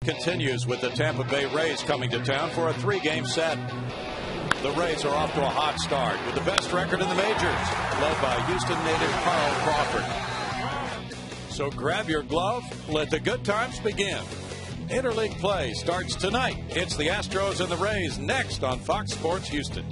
continues with the Tampa Bay Rays coming to town for a 3-game set. The Rays are off to a hot start with the best record in the majors, led by Houston native Carl Crawford. So grab your glove, let the good times begin. Interleague play starts tonight. It's the Astros and the Rays next on Fox Sports Houston.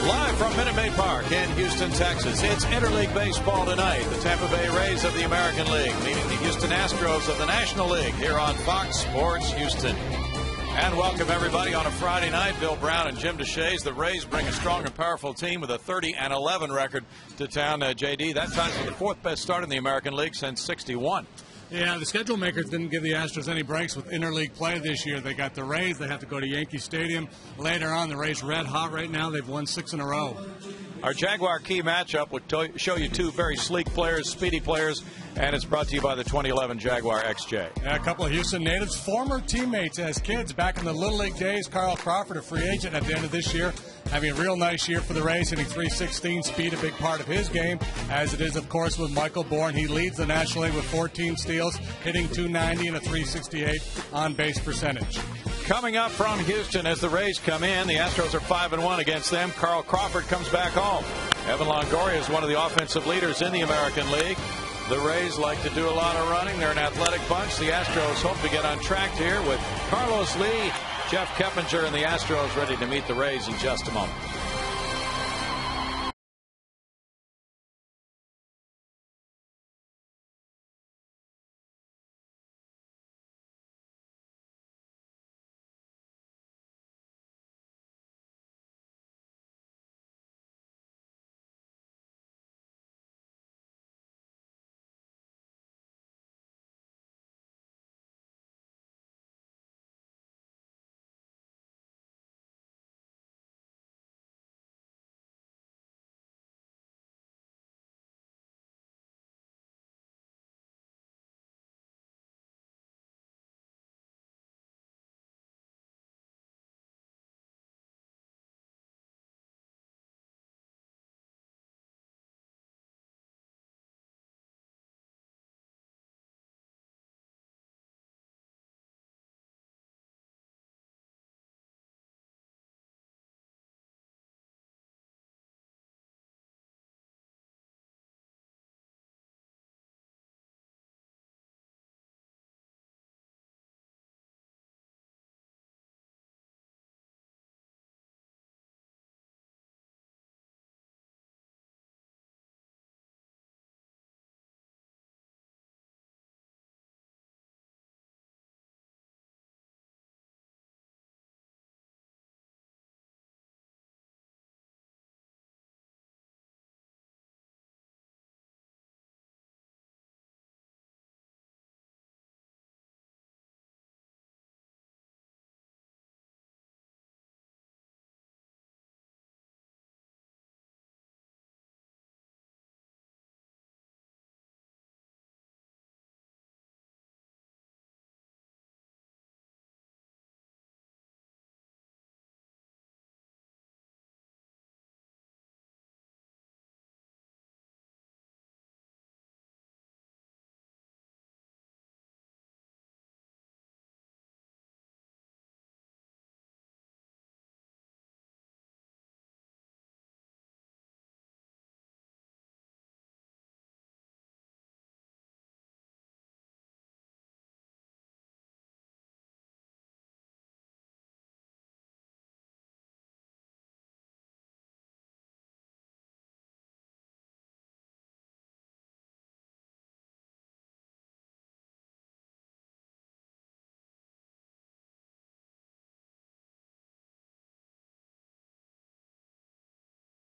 Live from Minute Maid Park in Houston, Texas, it's Interleague Baseball tonight. The Tampa Bay Rays of the American League meeting the Houston Astros of the National League here on Fox Sports Houston. And welcome everybody on a Friday night. Bill Brown and Jim DeShays. The Rays bring a strong and powerful team with a 30-11 record to town. JD, that ties for the 4th best start in the American League since '61. Yeah, the schedule makers didn't give the Astros any breaks with interleague play this year. They got the Rays. They have to go to Yankee Stadium later on. The Rays red hot right now. They've won 6 in a row. Our Jaguar key matchup would show you 2 very sleek players, speedy players, and it's brought to you by the 2011 Jaguar XJ. Yeah, a couple of Houston natives, former teammates as kids back in the Little League days. Carl Crawford, a free agent at the end of this year, having a real nice year for the Rays, hitting .316 speed, a big part of his game, as it is, of course, with Michael Bourne. He leads the National League with 14 steals, hitting .290 and a .368 on-base percentage. Coming up from Houston as the Rays come in, the Astros are 5-1 against them. Carl Crawford comes back home. Evan Longoria is one of the offensive leaders in the American League. The Rays like to do a lot of running. They're an athletic bunch. The Astros hope to get on track here with Carlos Lee, Jeff Keppinger, and the Astros ready to meet the Rays in just a moment.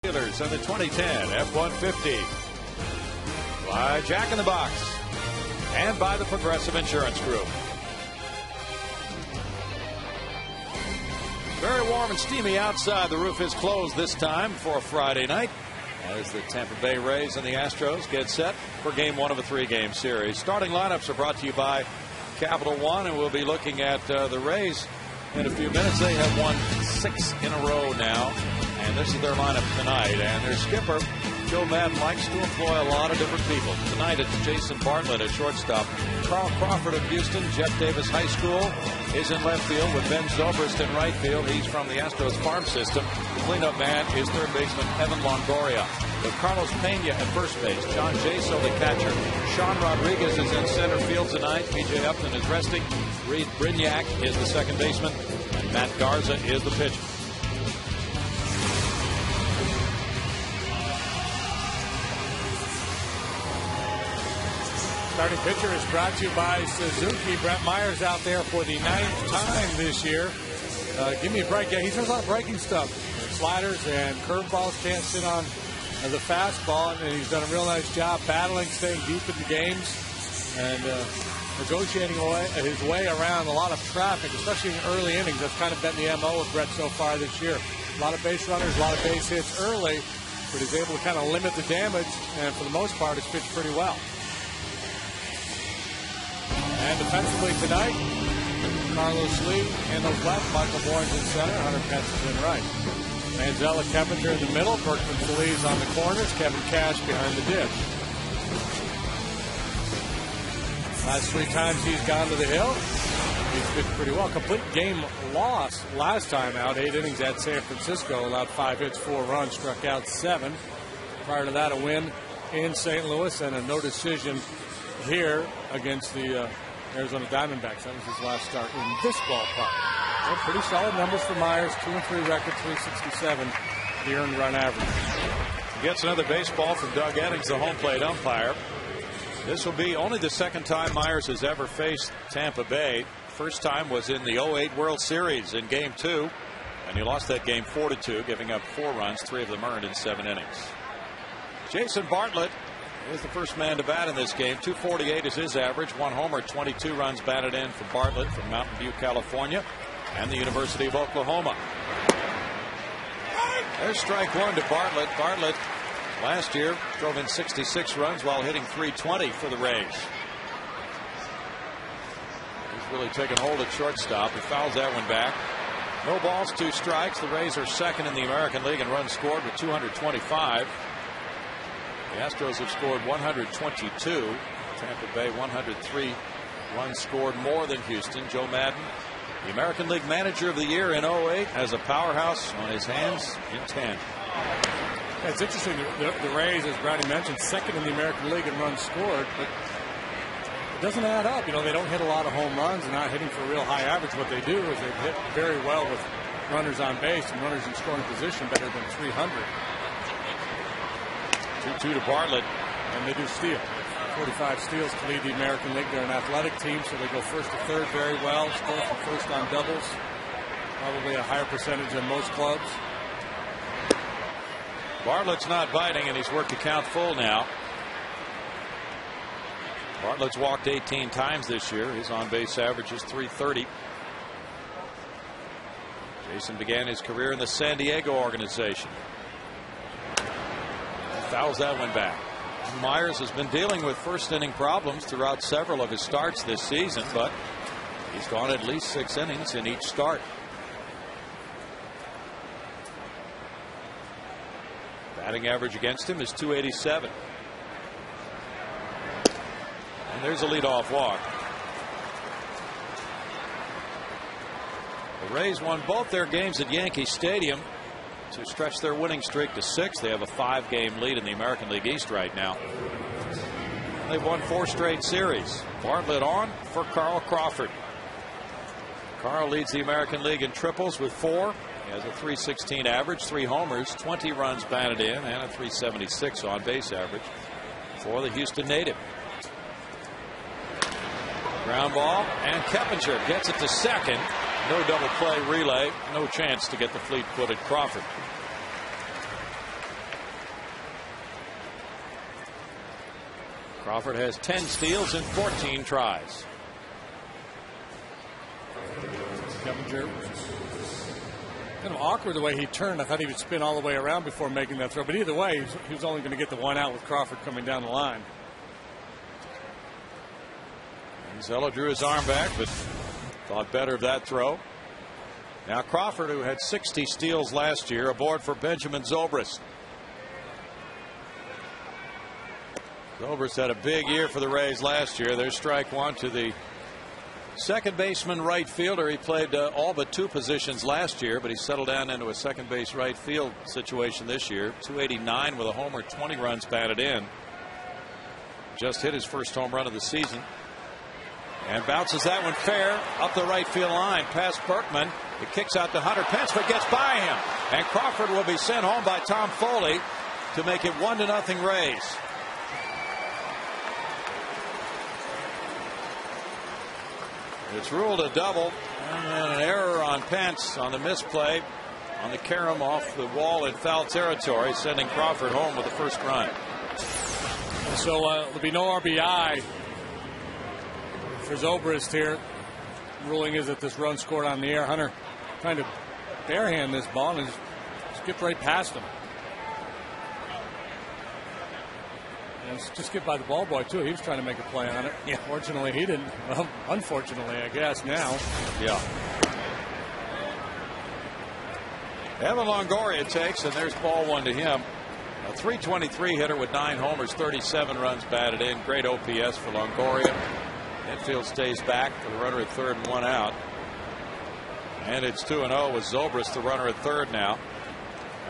And the 2010 F-150 by Jack in the Box and by the Progressive Insurance Group. Very warm and steamy outside. The roof is closed this time for Friday night as the Tampa Bay Rays and the Astros get set for Game 1 of a 3-game series. Starting lineups are brought to you by Capital One, and we'll be looking at the Rays in a few minutes. They have won 6 in a row now, and this is their lineup tonight. And their skipper, Joe Madden, likes to employ a lot of different people. Tonight it's Jason Bartlett at shortstop. Carl Crawford of Houston, Jeff Davis High School, is in left field with Ben Zobrist in right field. He's from the Astros farm system. The cleanup man is third baseman Evan Longoria. With Carlos Pena at first base, John Jaso the catcher. Sean Rodriguez is in center field tonight. B.J. Upton is resting. Reed Brignac is the second baseman. And Matt Garza is the pitcher. Starting pitcher is brought to you by Suzuki. Brett Myers out there for the 9th time this year. Give me a break. Yeah, he does a lot of breaking stuff. Sliders and curveballs, can't sit on the fastball, and he's done a real nice job battling, staying deep in the games, and negotiating his way around a lot of traffic, especially in early innings. That's kind of been the MO of Brett so far this year. A lot of base runners, a lot of base hits early, but he's able to kind of limit the damage, and for the most part, he's pitched pretty well. And defensively tonight, Carlos Lee handles left, Michael Bourne's in center, Hunter Pence is in right. Manzella Keppinger in the middle, Berkman Feliz on the corners, Kevin Cash behind the dish. Last 3 times he's gone to the hill, he's pitched pretty well. Complete game loss last time out, 8 innings at San Francisco, allowed 5 hits, 4 runs, struck out 7. Prior to that, a win in St. Louis and a no decision here against the Arizona Diamondbacks. That was his last start in this ballpark. Well, pretty solid numbers for Myers. 2-3 record, 367 the earned run average. Gets another baseball from Doug Eddings, the home plate umpire. This will be only the second time Myers has ever faced Tampa Bay. First time was in the 08 World Series in Game 2, and he lost that game 4-2, giving up 4 runs, 3 of them earned in 7 innings. Jason Bartlett is the first man to bat in this game. 248 is his average. 1 homer, 22 runs batted in for Bartlett from Mountain View, California, and the University of Oklahoma. There's strike 1 to Bartlett. Bartlett last year drove in 66 runs while hitting .320 for the Rays. He's really taken hold at shortstop. He fouls that one back. No balls, 2 strikes. The Rays are second in the American League in runs scored with 225. The Astros have scored 122. Tampa Bay 103 runs scored more than Houston. Joe Madden, the American League Manager of the Year in 08, has a powerhouse on his hands in 10. Yeah, it's interesting. The Rays, as Brady mentioned, second in the American League in runs scored, but it doesn't add up. You know, they don't hit a lot of home runs and not hitting for a real high average. What they do is they hit very well with runners on base and runners in scoring position, better than 300. 2-2 to Bartlett, and they do steal. 45 steals to lead the American League. They're an athletic team, so they go first to third very well. Score from first on doubles. Probably a higher percentage than most clubs. Bartlett's not biting, and he's worked the count full now. Bartlett's walked 18 times this year. His on-base average is .330. Jason began his career in the San Diego organization. Fouls that one back. Myers has been dealing with first inning problems throughout several of his starts this season, but he's gone at least 6 innings in each start. Batting average against him is .287. And there's a leadoff walk. The Rays won both their games at Yankee Stadium to stretch their winning streak to 6. They have a 5-game lead in the American League East right now. They've won 4 straight series. Bartlett on for Carl Crawford. Carl leads the American League in triples with 4. He has a .316 average, 3 homers, 20 runs batted in, and a .376 on base average for the Houston native. Ground ball, and Keppinger gets it to second. No double play relay. No chance to get the fleet-footed Crawford. Crawford has 10 steals and 14 tries. Keppinger, kind of awkward the way he turned. I thought he would spin all the way around before making that throw. But either way, he was only going to get the 1 out with Crawford coming down the line. Zello drew his arm back, but thought better of that throw. Now Crawford, who had 60 steals last year, aboard for Benjamin Zobrist. Zobrist had a big year for the Rays last year. There's strike one to the second baseman, right fielder. He played all but two positions last year, but he settled down into a second base right field situation this year. 289 with a homer, 20 runs batted in. Just hit his first home run of the season. And bounces that one fair up the right field line past Berkman. It kicks out to Hunter Pence, but gets by him. And Crawford will be sent home by Tom Foley to make it 1-0 Rays. It's ruled a double, and then an error on Pence on the misplay on the carom off the wall in foul territory, sending Crawford home with the first run. So there'll be no RBI for Zobrist here. Ruling is that this run scored on the air. Hunter trying to barehand this ball and skipped right past him. And just skipped by the ball boy too. He was trying to make a play on it. Yeah. Fortunately, he didn't. Well, unfortunately, I guess now. Yeah. Evan Longoria takes, and there's ball one to him. A .323 hitter with 9 homers, 37 runs batted in. Great OPS for Longoria. Infield stays back for the runner at third and 1 out. And it's 2-0 with Zobrist, the runner at third now,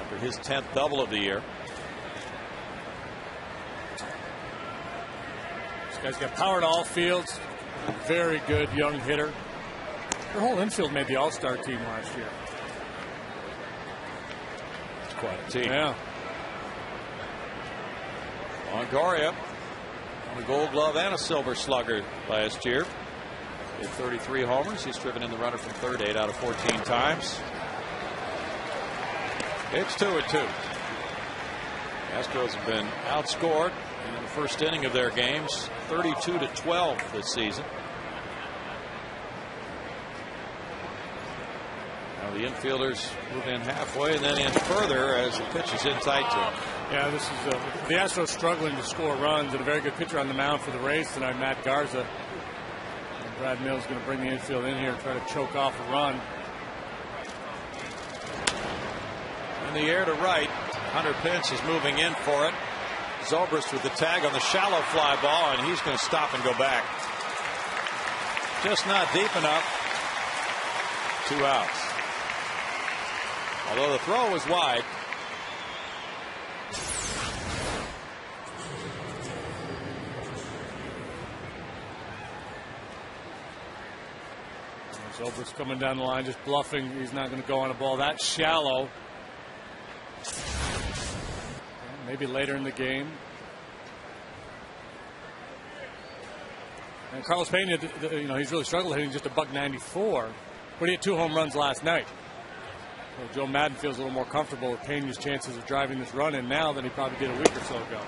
after his 10th double of the year. This guy's got power to all fields. Very good young hitter. Their whole infield made the All-Star team last year. It's quite a team. Yeah. Longoria won a Gold Glove and a Silver Slugger last year. Hit 33 homers. He's driven in the runner from third 8 out of 14 times. It's 2-2. Astros have been outscored in the first inning of their games, 32-12 this season. Now the infielders move in halfway and then in further as the pitch is in tight to him. Yeah, this is the Astros struggling to score runs, and a very good pitcher on the mound for the Rays tonight, Matt Garza. And Brad Mills going to bring the infield in here and try to choke off a run. In the air to right, Hunter Pence is moving in for it. Zobrist with the tag on the shallow fly ball, and he's going to stop and go back. Just not deep enough. 2 outs. Although the throw was wide. Zobrist coming down the line, just bluffing. He's not going to go on a ball that shallow. Maybe later in the game. And Carlos Pena, he's really struggled hitting just a .194, but he had 2 home runs last night. So Joe Madden feels a little more comfortable with Pena's chances of driving this run in now than he probably did a week or so ago.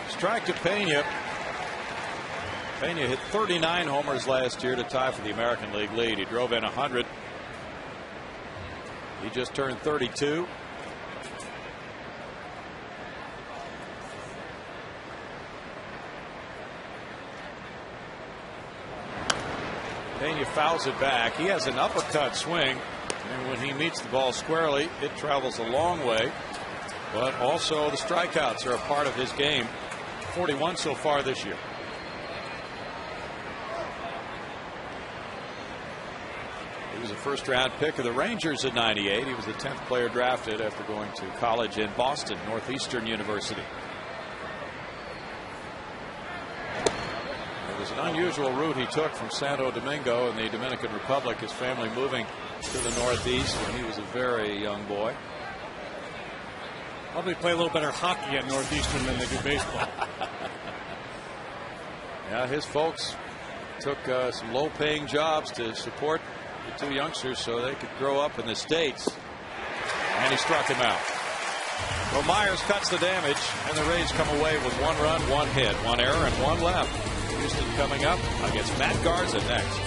Strike to Pena. Pena hit 39 homers last year to tie for the American League lead. He drove in 100. He just turned 32. Pena fouls it back. He has an uppercut swing, and when he meets the ball squarely, it travels a long way. But also the strikeouts are a part of his game. 41 so far this year. He was a first-round pick of the Rangers in '98. He was the 10th player drafted after going to college in Boston, Northeastern University. It was an unusual route he took from Santo Domingo in the Dominican Republic, his family moving to the Northeast when he was a very young boy. Probably play a little better hockey at Northeastern than they do baseball. Yeah, his folks took some low-paying jobs to support the 2 youngsters so they could grow up in the States. And he struck him out. Well, Myers cuts the damage, and the Rays come away with 1 run, 1 hit, 1 error, and 1 left. Houston coming up against Matt Garza next.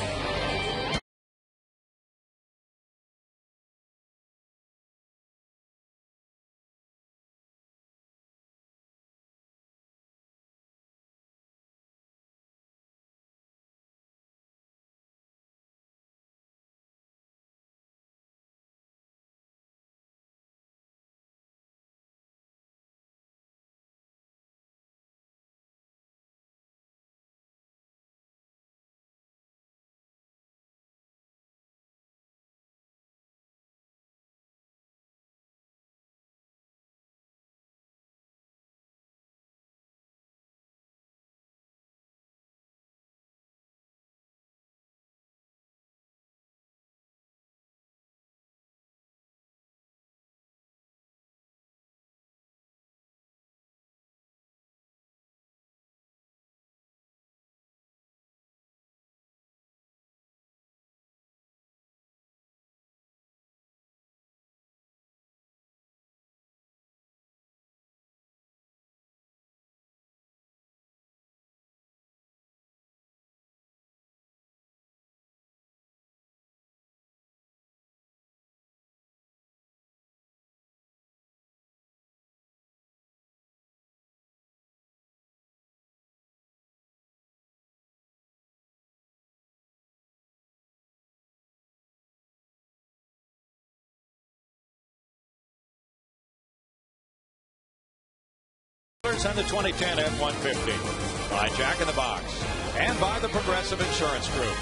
And the 2010 F-150 by Jack in the Box and by the Progressive Insurance Group.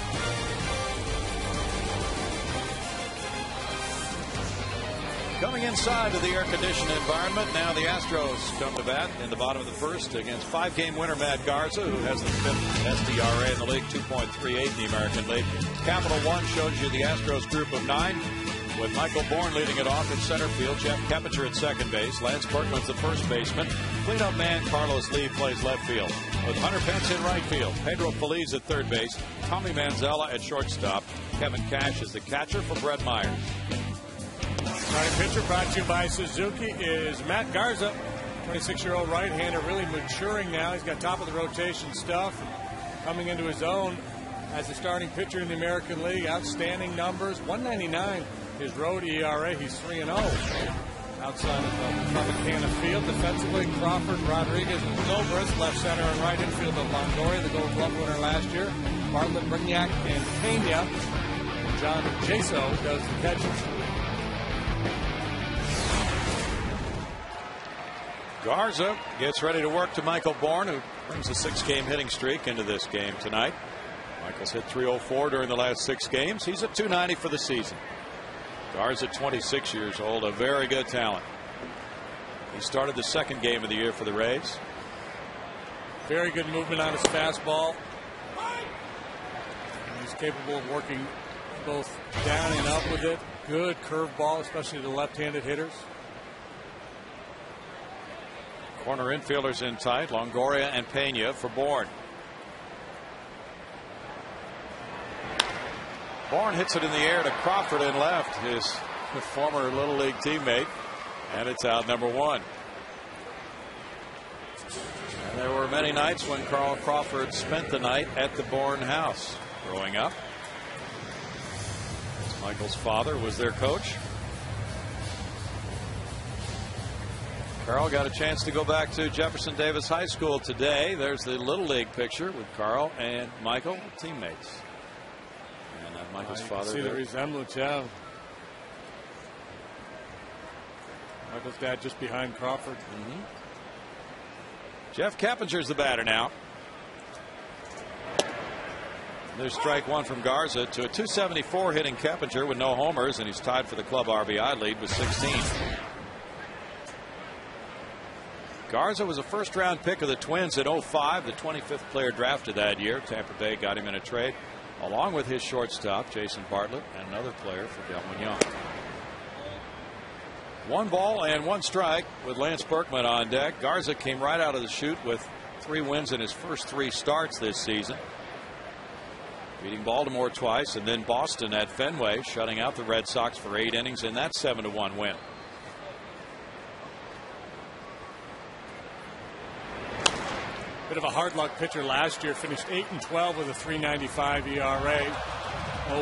Coming inside to the air-conditioned environment, now the Astros come to bat in the bottom of the first against five-game winner Matt Garza, who has the fifth SDRA in the league, 2.38 in the American League. Capital One shows you the Astros group of 9, with Michael Bourne leading it off in center field, Jeff Keppinger at second base, Lance Berkman's the first baseman, cleanup man Carlos Lee plays left field, with Hunter Pence in right field, Pedro Feliz at third base, Tommy Manzella at shortstop, Kevin Cash is the catcher for Brett Myers. Starting pitcher brought to you by Suzuki is Matt Garza, 26-year-old right-hander, really maturing now. He's got top of the rotation stuff, coming into his own as a starting pitcher in the American League. Outstanding numbers, 1.99 his road ERA. He's 3-0 outside of Tropicana Field. Defensively, Crawford, Rodriguez, and Zobrist, left center and right infield of Longoria, the Gold Glove winner last year. Bartlett, Brignac, and Pena. John Jaso does the catches. Garza gets ready to work to Michael Bourne, who brings a 6-game hitting streak into this game tonight. Michael's hit .304 during the last 6 games. He's at .290 for the season. Garza, 26 years old, a very good talent. He started the second game of the year for the Rays. Very good movement on his fastball. He's capable of working both down and up with it. Good curveball, especially to left-handed hitters. Corner infielders in tight, Longoria and Pena for Bourne. Bourne hits it in the air to Crawford in left, his former Little League teammate, and it's out number 1. And there were many nights when Carl Crawford spent the night at the Bourne house growing up. Michael's father was their coach. Carl got a chance to go back to Jefferson Davis High School today. There's the Little League picture with Carl and Michael, teammates. And Michael's father. See the resemblance, yeah. Michael's dad just behind Crawford. Jeff Keppinger's the batter now. There's strike 1 from Garza to a .274 hitting Keppinger with no homers, and he's tied for the club RBI lead with 16. Garza was a first-round pick of the Twins in '05, the 25th player drafted that year. Tampa Bay got him in a trade, along with his shortstop, Jason Bartlett, and another player for Delmon Young. 1 ball and 1 strike with Lance Berkman on deck. Garza came right out of the chute with 3 wins in his first 3 starts this season, beating Baltimore twice and then Boston at Fenway, shutting out the Red Sox for 8 innings in that 7-1 win. Bit of a hard luck pitcher last year, finished 8-12 with a 3.95 ERA.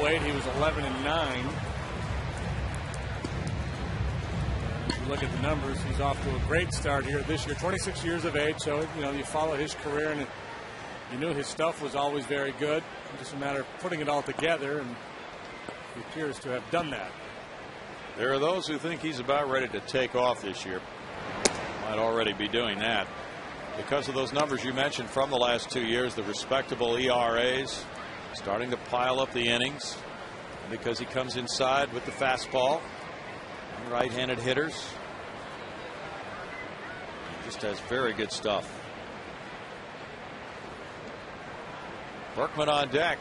08 he was 11-9. If you look at the numbers, he's off to a great start here this year. 26 years of age, so you follow his career and you knew his stuff was always very good. It's just a matter of putting it all together, and he appears to have done that. There are those who think he's about ready to take off this year. Might already be doing that, because of those numbers you mentioned from the last 2 years, the respectable ERAs, starting to pile up the innings, and because he comes inside with the fastball, and right-handed hitters. He just has very good stuff. Berkman on deck.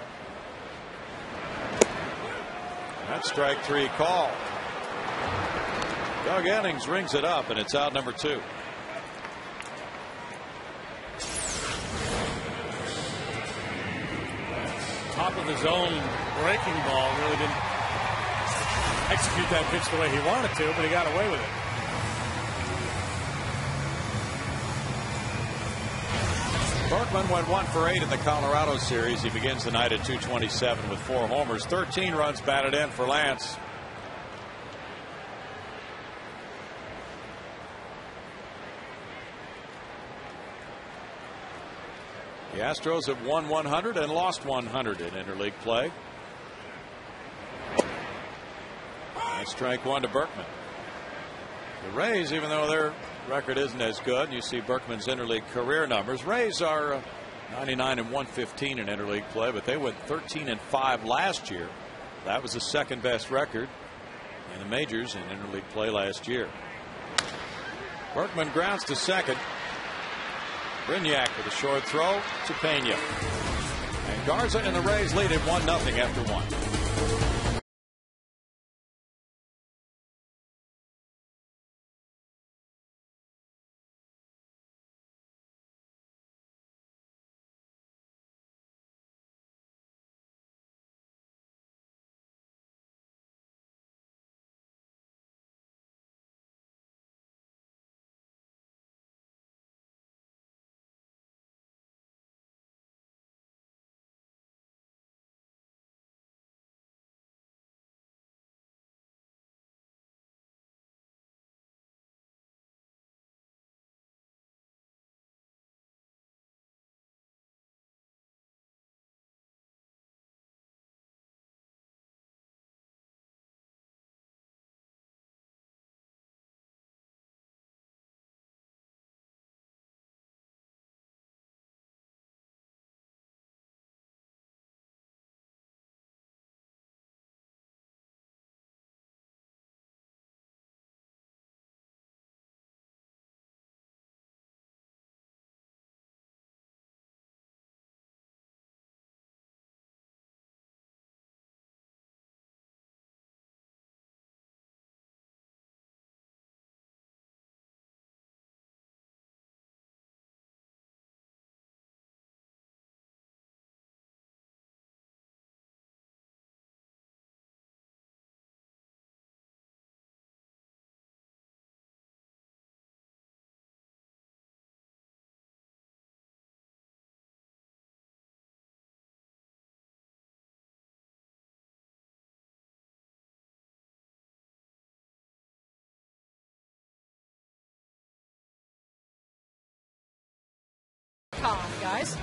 That's strike 3 call. Doug Ennings rings it up, and it's out number 2. Top of his own breaking ball, really didn't execute that pitch the way he wanted to, but he got away with it. Berkman went 1 for 8 in the Colorado series. He begins the night at .227 with 4 homers, 13 runs batted in for Lance. The Astros have won 100 and lost 100 in interleague play. That's strike 1 to Berkman. The Rays, even though they're record isn't as good. You see Berkman's interleague career numbers. Rays are 99 and 115 in interleague play, but they went 13 and 5 last year. That was the second best record in the majors in interleague play last year. Berkman grounds to second. Brignac with a short throw to Pena. And Garza and the Rays lead it 1-0 after 1. Calm, guys.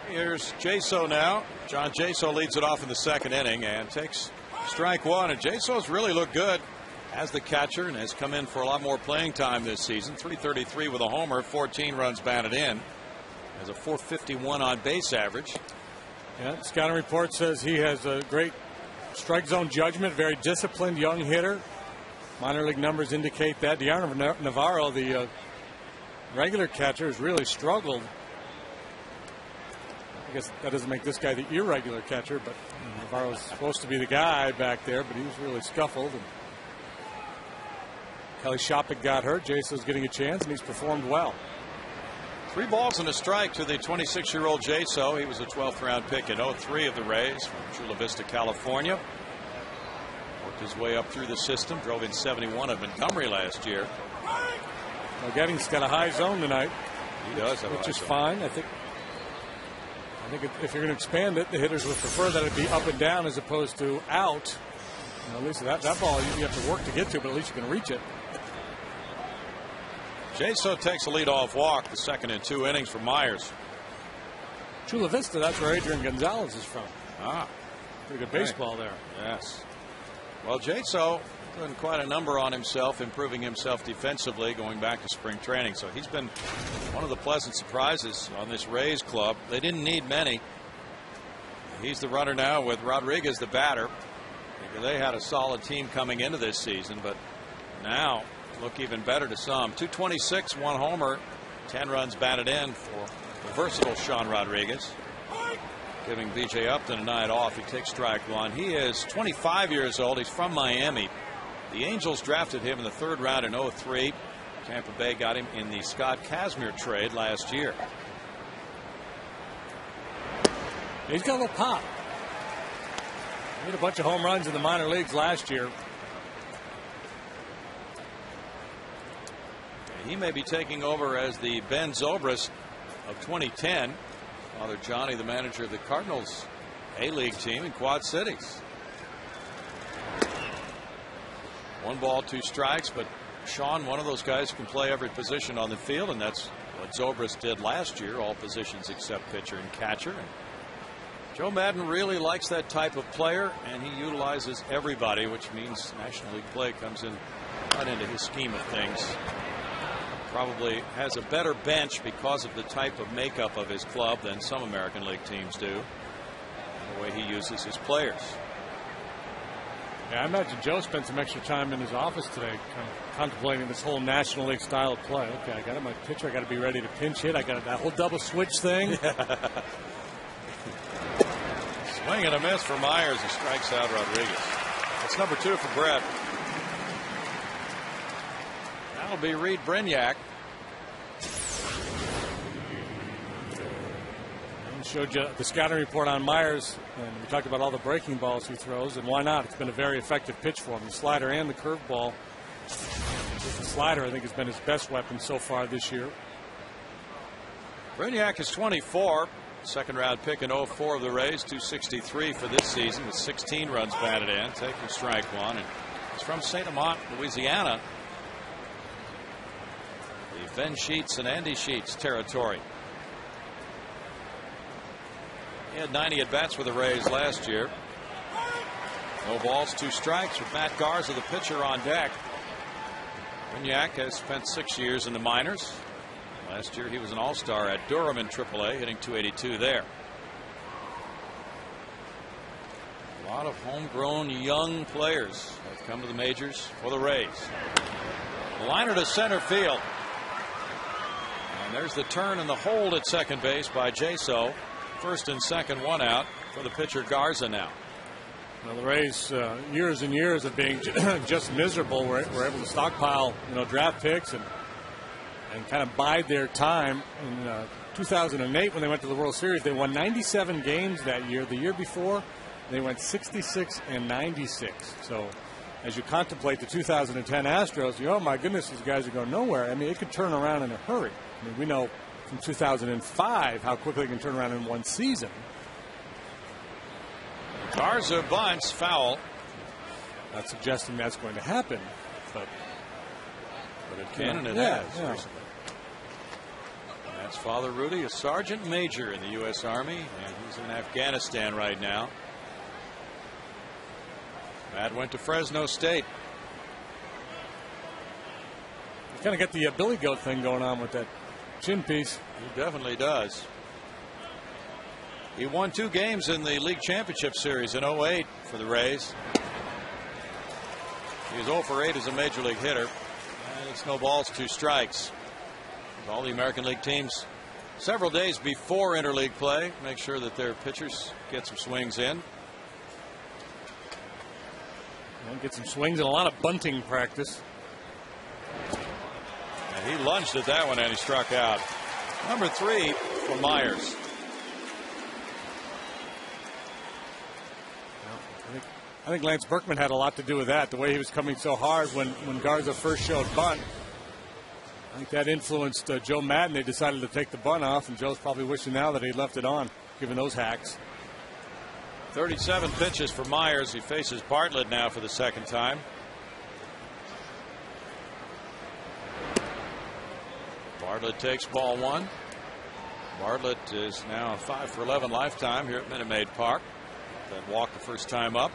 Here's Jaso now. John Jaso leads it off in the second inning and takes strike one. And Jaso's really looked good as the catcher and has come in for a lot more playing time this season. 333 with a homer, 14 runs batted in. Has a 451 on base average. Yeah, scouting report says he has a great strike zone judgment, very disciplined young hitter. Minor league numbers indicate that. Diana Navarro, the regular catcher, has really struggled. I guess that doesn't make this guy the irregular catcher, but Navarro's supposed to be the guy back there, but he's really scuffled. And Kelly Shopping got hurt. Jaso's getting a chance, and he's performed well. 3 balls and a strike to the 26-year-old Jaso. He was a 12th round pick in 03 of the Rays from Chula Vista, California. Worked his way up through the system, drove in 71 at Montgomery last year. Well, Gettings got a high zone tonight. He does have which is fine. I think if you're going to expand it, the hitters would prefer that it be up and down as opposed to out. You know, at least that ball you have to work to get to, but at least you can reach it. Jaso takes a leadoff walk, the second in 2 innings for Myers. Chula Vista, that's where Adrian Gonzalez is from. Ah, pretty good baseball there. Yes. Well, Jaso doing quite a number on himself, improving himself defensively going back to spring training. So he's been one of the pleasant surprises on this Rays club. They didn't need many. He's the runner now with Rodriguez the batter. They had a solid team coming into this season, but now look even better to some. 226, 1 homer, 10 runs batted in for the versatile Sean Rodriguez. Giving B.J. Upton a night off. He takes strike one. He is 25 years old. He's from Miami. The Angels drafted him in the 3rd round in 03. Tampa Bay got him in the Scott Kazmir trade last year. He's got a little pop. He hit a bunch of home runs in the minor leagues last year. He may be taking over as the Ben Zobrist of 2010. Father Johnny, the manager of the Cardinals A-League team in Quad Cities. 1 ball, 2 strikes, but Sean, one of those guys who can play every position on the field, and that's what Zobrist did last year, all positions except pitcher and catcher. And Joe Madden really likes that type of player, and he utilizes everybody, which means National League play comes in right into his scheme of things. Probably has a better bench because of the type of makeup of his club than some American League teams do, and the way he uses his players. Yeah, I imagine Joe spent some extra time in his office today kind of contemplating this whole National League style of play. Okay, I got my pitcher. I got to be ready to pinch hit. I got that whole double switch thing. Swing and a miss for Myers. He strikes out Rodriguez. That's number 2 for Brett. That'll be Reed Brignac. Showed you the scouting report on Myers, and we talked about all the breaking balls he throws, and why not? It's been a very effective pitch for him. The slider and the curveball. The slider, I think, has been his best weapon so far this year. Brignac is 24. Second round pick in 04 of the Rays. 263 for this season with 16 runs batted in. Taking strike one. And he's from St. Amant, Louisiana. The Ben Sheets and Andy Sheets territory. He had 90 at-bats with the Rays last year. No balls, 2 strikes with Matt Garza, the pitcher, on deck. Brignac has spent 6 years in the minors. Last year he was an all-star at Durham in AAA, hitting .282 there. A lot of homegrown young players have come to the majors for the Rays. Liner to center field. And there's the turn and the hold at second base by Jaso. First and second, 1 out for the pitcher Garza now. Well, the Rays, years and years of being just miserable, were able to stockpile, draft picks and kind of bide their time. In 2008, when they went to the World Series, they won 97 games that year. The year before, they went 66-96. So, as you contemplate the 2010 Astros, oh my goodness, these guys are going nowhere. I mean, it could turn around in a hurry. I mean, we know from 2005 how quickly it can turn around in one season. Garza bunts, foul. Not suggesting that's going to happen, but it can, and it has. Yeah. That's Father Rudy, a sergeant major in the U.S. Army, and he's in Afghanistan right now. Matt went to Fresno State. You kind of get the Billy Goat thing going on with that chin piece. He definitely does. He won 2 games in the league championship series in 08 for the Rays. He was 0 for 8 as a major league hitter. And it's no balls, 2 strikes. All the American League teams, several days before interleague play, make sure that their pitchers get some swings in. And get some swings and a lot of bunting practice. And he lunged at that one and he struck out. Number 3 for Myers. I think Lance Berkman had a lot to do with that. The way he was coming so hard when Garza first showed bunt. I think that influenced Joe Madden. They decided to take the bunt off, and Joe's probably wishing now that he left it on, given those hacks. 37 pitches for Myers. He faces Bartlett now for the second time. Bartlett takes ball 1. Bartlett is now a 5 for 11 lifetime here at Minute Maid Park. That walk the first time up.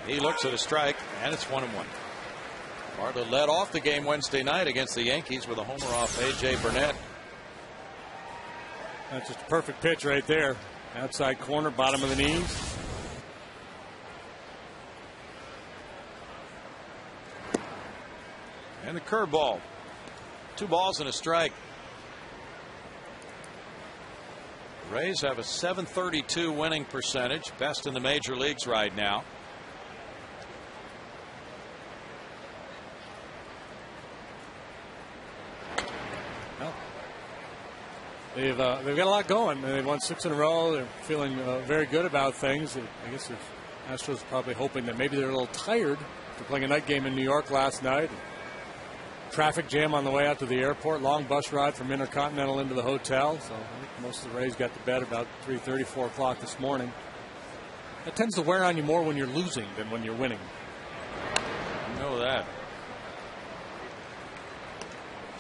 He looks at a strike, and it's 1-1. Bartlett led off the game Wednesday night against the Yankees with a homer off A.J. Burnett. That's just a perfect pitch right there. Outside corner, bottom of the knees. And the curveball. 2 balls and a strike. The Rays have a .732 winning percentage, best in the major leagues right now. They've got a lot going. They've won 6 in a row. They're feeling very good about things. I guess the Astros probably hoping that maybe they're a little tired after playing a night game in New York last night. Traffic jam on the way out to the airport. Long bus ride from Intercontinental into the hotel. So I think most of the Rays got to bed about 3:30, 4 o'clock this morning. That tends to wear on you more when you're losing than when you're winning. You know that.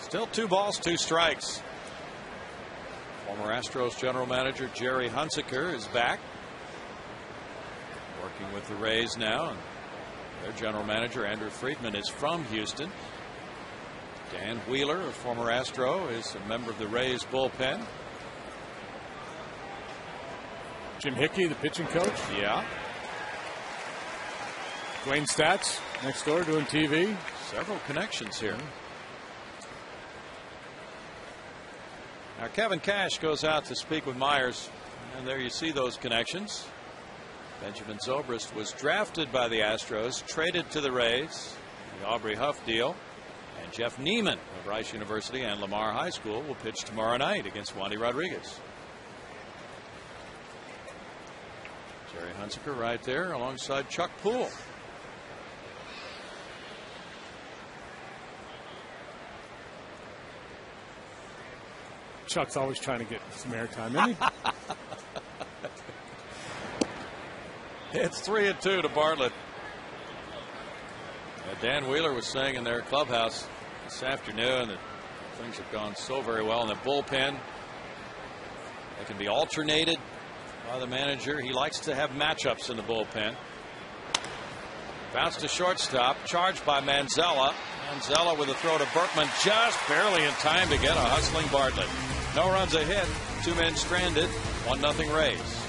Still 2 balls, 2 strikes. Former Astros general manager Jerry Hunsaker is back, working with the Rays now, and their general manager Andrew Friedman is from Houston. Dan Wheeler, a former Astro, is a member of the Rays bullpen. Jim Hickey, the pitching coach. Yeah. Dwayne Statz next door doing TV. Several connections here. Now Kevin Cash goes out to speak with Myers, and there you see those connections. Benjamin Zobrist was drafted by the Astros, traded to the Rays, the Aubrey Huff deal, and Jeff Neiman of Rice University and Lamar High School will pitch tomorrow night against Wandy Rodriguez. Jerry Hunsaker right there alongside Chuck Poole. Chuck's always trying to get some airtime, isn't he? It's 3-2 to Bartlett. Dan Wheeler was saying in their clubhouse this afternoon that things have gone so very well in the bullpen. They can be alternated by the manager. He likes to have matchups in the bullpen. Bounce to shortstop, charged by Manzella. Manzella with a throw to Berkman, just barely in time to get a hustling Bartlett. No runs a hit, 2 men stranded, 1-0 Rays.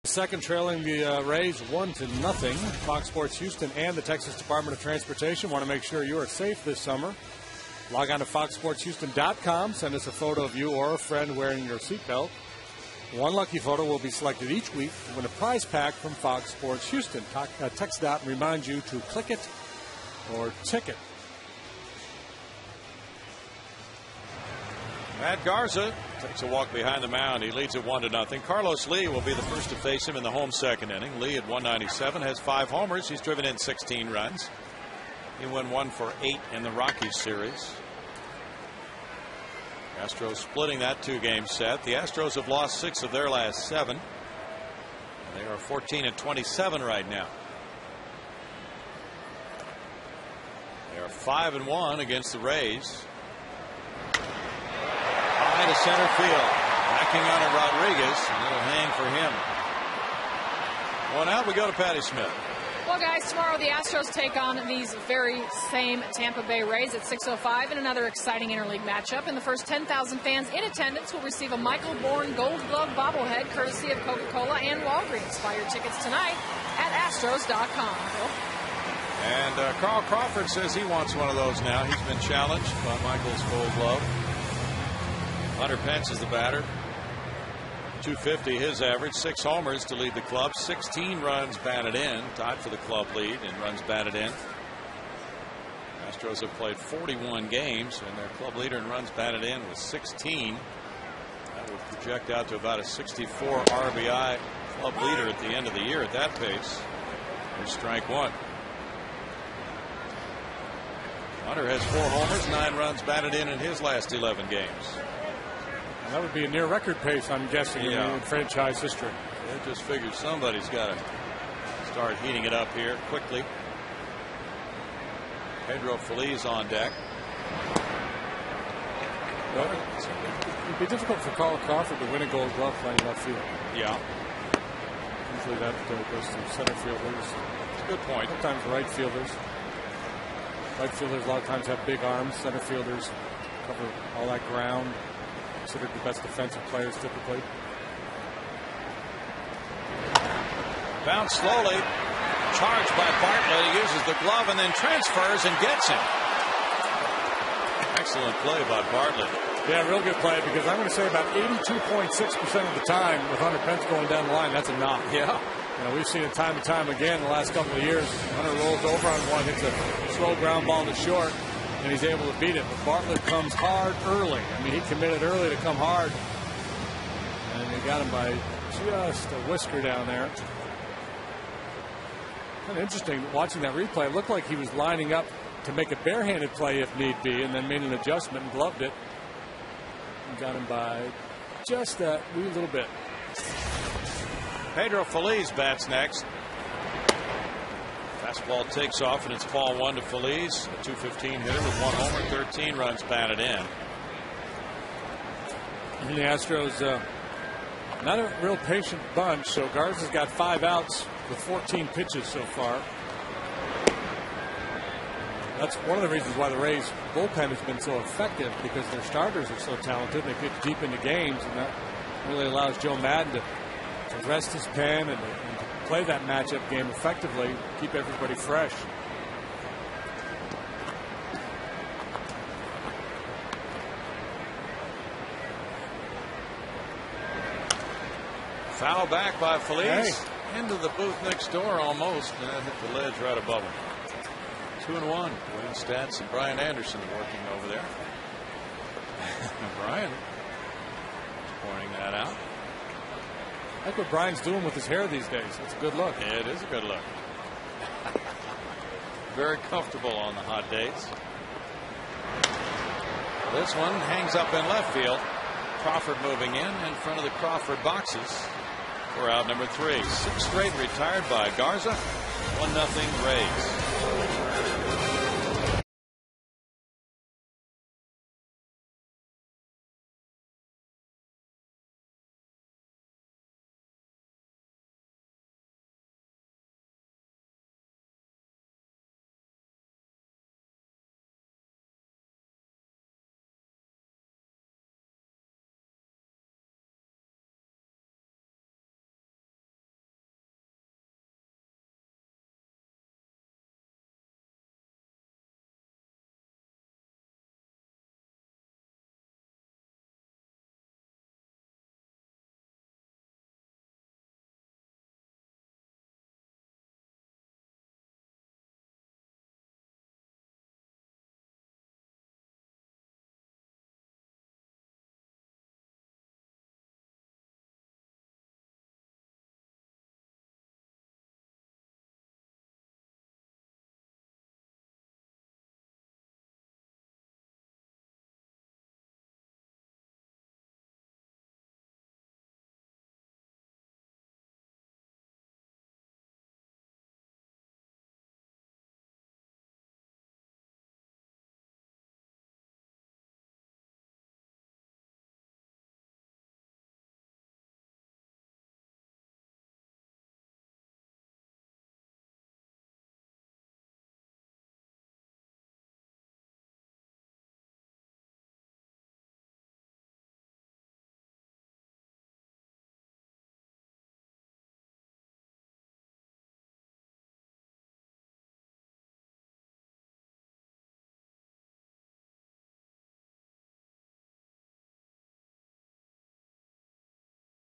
Second trailing the Rays 1-0. Fox Sports Houston and the Texas Department of Transportation want to make sure you are safe this summer. Log on to foxsportshouston.com. Send us a photo of you or a friend wearing your seatbelt. One lucky photo will be selected each week to win a prize pack from Fox Sports Houston. Text dot and remind you to click it or ticket. Matt Garza takes a walk behind the mound. He leads it 1-0. Carlos Lee will be the first to face him in the home second inning. Lee at 197 has 5 homers. He's driven in 16 runs. He went 1 for 8 in the Rockies series. Astros splitting that 2-game set. The Astros have lost 6 of their last 7. And they are 14-27 right now. They are 5-1 against the Rays. High to center field. Backing on it Rodriguez, and it'll hang for him. 1 out, we go to Patty Smith. Well, guys, tomorrow the Astros take on these very same Tampa Bay Rays at 6:05 in another exciting interleague matchup. And the first 10,000 fans in attendance will receive a Michael Bourne Gold Glove bobblehead courtesy of Coca-Cola and Walgreens. Buy your tickets tonight at Astros.com. And Carl Crawford says he wants one of those now. He's been challenged by Michael's Gold Glove. Hunter Pence is the batter. .250 his average. 6 homers to lead the club. 16 runs batted in, tied for the club lead in runs batted in. Astros have played 41 games, and their club leader in runs batted in was 16. That would project out to about a 64 RBI club leader at the end of the year at that pace. Here's strike one. Hunter has 4 homers, 9 runs batted in his last 11 games. And that would be a near record pace, I'm guessing, in franchise history. It just figures somebody's got to start heating it up here quickly. Pedro Feliz on deck. Well, it'd be difficult for Carl Crawford to win a Gold Glove playing left field. Yeah. Usually that goes to center fielders. That's a good point. Sometimes right fielders. Right fielders a lot of times have big arms. Center fielders cover all that ground. Considered the best defensive players typically. Bounce slowly. Charged by Bartlett. He uses the glove and then transfers and gets him. Excellent play by Bartlett. Yeah, real good play, because I'm going to say about 82.6% of the time with Hunter Pence going down the line, that's a knock. Yeah. You know, we've seen it time and time again the last couple of years. Hunter rolls over on one, hits a slow ground ball to short, and he's able to beat it. But Bartlett comes hard early. I mean, he committed early to come hard. And they got him by just a whisker down there. Kind of interesting watching that replay. It looked like he was lining up to make a barehanded play if need be, and then made an adjustment and gloved it. And got him by just that wee little bit. Pedro Feliz bats next. Fastball takes off, and it's ball 1 to Feliz. A .215 hitter with 1 homer, 13 runs batted in. And the Astros, not a real patient bunch, so Garza's got 5 outs with 14 pitches so far. That's one of the reasons why the Rays bullpen has been so effective, because their starters are so talented. They get deep into games, and that really allows Joe Madden to rest his pen and to play that matchup game effectively, keep everybody fresh. Foul back by Feliz. Hey. Into the booth next door almost, and hit the ledge right above him. 2-1. Wayne Stats and Brian Anderson working over there. Brian pointing that out. I like what Brian's doing with his hair these days. It's a good look. It is a good look. Very comfortable on the hot days. This one hangs up in left field. Crawford moving in front of the Crawford boxes. We're out number 3. 6 straight retired by Garza. 1-0 Rays.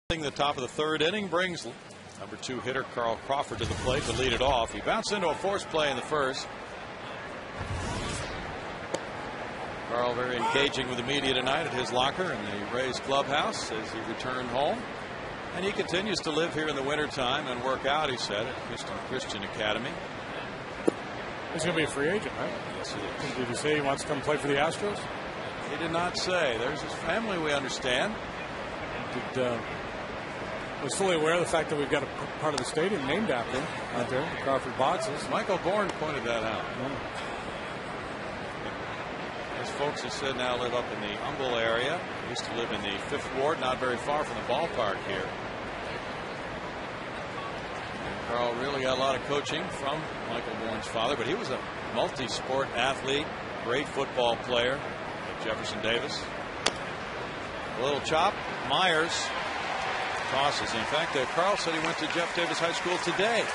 The top of the third inning brings number 2 hitter Carl Crawford to the plate to lead it off. He bounced into a forced play in the first. Carl very engaging with the media tonight at his locker in the Rays clubhouse as he returned home. And he continues to live here in the wintertime and work out, he said, at Houston Christian Academy. He's going to be a free agent, right? Yes, he is. Did he say he wants to come play for the Astros? He did not say. There's his family, we understand. I was fully aware of the fact that we've got a part of the stadium named after him out there, the Crawford boxes. Michael Bourne pointed that out. His folks, he said, now live up in the Humble area. He used to live in the 5th Ward, not very far from the ballpark here. And Carl really got a lot of coaching from Michael Bourne's father, but he was a multi-sport athlete, great football player at Jefferson Davis. A little chop. Myers tosses. In fact, Carl said he went to Jeff Davis High School today.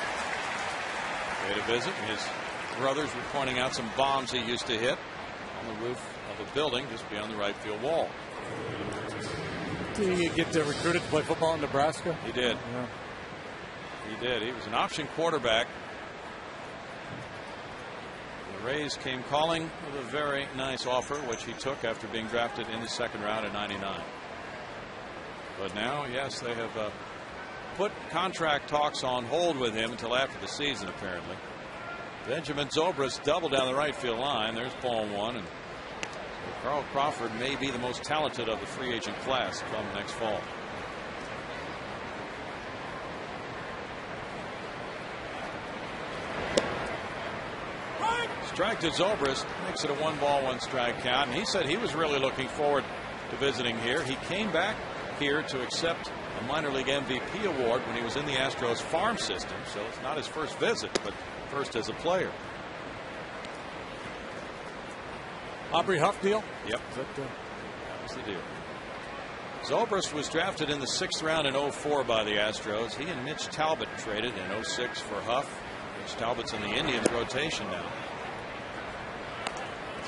Paid a visit. His brothers were pointing out some bombs he used to hit on the roof of a building just beyond the right field wall. Did he get recruited to play football in Nebraska? He did. Yeah. He did. He was an option quarterback. The Rays came calling with a very nice offer, which he took after being drafted in the 2nd round in '99. But now, yes, they have put contract talks on hold with him until after the season, apparently. Benjamin Zobrist doubled down the right field line. There's ball 1. And so Carl Crawford may be the most talented of the free agent class come next fall. Strike to Zobrist, makes it a 1-ball, 1-strike count. And he said he was really looking forward to visiting here. He came back here to accept a minor league MVP award when he was in the Astros farm system. So it's not his first visit, but first as a player. Aubrey Huff deal? Yep. That was the deal. Zobrist was drafted in the 6th round in '04 by the Astros. He and Mitch Talbot traded in '06 for Huff. Mitch Talbot's in the Indians rotation now.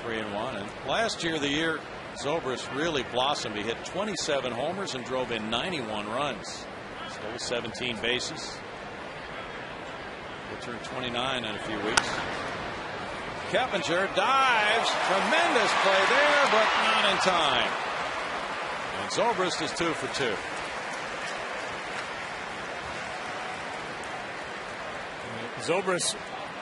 3-1. And last year, the year Zobrist really blossomed, he hit 27 homers and drove in 91 runs. Stole 17 bases. He'll turn 29 in a few weeks. Keppinger dives. Tremendous play there, but not in time. And Zobrist is 2 for 2. Zobrist,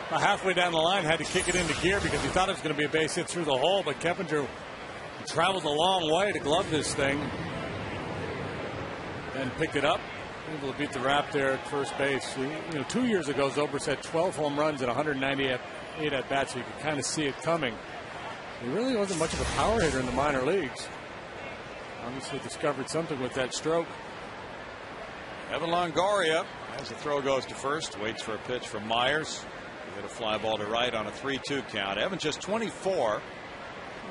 halfway down the line, had to kick it into gear because he thought it was going to be a base hit through the hole, but Keppinger traveled a long way to glove this thing and picked it up, able to beat the Rap there at first base. 2 years ago, Zobrist had 12 home runs and 198 at bats, so you could kind of see it coming. He really wasn't much of a power hitter in the minor leagues. Obviously discovered something with that stroke. Evan Longoria, as the throw goes to first, waits for a pitch from Myers. He hit a fly ball to right on a 3-2 count. Evan just 24 from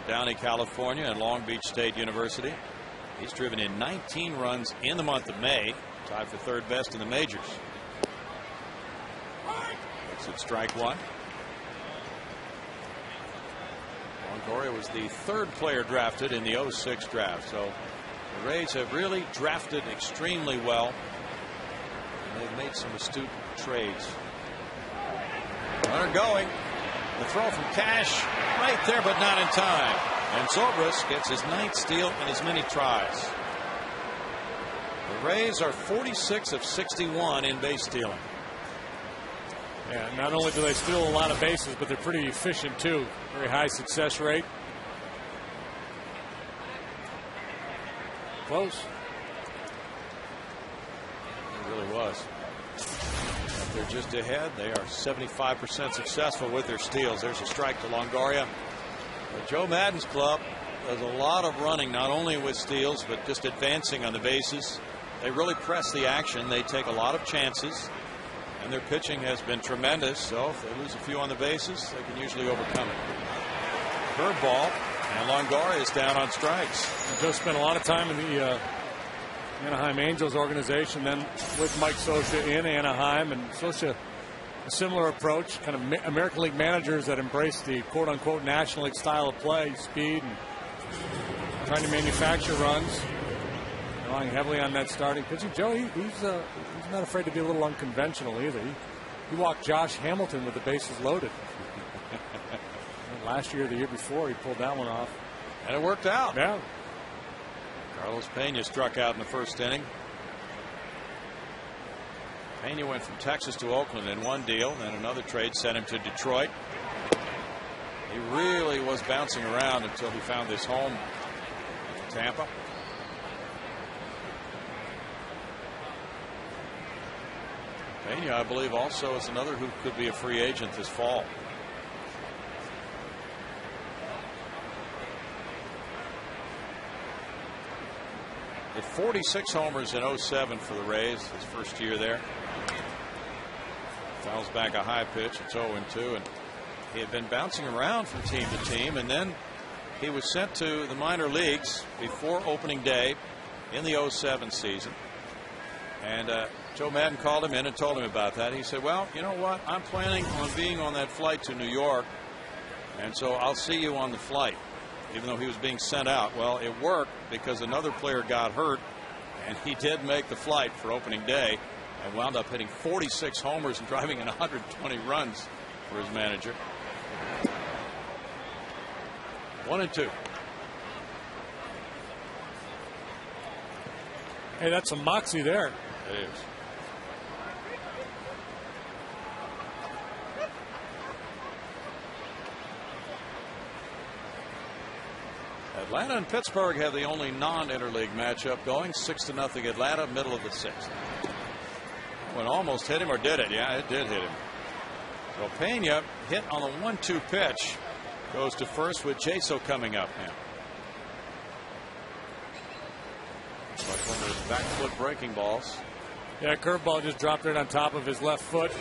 Downey, California, and Long Beach State University. He's driven in 19 runs in the month of May, tied for 3rd best in the majors. Makes it strike 1. Longoria was the 3rd player drafted in the '06 draft. So the Rays have really drafted extremely well. And they've made some astute trades. Runner going. The throw from Cash right there, but not in time. And Zobrist gets his 9th steal in as many tries. The Rays are 46 of 61 in base stealing. Yeah, not only do they steal a lot of bases, but they're pretty efficient too. Very high success rate. Close. It really was. They're just ahead. They are 75% successful with their steals. There's a strike to Longoria. But Joe Madden's club does a lot of running, not only with steals, but just advancing on the bases. They really press the action. They take a lot of chances. And their pitching has been tremendous. So if they lose a few on the bases, they can usually overcome it. Curveball. And Longoria is down on strikes. Joe spent a lot of time in the Anaheim Angels organization, then with Mike Scioscia in Anaheim, and Scioscia, a similar approach, kind of American League managers that embrace the quote-unquote National League style of play, speed, and trying to manufacture runs. relying heavily on that starting pitching. Joe, he's not afraid to be a little unconventional either. He walked Josh Hamilton with the bases loaded. Last year, the year before, he pulled that one off. And it worked out. Yeah. Carlos Pena struck out in the first inning. Pena went from Texas to Oakland in one deal. Then another trade sent him to Detroit. He really was bouncing around until he found this home in Tampa. Pena, I believe, also is another who could be a free agent this fall. Hit 46 homers in 07 for the Rays, his first year there. Fouls back a high pitch. It's 0-2, and he had been bouncing around from team to team, and then he was sent to the minor leagues before opening day in the 07 season. And Joe Maddon called him in and told him about that. He said, well, you know what? I'm planning on being on that flight to New York, and so I'll see you on the flight. Even though he was being sent out. Well, it worked because another player got hurt, and he did make the flight for opening day and wound up hitting 46 homers and driving in 120 runs for his manager. 1-2. Hey, that's some moxie there. It is. Atlanta and Pittsburgh have the only non-interleague matchup going. 6-0 Atlanta, middle of the sixth. When almost hit him, or did it? Yeah, it did hit him. So Pena hit on a 1-2 pitch. Goes to first with Jaso coming up now. Like one of those back foot breaking balls. Yeah, curveball just dropped right on top of his left foot.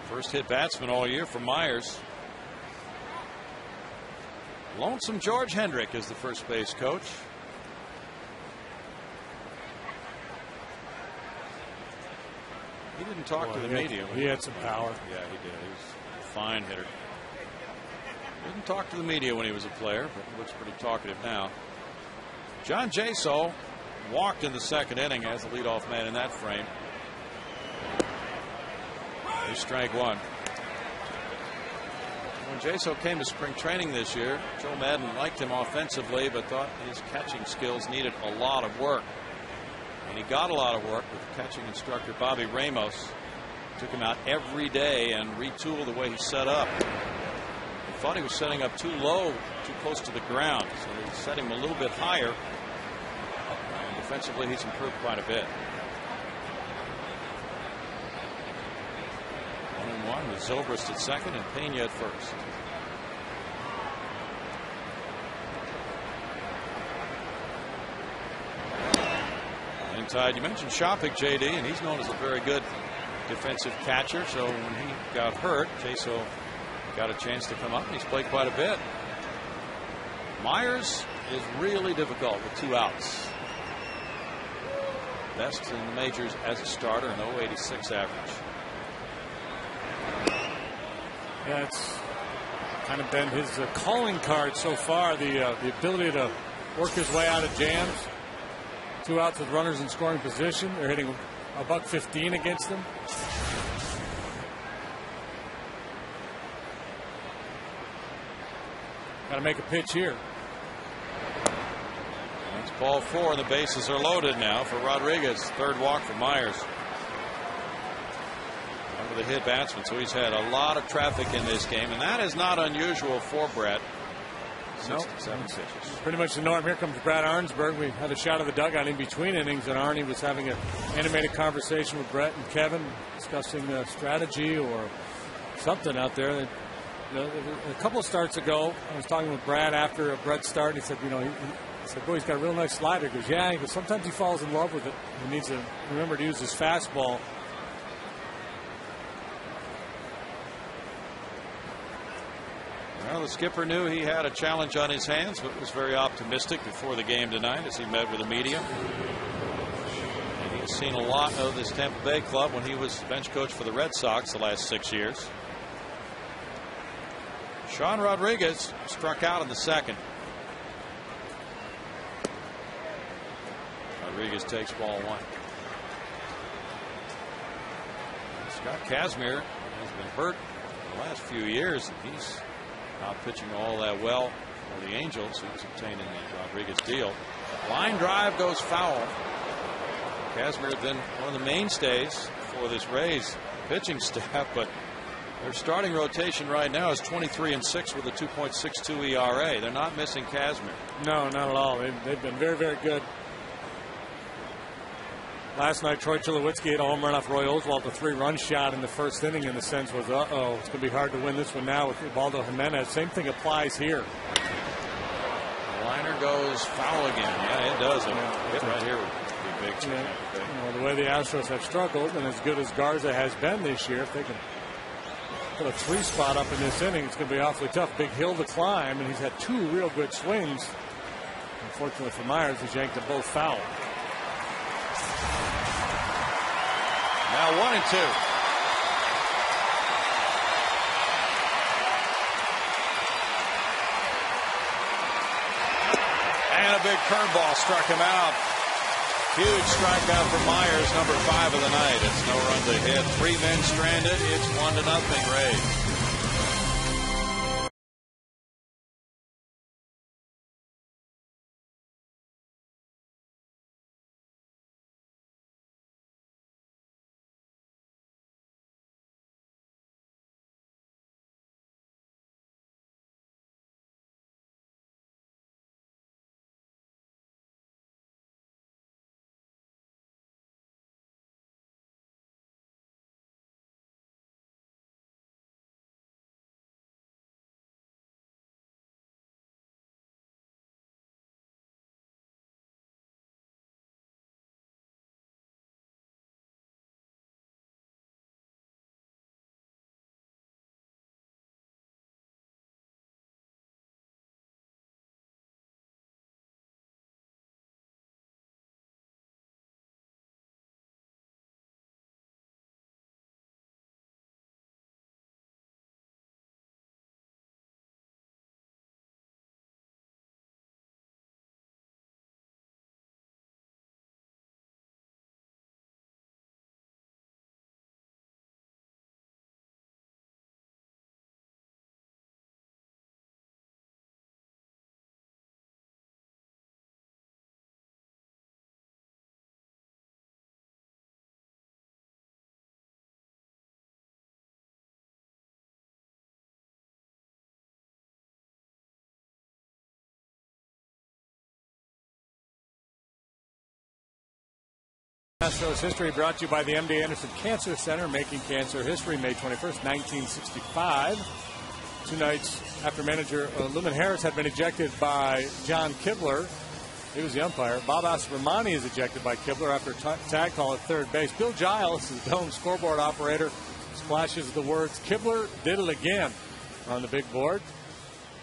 First hit batsman all year for Myers. Lonesome George Hendrick is the first base coach. He didn't talk to the media. He had some power. Yeah, he did. He was a fine hitter. Didn't talk to the media when he was a player, but he looks pretty talkative now. John Jaso walked in the second inning as the leadoff man in that frame. He's strike one. When Jaso came to spring training this year, Joe Maddon liked him offensively, but thought his catching skills needed a lot of work. And he got a lot of work with catching instructor Bobby Ramos. Took him out every day and retooled the way he set up. He thought he was setting up too low, too close to the ground, so he set him a little bit higher. And defensively, he's improved quite a bit. 1-1 with Zobrist at second and Pena at first. Inside, you mentioned Shopik, JD, and he's known as a very good defensive catcher. So when he got hurt, Jaso got a chance to come up, and he's played quite a bit. Myers is really difficult with 2 outs. Best in the majors as a starter, an .086 average. Yeah, it's kind of been his calling card so far, the ability to work his way out of jams. 2 outs with runners in scoring position. They're hitting a .115 against them. Got to make a pitch here. That's ball 4. The bases are loaded now for Rodriguez. Third walk for Myers. Under the hit batsman, so he's had a lot of traffic in this game, and that is not unusual for Brett. 67 pitches. Pretty much the norm. Here comes Brad Arnsberg. We had a shot of the dugout in between innings, and Arnie was having an animated conversation with Brett and Kevin, discussing strategy or something out there. A couple of starts ago, I was talking with Brad after Brett's start, and he said, he said, boy, he's got a real nice slider. He goes, yeah. He goes, sometimes he falls in love with it. He needs to remember to use his fastball. Well, the skipper knew he had a challenge on his hands, but was very optimistic before the game tonight as he met with the media. And he's seen a lot of this Tampa Bay club when he was bench coach for the Red Sox the last 6 years. Sean Rodriguez struck out in the second. Rodriguez takes ball one. Scott Kazmir has been hurt the last few years. He's not pitching all that well for the Angels. He's obtaining the Rodriguez deal. Line drive goes foul. Kazmir has been one of the mainstays for this Rays pitching staff, but their starting rotation right now is 23-6 with a 2.62 ERA. They're not missing Kazmir. No, not at all. They've been very, very good. Last night, Troy Tulowitzki had a home run off Roy Oswalt, a 3-run shot in the first inning, and the sense was, uh-oh, it's going to be hard to win this one now with Ubaldo Jimenez. Same thing applies here. The liner goes foul again. Yeah, it does. Hit right here would be big. The way the Astros have struggled, and as good as Garza has been this year, if they can put a 3 spot up in this inning, it's going to be awfully tough. Big hill to climb, and he's had 2 real good swings. Unfortunately for Myers, he's yanked them both foul. Now 1-2. And a big curveball struck him out. Huge strikeout for Myers, number 5 of the night. It's no run to hit. 3 men stranded. It's 1-0 Rays. Astros history brought to you by the MD Anderson Cancer Center, making cancer history. May 21st, 1965. 2 nights after manager Lumen Harris had been ejected by John Kibler. He was the umpire. Bob Aspermani is ejected by Kibler after a tag call at third base. Bill Giles, the dome scoreboard operator, splashes the words, "Kibler did it again," on the big board.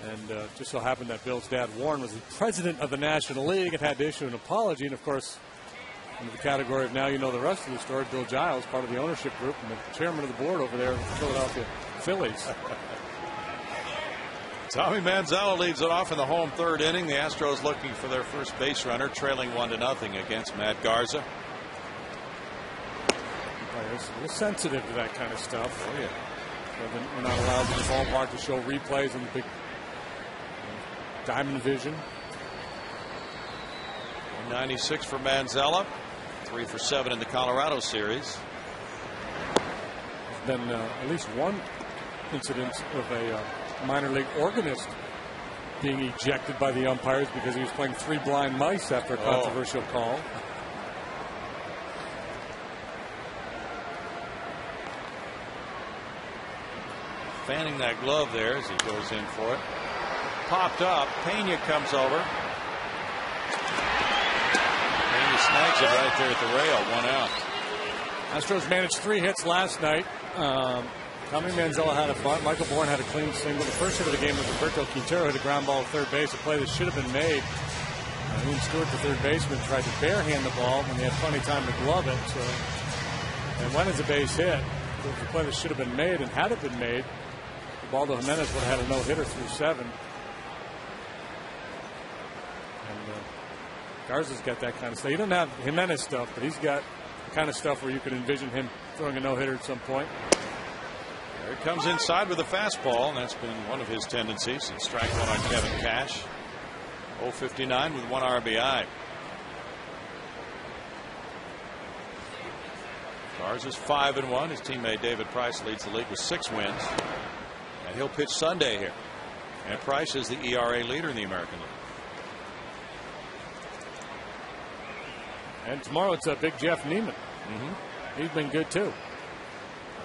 And just so happened that Bill's dad, Warren, was the president of the National League and had to issue an apology. And, of course, into the category of now you know the rest of the story, Bill Giles, part of the ownership group and the chairman of the board over there in the Philadelphia Phillies. Tommy Manzella leads it off in the home 3rd inning. The Astros looking for their first base runner, trailing 1-0 against Matt Garza. We're sensitive to that kind of stuff. Oh, yeah. We're not allowed in the ballpark to show replays in the big diamond vision. 96 for Manzella, 3 for 7 in the Colorado series. There's been at least one incident of a minor league organist being ejected by the umpires because he was playing 3 blind mice after a controversial call. Fanning that glove there as he goes in for it. Popped up. Pena comes over. Pena snags it right there at the rail. 1 out. Astros managed 3 hits last night. Tommy Manzella had a bunt. Michael Bourne had a clean single. The first hit of the game was Roberto Quintero hit a ground ball at third base, a play that should have been made. Ian Stewart, the third baseman, tried to barehand the ball when they had plenty of time to glove it. And when is a base hit? It was a play that should have been made, and had it been made, Ubaldo Jimenez would have had a no-hitter through 7. And Garza's got that kind of stuff. He doesn't have Jimenez stuff, but he's got the kind of stuff where you could envision him throwing a no-hitter at some point. There he comes inside with a fastball, and that's been one of his tendencies. And strike one on Kevin Cash. 0-59 with 1 RBI. Garza's 5-1. His teammate David Price leads the league with 6 wins. And he'll pitch Sunday here. And Price is the ERA leader in the American League. And tomorrow it's a big Jeff Neiman. He's been good too.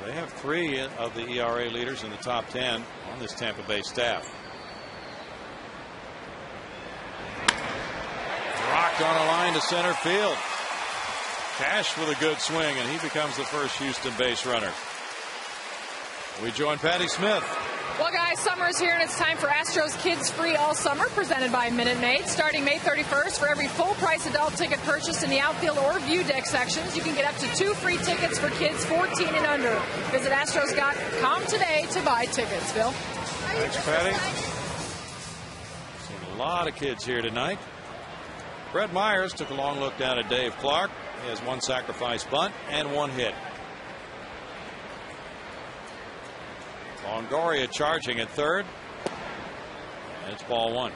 They have 3 of the ERA leaders in the top 10 on this Tampa Bay staff. Rocked on a line to center field. Cash with a good swing, and he becomes the first Houston base runner. We join Patty Smith. Well, guys, summer is here, and it's time for Astros Kids Free All Summer, presented by Minute Maid. Starting May 31st, for every full-price adult ticket purchased in the outfield or view deck sections, you can get up to 2 free tickets for kids 14 and under. Visit Astros.com today to buy tickets. Phil? Thanks, Patty. Seen a lot of kids here tonight. Brett Myers took a long look down at Dave Clark. He has 1 sacrifice bunt and 1 hit. Longoria charging at third. And it's ball 1.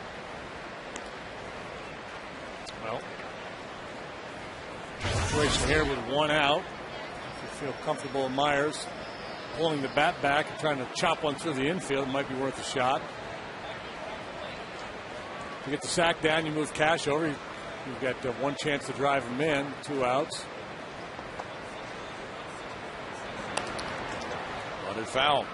Well, situation here with 1 out. You feel comfortable with Myers pulling the bat back and trying to chop one through the infield. Might be worth a shot. You get the sack down, you move Cash over. You've got 1 chance to drive him in. 2 outs. Running foul.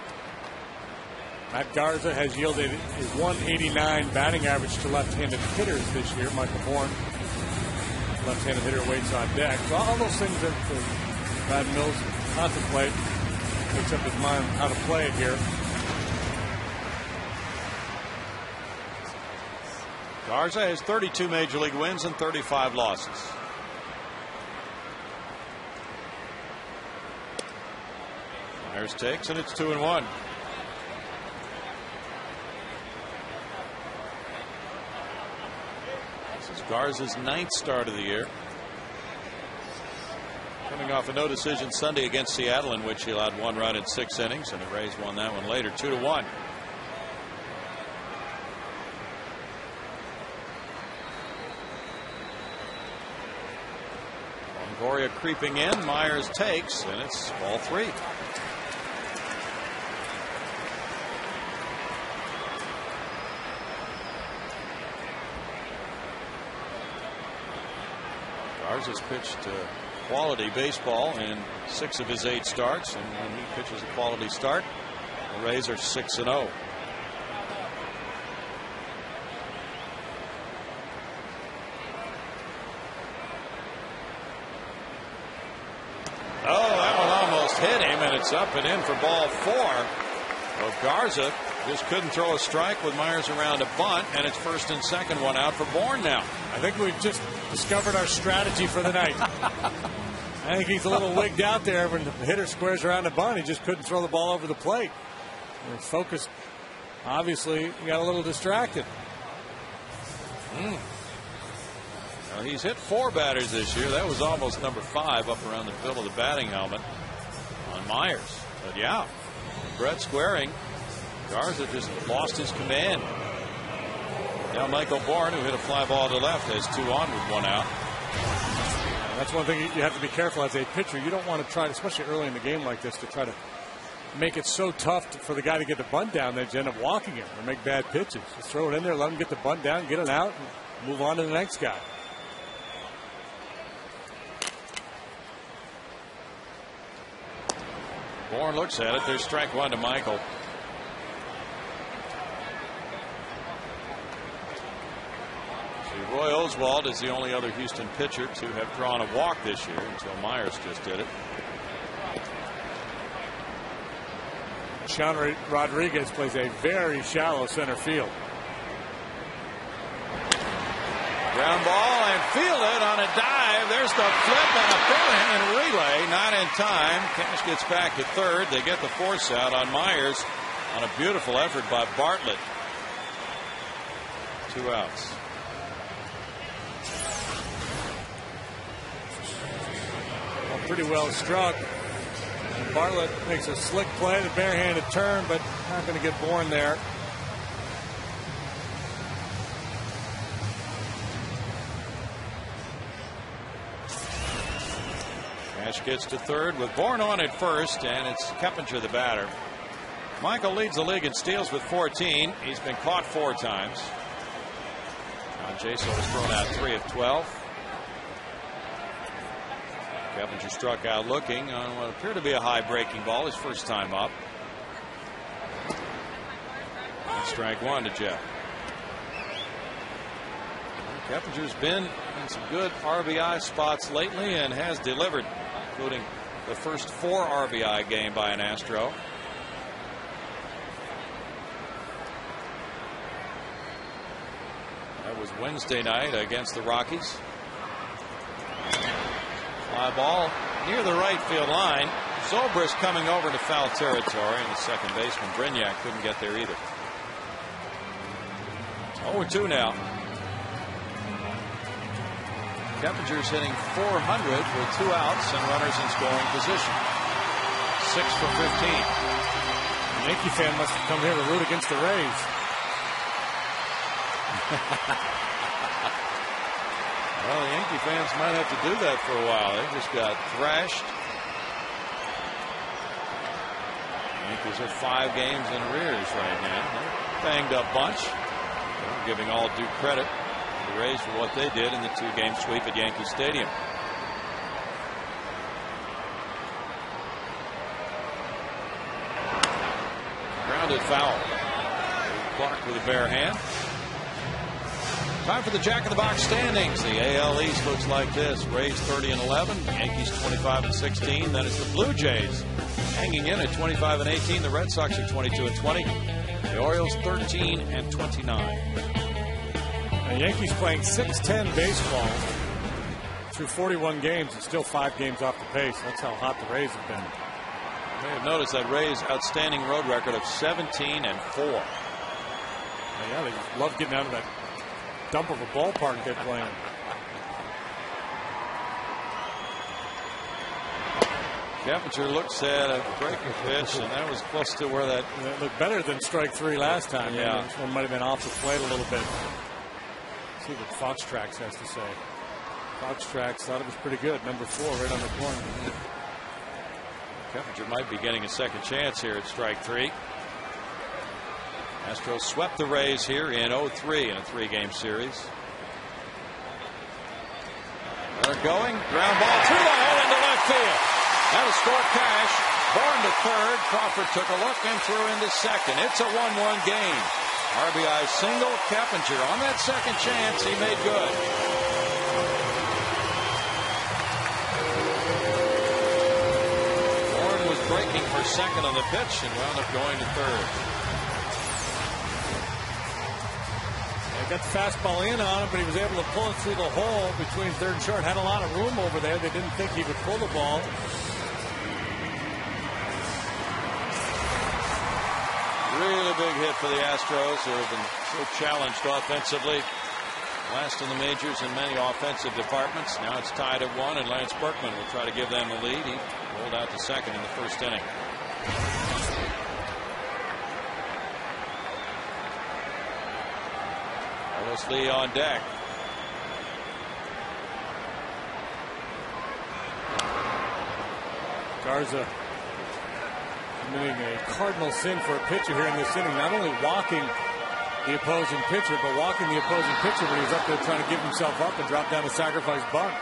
Matt Garza has yielded a 189 batting average to left-handed hitters this year. Michael Bourne, left-handed hitter, waits on deck. So all those things that Brad Mills contemplate, makes up his mind how to play it here. Garza has 32 major league wins and 35 losses. Myers takes, and it's 2-1. This is Garza's 9th start of the year. Coming off a no decision Sunday against Seattle, in which he allowed 1 run in 6 innings, and the Rays won that one later, 2-1. Longoria creeping in. Myers takes, and it's ball 3. Garza's pitched quality baseball in 6 of his 8 starts, and when he pitches a quality start, the Rays are 6-0. Oh, that one almost hit him, and it's up and in for ball 4. Well, Garza just couldn't throw a strike with Myers around a bunt, and it's first and second, 1 out for Bourne now. I think we've just discovered our strategy for the night. I think he's a little wigged out there when the hitter squares around the bunt. He just couldn't throw the ball over the plate. He's focused. Obviously, he got a little distracted. Well, he's hit 4 batters this year. That was almost number 5 up around the fill of the batting helmet on Myers. But yeah, Brett squaring. Garza just lost his command. Now Michael Bourne, who hit a fly ball to left, has 2 on with 1 out. That's one thing you have to be careful as a pitcher. You don't want to try, especially early in the game like this, to try to make it so tough for the guy to get the bunt down that you end up walking him or make bad pitches. Just throw it in there, let him get the bunt down, get it out, and move on to the next guy. Bourne looks at it. There's strike 1 to Michael. Roy Oswalt is the only other Houston pitcher to have drawn a walk this year until Myers just did it. Sean Rodriguez plays a very shallow center field. Ground ball and fielded on a dive. There's the flip and a fill-in and relay. Not in time. Cash gets back to third. They get the force out on Myers on a beautiful effort by Bartlett. 2 outs. pretty well struck. Bartlett makes a slick play, the barehanded turn, but not going to get born there. Cash gets to third with Bourne on at first, and it's Keppinger the batter. Michael leads the league in steals with 14. He's been caught 4 times. John Jaso has thrown out 3 of 12. Keppinger struck out looking on what appeared to be a high breaking ball his first time up. And strike 1 to Jeff. Keppinger's been in some good RBI spots lately and has delivered, including the first 4 RBI game by an Astro. That was Wednesday night against the Rockies. Fly ball near the right field line. Zobrist coming over to foul territory, and the second baseman Brignac couldn't get there either. 0-2 now. Keppinger's hitting .400 with 2 outs and runners in scoring position. 6 for 15. A Yankee fan must have come here to root against the Rays. Well, the Yankee fans might have to do that for a while. They just got thrashed. Yankees are 5 games in arrears right now. They're banged up bunch. They're giving all due credit to the Rays for what they did in the 2-game sweep at Yankee Stadium. Grounded foul. Clark with a bare hand. Time for the Jack in the Box standings. The AL East looks like this: Rays 30-11, Yankees 25-16. Then it's the Blue Jays hanging in at 25-18. The Red Sox are 22-20. The Orioles 13-29. The Yankees playing .610 baseball through 41 games and still 5 games off the pace. That's how hot the Rays have been. You may have noticed that Rays' outstanding road record of 17-4. Yeah, they just love getting out of that dump of a ballpark they play in. Keppinger looks at a breaking pitch, and that was close to where that. It looked better than strike 3 last time. Yeah. This one might have been off the plate a little bit. Let's see what Fox Tracks has to say. Fox Tracks thought it was pretty good. Number 4 right on the corner. Keppinger might be getting a second chance here at strike 3. Astros swept the Rays here in 0-3 in a 3-game series. They're going. Ground ball through the hole into left field. That'll score Cash. Bourne to third. Crawford took a look and threw into second. It's a 1-1 game. RBI single. Keppinger on that second chance. He made good. Bourne was breaking for second on the pitch and wound up going to third. Got the fastball in on him, but he was able to pull it through the hole between third and short. Had a lot of room over there. They didn't think he would pull the ball. Really big hit for the Astros, who have been so challenged offensively. Last in the majors in many offensive departments. Now it's tied at 1, and Lance Berkman will try to give them the lead. He rolled out to second in the first inning. Carlos Lee on deck. Garza committing a cardinal sin for a pitcher here in this inning. Not only walking the opposing pitcher, but walking the opposing pitcher when he was up there trying to give himself up and drop down a sacrifice bunt.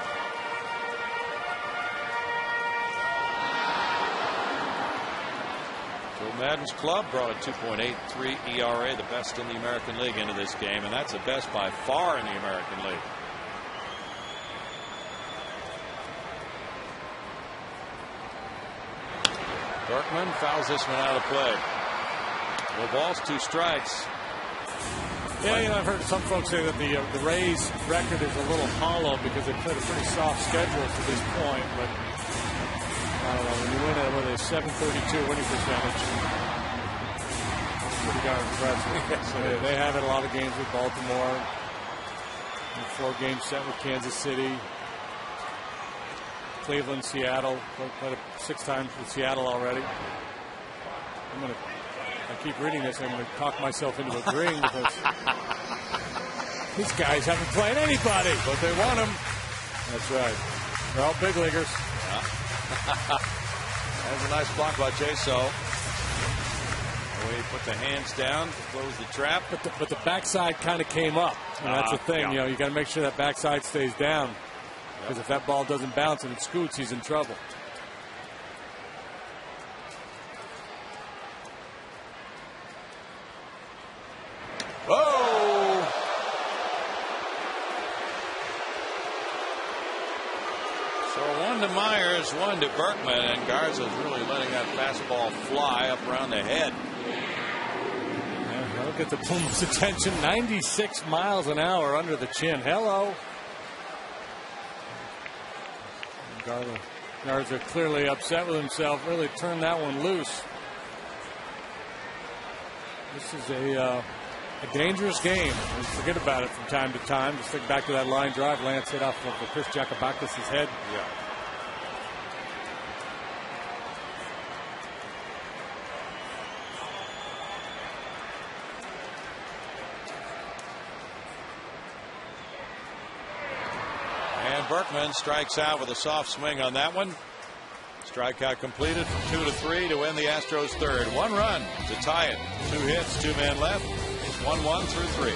Madden's club brought a 2.83 ERA, the best in the American League, into this game, and that's the best by far in the American League. Berkman fouls this one out of play. No balls, 2 strikes. Yeah, you know, I've heard some folks say that the Rays' record is a little hollow because they played a pretty soft schedule to this point, but I don't know, when you win it with a .732 winning percentage, it's pretty darn impressive. So they have had a lot of games with Baltimore, a 4-game set with Kansas City. Cleveland, Seattle. Played 6 times with Seattle already. I keep reading this, I'm going to talk myself into agreeing because these guys haven't played anybody, but they want them. That's right. They're all big leaguers. Yeah. There's a nice block by Jaso. The way he put the hands down to close the trap. But the backside kind of came up. And that's the thing. Yeah. You got to make sure that backside stays down. Because if that ball doesn't bounce and it scoots, he's in trouble. Whoa! So 1 to Myers, 1 to Berkman, and Garza's really letting that fastball fly up around the head. Yeah, that'll get the Pumas' attention. 96 miles an hour under the chin. Hello. Garza clearly upset with himself. Really turned that one loose. This is a dangerous game. Forget about it from time to time. Just think back to that line drive Lance hit off of Chris Jakubakis' head. Yeah. And Berkman strikes out with a soft swing on that one. Strikeout completed from 2 to 3 to end the Astros' third. 1 run to tie it. 2 hits, 2 men left. It's 1-1 through 3.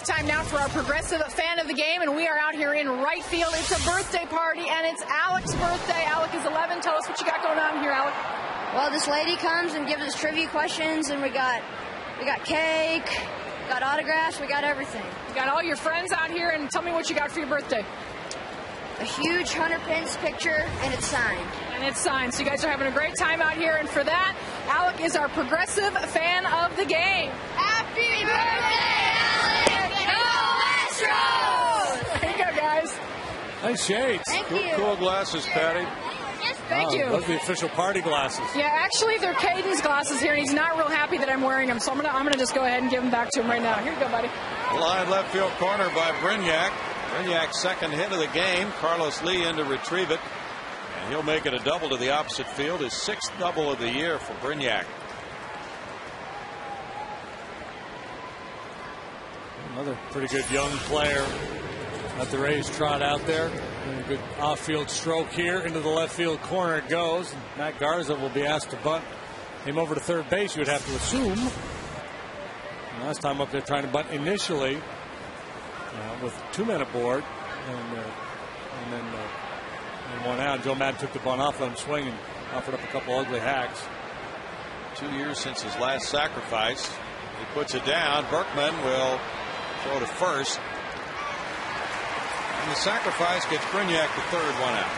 Time now for our progressive fan of the game, and we are out here in right field. It's a birthday party, and it's Alec's birthday. Alec is 11. Tell us what you got going on here, Alec. Well, this lady comes and gives us trivia questions, and we got cake, we got autographs, we got everything. You got all your friends out here, and tell me what you got for your birthday. A huge Hunter Pence picture, and it's signed. And it's signed. So you guys are having a great time out here, and for that, Alec is our progressive fan of the game. Happy birthday, Alec! Go Astros! There you go, guys. Nice shades. Thank you. Cool glasses, Patty. Thank you. Those are the official party glasses. Yeah, actually, they're Caden's glasses here, and he's not real happy that I'm wearing them. So I'm gonna just go ahead and give them back to him right now. Here you go, buddy. Line left field corner by Brignac. Brignac's second hit of the game. Carlos Lee in to retrieve it. And he'll make it a double to the opposite field. His 6th double of the year for Brignac. Another pretty good young player. Let the Rays trot out there. And a good off-field stroke here. Into the left field corner it goes. And Matt Garza will be asked to bunt him over to third base, you would have to assume. And last time up there trying to bunt initially with 2 men aboard. And then one out. Joe Madden took the bunt off, let him swing, and offered up a couple ugly hacks. 2 years since his last sacrifice. He puts it down. Berkman will throw to first. And the sacrifice gets Brignac the third one out.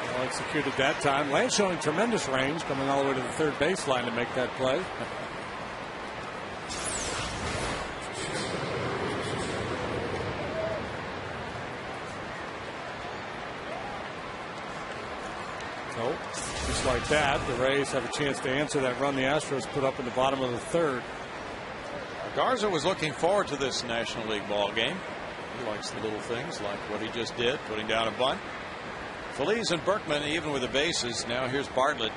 Well executed that time. Lane showing tremendous range, coming all the way to the third baseline to make that play. So, just like that, the Rays have a chance to answer that run the Astros put up in the bottom of the third. Garza was looking forward to this National League ball game. He likes the little things like what he just did, putting down a bunt. Feliz and Berkman even with the bases. Now here's Bartlett.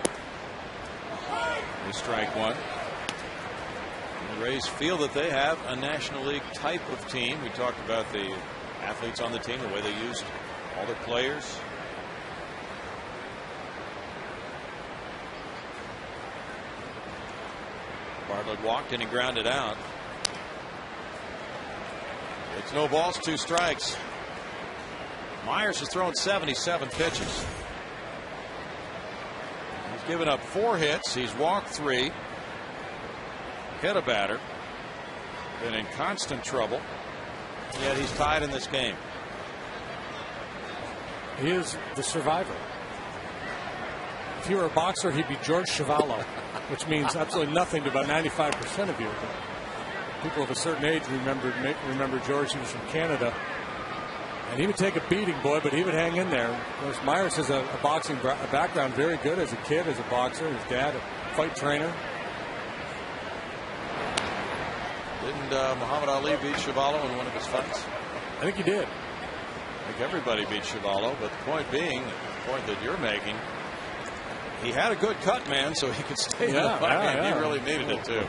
They strike one. The Rays feel that they have a National League type of team. We talked about the athletes on the team, the way they used all their players. Bartlett walked and he grounded out. It's no balls, 2 strikes. Myers has thrown 77 pitches. He's given up 4 hits. He's walked 3. Hit a batter. Been in constant trouble. Yet he's tied in this game. He is the survivor. If he were a boxer, he'd be George Chuvalo, which means absolutely nothing to about 95% of you. People of a certain age remember George. He was from Canada. And he would take a beating, boy, but he would hang in there. Of course, Myers has a boxing background, very good as a kid, as a boxer. His dad, a fight trainer. Didn't Muhammad Ali beat Chuvalo in one of his fights? I think he did. I think everybody beat Chuvalo, but the point being, the point that you're making, he had a good cut, man, so he could stay in the fight. He really needed it, too.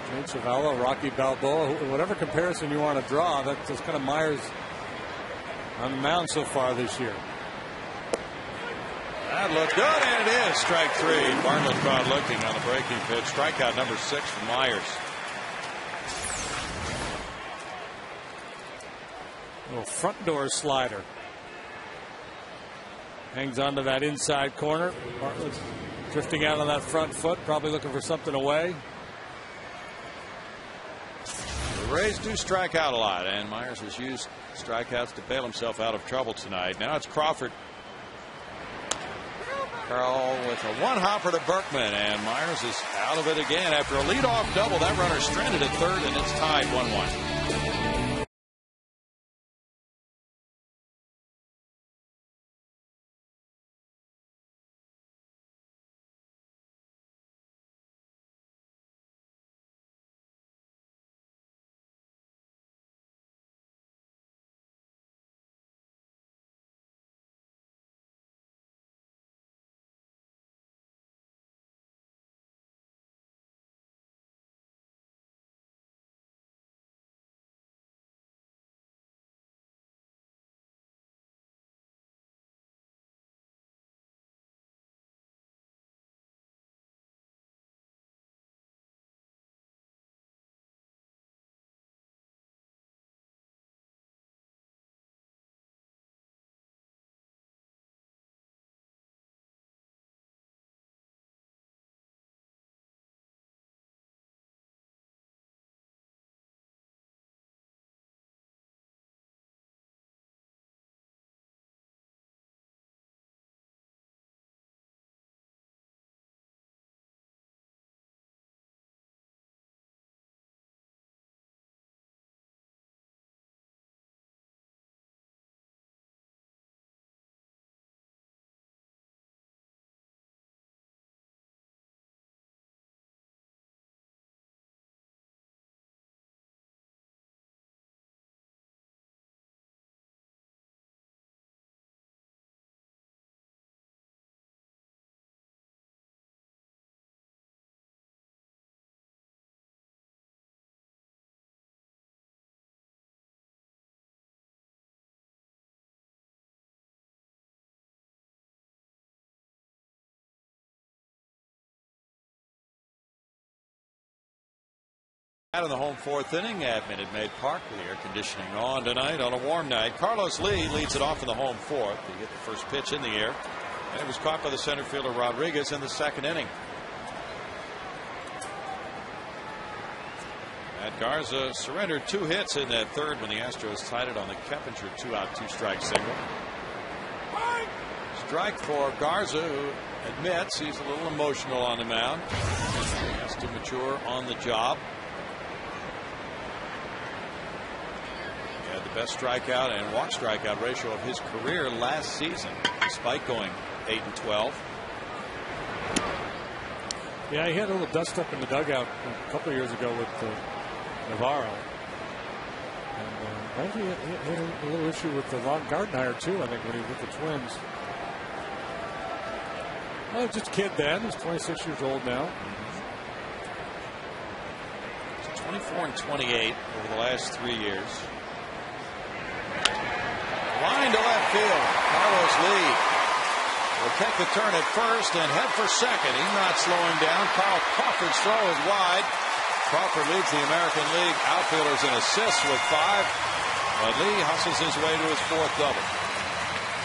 Jane Chuvalo, Rocky Balboa, whatever comparison you want to draw, that's kind of Myers on the mound so far this year. That looked good, and it is strike 3. Bartlett caught looking on the breaking pitch. Strikeout number 6 for Myers. Little front door slider. Hangs onto that inside corner. Bartlett's drifting out on that front foot, probably looking for something away. The Rays do strike out a lot, and Myers has used strikeouts to bail himself out of trouble tonight. Now it's Crawford. Carl with a one-hopper to Berkman, and Myers is out of it again after a leadoff double. That runner stranded at third, and it's tied 1-1. Out in the home 4th inning at Minute Maid Park with the air conditioning on tonight on a warm night. Carlos Lee leads it off in the home 4th. He hit the first pitch in the air, and it was caught by the center fielder Rodriguez in the 2nd inning. And Garza surrendered 2 hits in that third when the Astros tied it on the Keppinger 2-out 2-strike single. Strike for Garza, who admits he's a little emotional on the mound. He has to mature on the job. He had the best strikeout and walk strikeout ratio of his career last season, despite going 8-12. Yeah, he had a little dust up in the dugout a couple of years ago with Navarro. And he had a little issue with the Ron Gardenhire, too, I think, when he was with the Twins. Well, just a kid then. He's 26 years old now. He's 24 and 28 over the last 3 years. Line to left field. Carlos Lee will take the turn at first and head for second. He's not slowing down. Carl Crawford's throw is wide. Crawford leads the American League outfielders in assists with 5. But Lee hustles his way to his 4th double.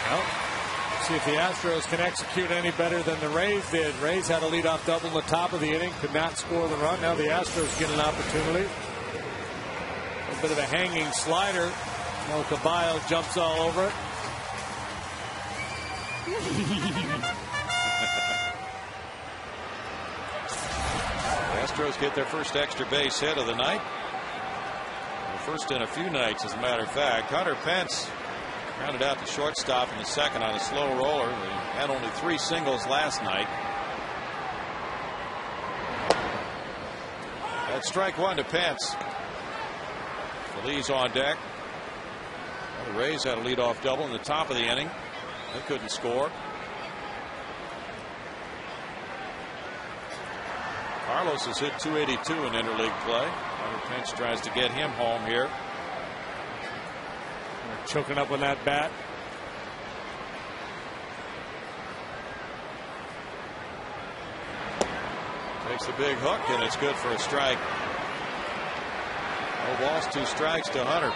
Well, see if the Astros can execute any better than the Rays did. Rays had a leadoff double in the top of the inning, could not score the run. Now the Astros get an opportunity. A bit of a hanging slider. Well, Caballo jumps all over it. The Astros get their first extra base hit of the night. The first in a few nights, as a matter of fact. Hunter Pence grounded out to shortstop in the second on a slow roller. They had only 3 singles last night. That's strike 1 to Pence. Feliz on deck. The Rays had a leadoff double in the top of the inning. They couldn't score. Carlos has hit .282 in interleague play. Hunter Pence tries to get him home here. Choking up on that bat. Takes the big hook, and it's good for a strike. No balls, 2 strikes to Hunter.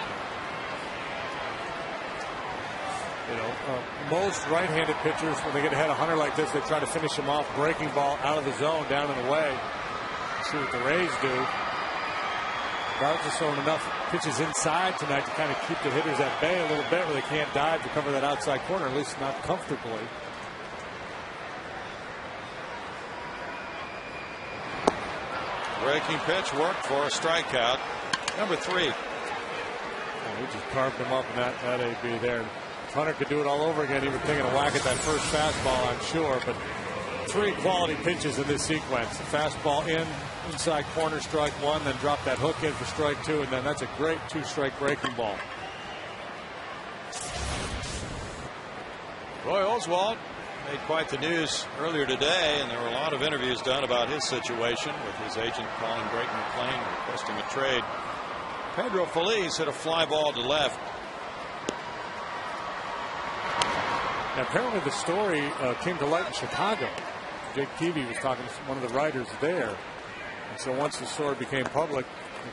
You know, most right-handed pitchers, when they get ahead of Hunter like this, they try to finish him off, breaking ball out of the zone, down and away. See what the Rays do. Guards are throwing enough pitches inside tonight to kind of keep the hitters at bay a little bit, where they can't dive to cover that outside corner, at least not comfortably. Breaking pitch worked for a strikeout. Number 3. Oh, he just carved him up in that AB there. If Hunter could do it all over again, he would take a whack at that first fastball, I'm sure. But 3 quality pitches in this sequence. The fastball inside corner, strike 1, then drop that hook in for strike 2, and then that's a great 2-strike breaking ball. Roy Oswalt made quite the news earlier today, and there were a lot of interviews done about his situation, with his agent calling Brayton McClain requesting a trade. Pedro Feliz hit a fly ball to left. Now, apparently the story came to light in Chicago. Jake Peavy was talking to one of the writers there. And so once the story became public,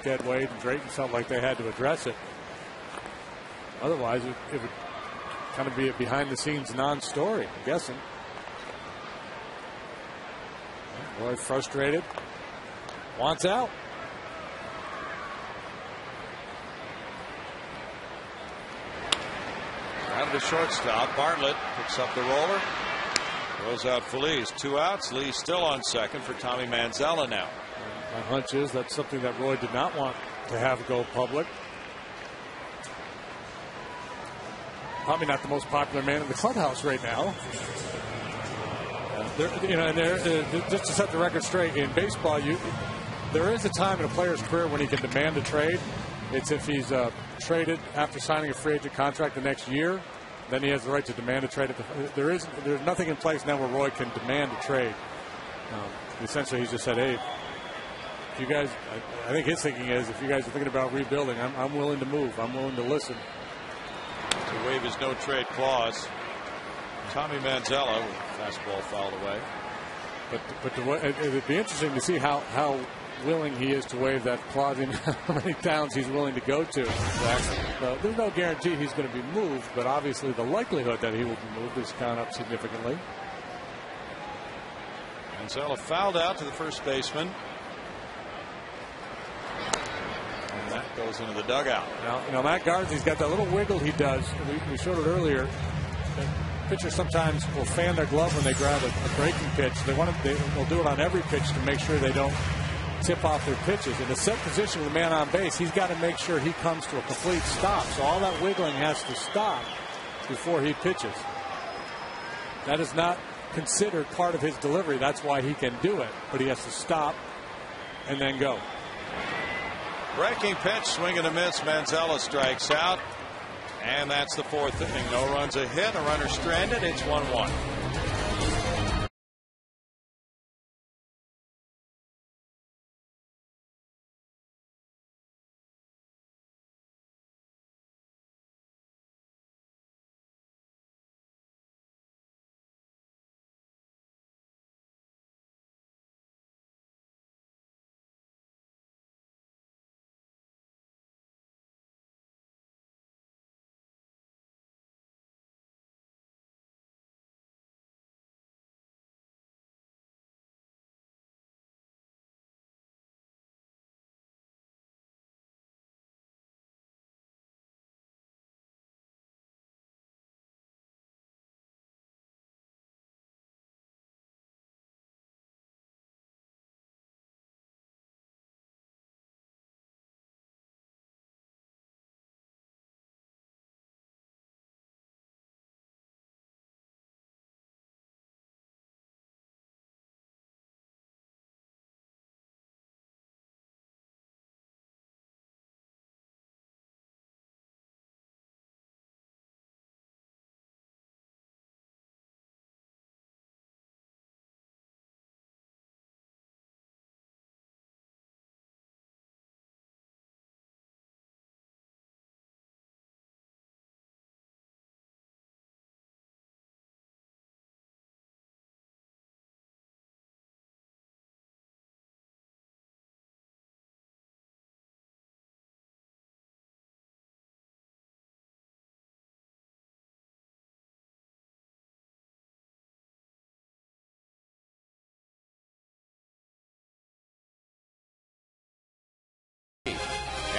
Ed Wade and Drayton felt like they had to address it. Otherwise, it would kind of be a behind-the-scenes non-story, I'm guessing. Roy frustrated. Wants out. Out of the shortstop, Bartlett picks up the roller. Throws out Feliz. 2 outs. Lee still on second for Tommy Manzella now. My hunch is that's something that Roy did not want to have go public. Probably not the most popular man in the clubhouse right now. Just to set the record straight, in baseball, there is a time in a player's career when he can demand a trade. It's if he's traded after signing a free agent contract the next year, then he has the right to demand a trade. There's nothing in place now where Roy can demand a trade. Essentially, he's just said, hey, if you guys, I think his thinking is, if you guys are thinking about rebuilding, I'm willing to move. I'm willing to listen. To waive his no trade clause. Tommy Manzella with fastball fouled away. But it'd be interesting to see how willing he is to waive that clause and how many towns he's willing to go to. There's no guarantee he's going to be moved, but obviously the likelihood that he will be moved has gone up significantly. Manzella fouled out to the first baseman. goes into the dugout. Now Matt Garnsey's got that little wiggle he does. We showed it earlier. Pitchers sometimes will fan their glove when they grab a breaking pitch. They'll do it on every pitch to make sure they don't tip off their pitches. In the set position of the man on base, he's got to make sure he comes to a complete stop. So all that wiggling has to stop before he pitches. That is not considered part of his delivery. That's why he can do it. But he has to stop and then go. Breaking pitch, swing and a miss. Manzella strikes out. And that's the 4th inning. No runs, a hit, a runner stranded. It's 1-1.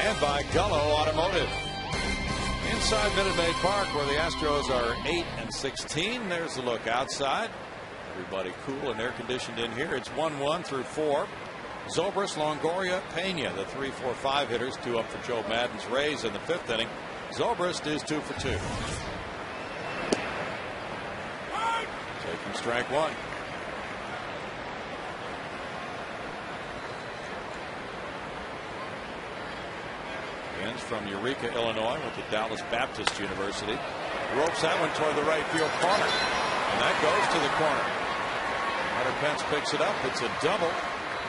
And by Gullo Automotive. Inside Minute Maid Park, where the Astros are 8-16. There's the look outside. Everybody cool and air conditioned in here. It's 1-1 through 4. Zobrist, Longoria, Pena, the 3-4-5 hitters. 2 up for Joe Madden's Rays in the 5th inning. Zobrist is 2 for 2. Taking strike 1. From Eureka, Illinois, went to Dallas Baptist University. Ropes that one toward the right field corner. And that goes to the corner. Hunter Pence picks it up. It's a double.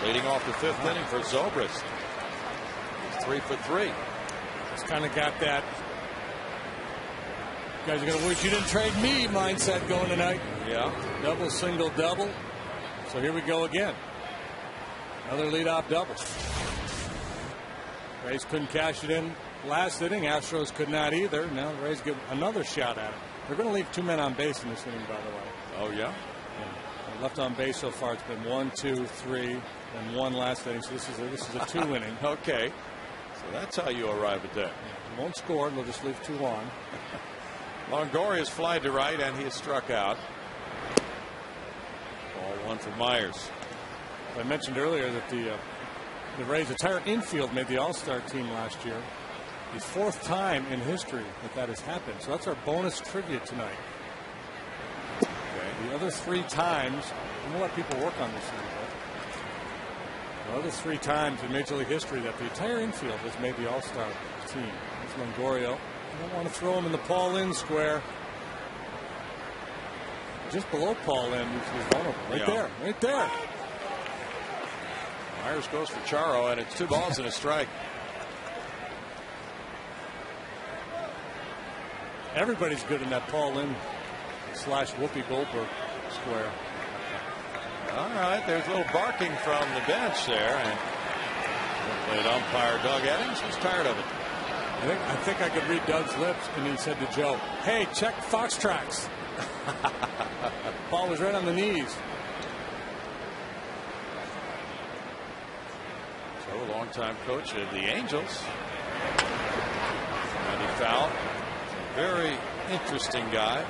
Leading off the 5th inning for Zobrist. He's 3 for 3. It's kind of got that you guys are going to wish you didn't trade me mindset going tonight. Yeah. Double, single, double. So here we go again. Another leadoff double. Rays couldn't cash it in last inning. Astros could not either. Now the Rays get another shot at it. They're going to leave 2 men on base in this inning, by the way. Oh, yeah? Left on base so far, it's been 1, 2, 3, and 1 last inning. So this is a 2 inning. Okay. So that's how you arrive at that. Yeah, won't score. They'll just leave 2 on. Longoria's fly to right, and he is struck out. Ball 1 for Myers. I mentioned earlier that the Rays' entire infield made the All-Star team last year. The 4th time in history that has happened. So that's our bonus trivia tonight. Okay. The other 3 times, and we'll let people work on this a little bit. The other 3 times in Major League history that the entire infield has made the All-Star team. It's Longoria. I don't want to throw him in the Paul Lynn square. Just below Paul Lynn, he's vulnerable. Right there. Right there. Myers goes for Charo, and it's 2 balls and a strike. Everybody's good in that Paul Lynn / Whoopi Goldberg square. All right, there's a little barking from the bench there, and played umpire Doug Eddings was tired of it. I think I could read Doug's lips, and he said to Joe, "Hey, check Fox Tracks." Ball was right on the knees. So, longtime coach of the Angels, Randy Fowl, very interesting guy.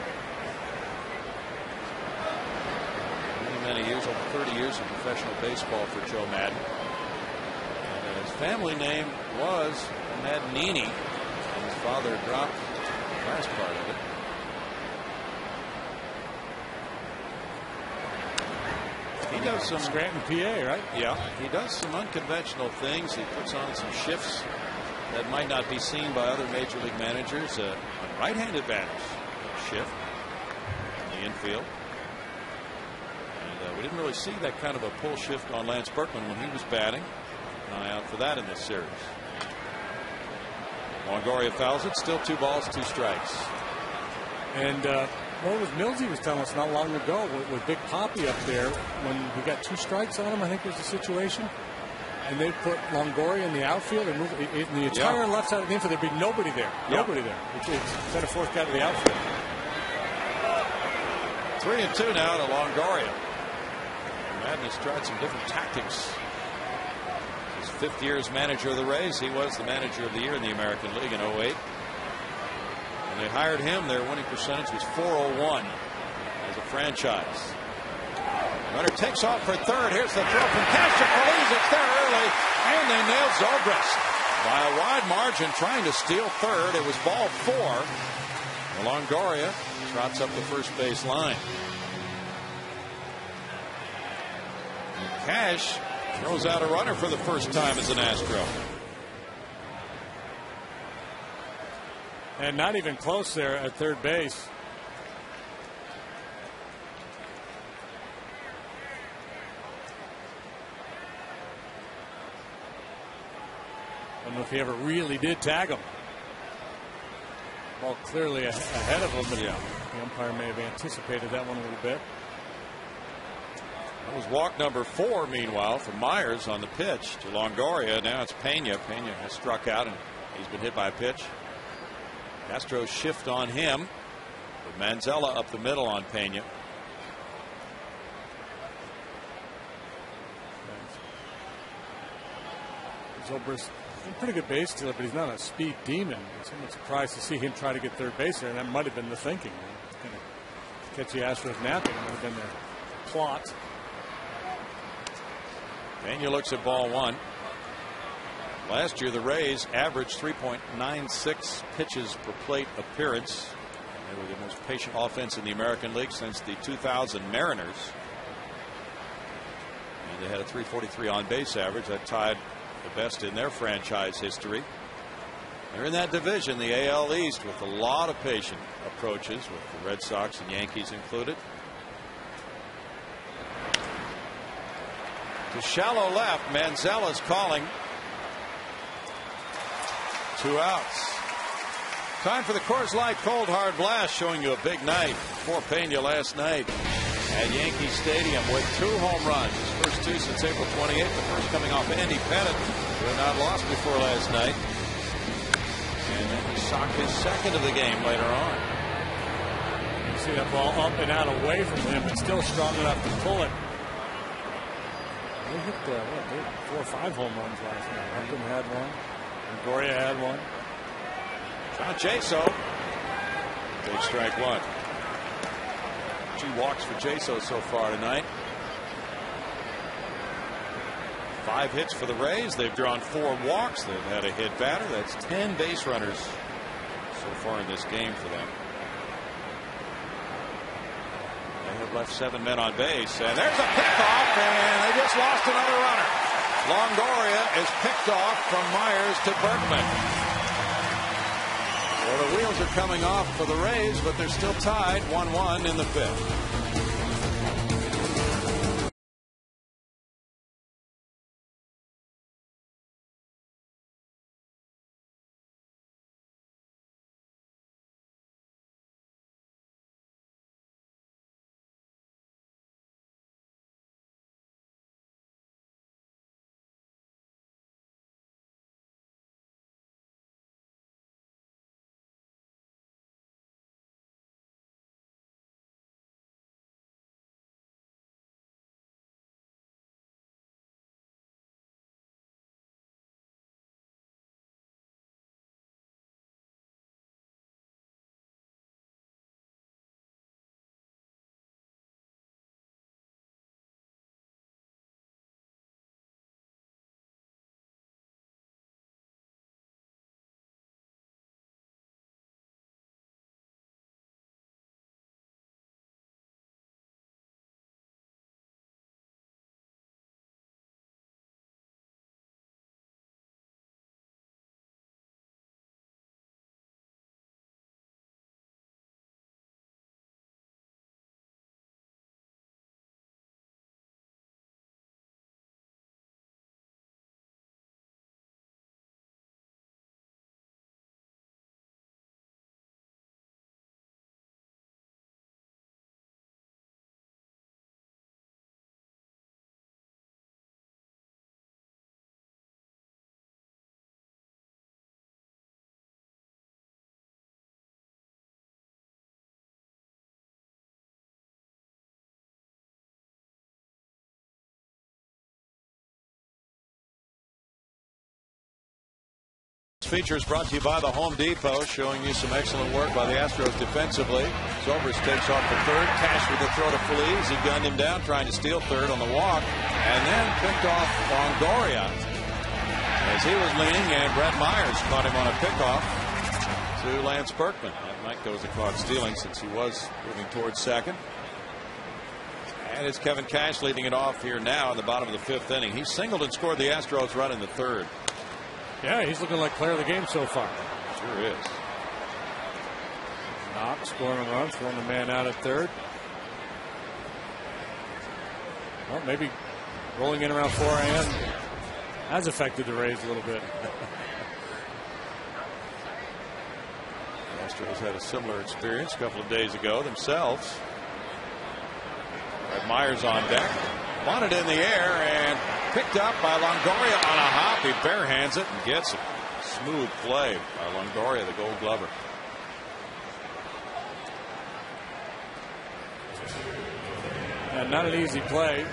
Many years, over 30 years of professional baseball for Joe Madden. And his family name was Maddenini, and his father dropped the last part of it. He does some Scranton, PA, right? Yeah, he does some unconventional things. He puts on some shifts that might not be seen by other major league managers. A right-handed batter's shift in the infield. We didn't really see that kind of a pull shift on Lance Berkman when he was batting. An eye out for that in this series. Longoria fouls it. Still 2 balls, 2 strikes. And what was Millsy was telling us not long ago with Big Poppy up there when he got 2 strikes on him, I think was the situation. And they put Longoria in the outfield and moved in the entire left side of the infield. There'd be nobody there. Nobody there. It's sent a 4th guy to the outfield. 3-2 now to Longoria. Madden has tried some different tactics. His 5th year as manager of the Rays. He was the manager of the year in the American League in 2008. When they hired him, their winning percentage was .401 as a franchise. Runner takes off for third. Here's the throw from Castro. It's there early, and they nail Zobrist by a wide margin, trying to steal third. It was ball 4. Longoria trots up the first base line. Cash throws out a runner for the first time as an Astro. And not even close there at third base. I don't know if he ever really did tag him. Ball clearly ahead of him, but the umpire may have anticipated that one a little bit. That was walk number 4, meanwhile, for Myers on the pitch to Longoria. Now it's Pena. Pena has struck out, and he's been hit by a pitch. Astros shift on him, with Manzella up the middle on Pena. Zobrist, a pretty good base stealer, but he's not a speed demon. I'm somewhat surprised to see him try to get third base there, and that might have been the thinking. Kind of catch the Astros napping. Might have been their plot. Pena looks at ball 1. Last year, the Rays averaged 3.96 pitches per plate appearance. They were the most patient offense in the American League since the 2000 Mariners. And they had a 343 on base average that tied the best in their franchise history. They're in that division, the AL East, with a lot of patient approaches, with the Red Sox and Yankees included. To shallow left, Manzella's calling. 2 outs. Time for the Coors Light Cold Hard Blast, showing you a big night for Pena last night at Yankee Stadium with 2 home runs. His first 2 since April 28th. The first coming off Andy Pettitte, who had not lost before last night. And then he socked his second of the game later on. You see that ball up and out away from him, but still strong enough to pull it. They hit 4 or 5 home runs last night. Upton had one. Longoria had one. John Jaso. Big strike 1. 2 walks for Jaso so far tonight. 5 hits for the Rays. They've drawn 4 walks. They've had a hit batter. That's 10 base runners so far in this game for them. They have left 7 men on base, and there's a pickoff, and they just lost another runner. Longoria is picked off from Myers to Berkman. Well, the wheels are coming off for the Rays, but they're still tied 1-1 in the 5th. feature is brought to you by the Home Depot, showing you some excellent work by the Astros defensively. Zobrist takes off for third. Cash with a throw to Feliz. He gunned him down, trying to steal third on the walk, and then picked off Longoria as he was leaning, and Brett Myers caught him on a pickoff to Lance Berkman. That might go as a caught stealing since he was moving towards second. And it's Kevin Cash leading it off here now in the bottom of the fifth inning. He singled and scored the Astros run in the third. Yeah, he's looking like player of the game so far. Sure is. Knox scoring a run, throwing the man out at third. Well, maybe rolling in around 4 a.m. has affected the Rays a little bit. The Astros had a similar experience a couple of days ago themselves. Brett Myers on deck. Wanted in the air and picked up by Longoria on a hop. He barehands it and gets it. Smooth play by Longoria, the Gold Glover. Yeah, not an easy play.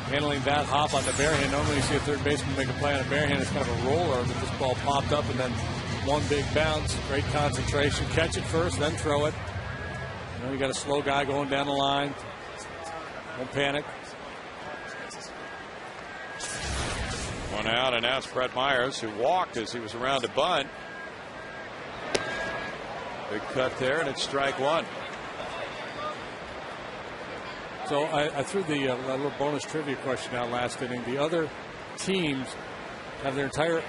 Handling that hop on the barehand. Normally you see a third baseman make a play on a barehand. It's kind of a roller, but this ball popped up and then one big bounce. Great concentration. Catch it first, then throw it. You know, you got a slow guy going down the line. Don't panic. One out, and now it's Brett Myers, who walked as he was around to bunt. Big cut there, and it's strike one. So I threw the little bonus trivia question out last inning. The other teams have their entire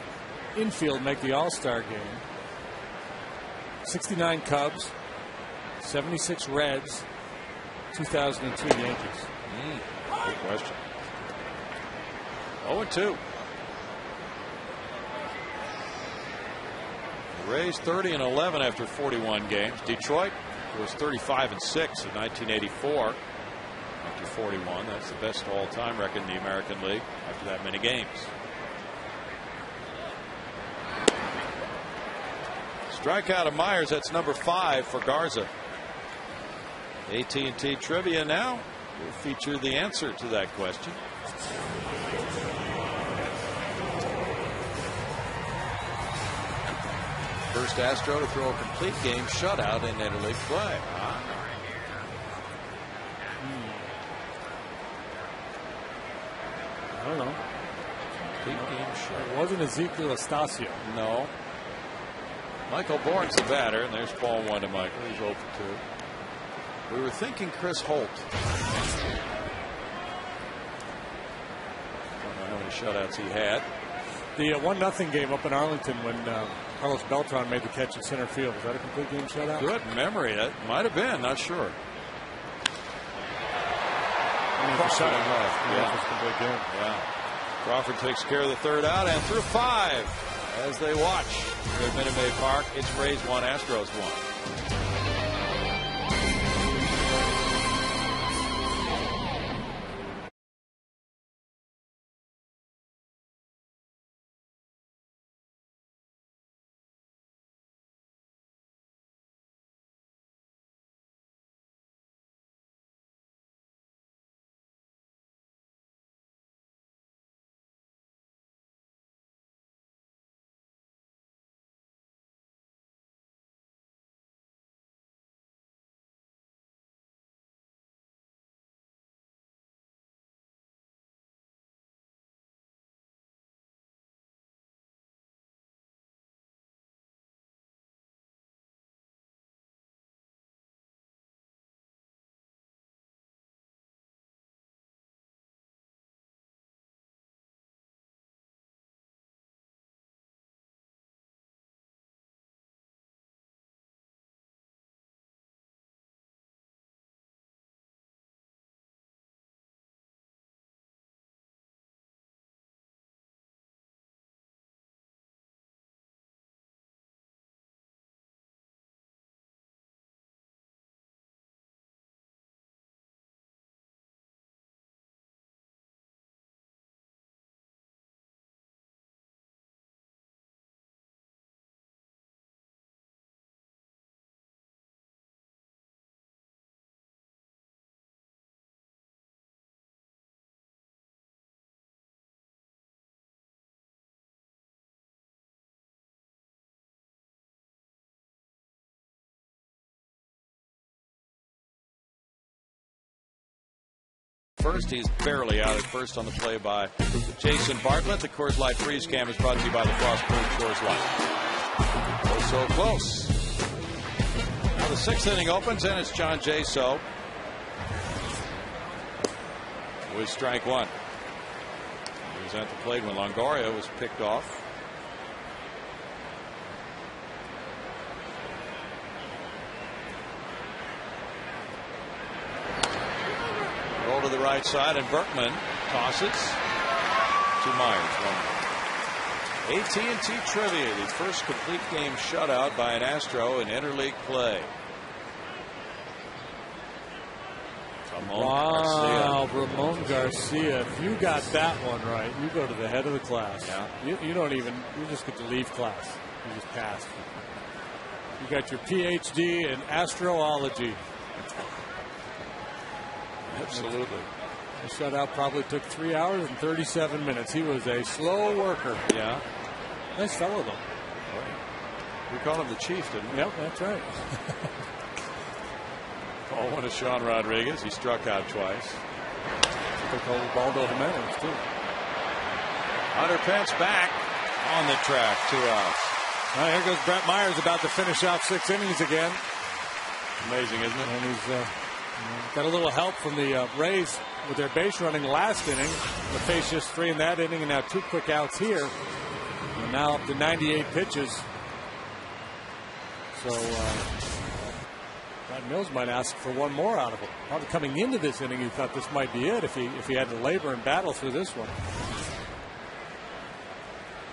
infield make the All-Star game. 69 Cubs, 76 Reds, 2002 Yankees. Good question. 0-2. The Rays 30-11 after 41 games. Detroit was 35-6 in 1984 after 41. That's the best all-time record in the American League after that many games. Strikeout of Myers. That's number 5 for Garza. AT&T Trivia now will feature the answer to that question. First Astro to throw a complete game shutout in interleague play. I don't know. Complete game shutout. It wasn't Ezekiel Estacio. No. Michael Bourne's the batter, and there's ball 1 to Michael. He's 0 for 2. We were thinking Chris Holt. I don't know how many shutouts he had. The 1-0 game up in Arlington when Carlos Beltran made the catch in center field. Was that a complete game shutout? Good memory. That might have been. Not sure. Crawford. Yeah. It's a complete game. Yeah. Crawford takes care of the third out and through 5 as they watch here at Minute Maid Park. It's Rays 1, Astros 1. first. He's barely out at first on the play by Jason Bartlett. The Coors Light Freeze Cam is brought to you by the Frostproof Coors Light. Oh, so close. Now the 6th inning opens, and it's John Jaso with strike one. He was at the plate when Longoria was picked off. Roll to the right side, and Berkman tosses to Myers. AT&T Trivia, the first complete game shutout by an Astro in interleague play. Wow, Ramon Garcia. If you got that one right, you go to the head of the class. Yeah. You don't even, you just get to leave class. You just pass. You got your PhD in astrology. Absolutely. The shutout probably took 3 hours and 37 minutes. He was a slow worker. Yeah. Nice fellow, though. We call him the Chief, didn't we? Yep, that's right. Oh, one of Sean Rodriguez. He struck out twice. Took old Baldo Jimenez, too. Hunter Pence back on the track. 2 outs. Well, here goes Brett Myers about to finish off 6 innings again. Amazing, isn't it? And he's got a little help from the Rays with their base running last inning. The face just 3 in that inning, and now 2 quick outs here. And now up to 98 pitches. So Brad Mills might ask for one more out of him. Probably coming into this inning, he thought this might be it if he had to labor and battle through this one.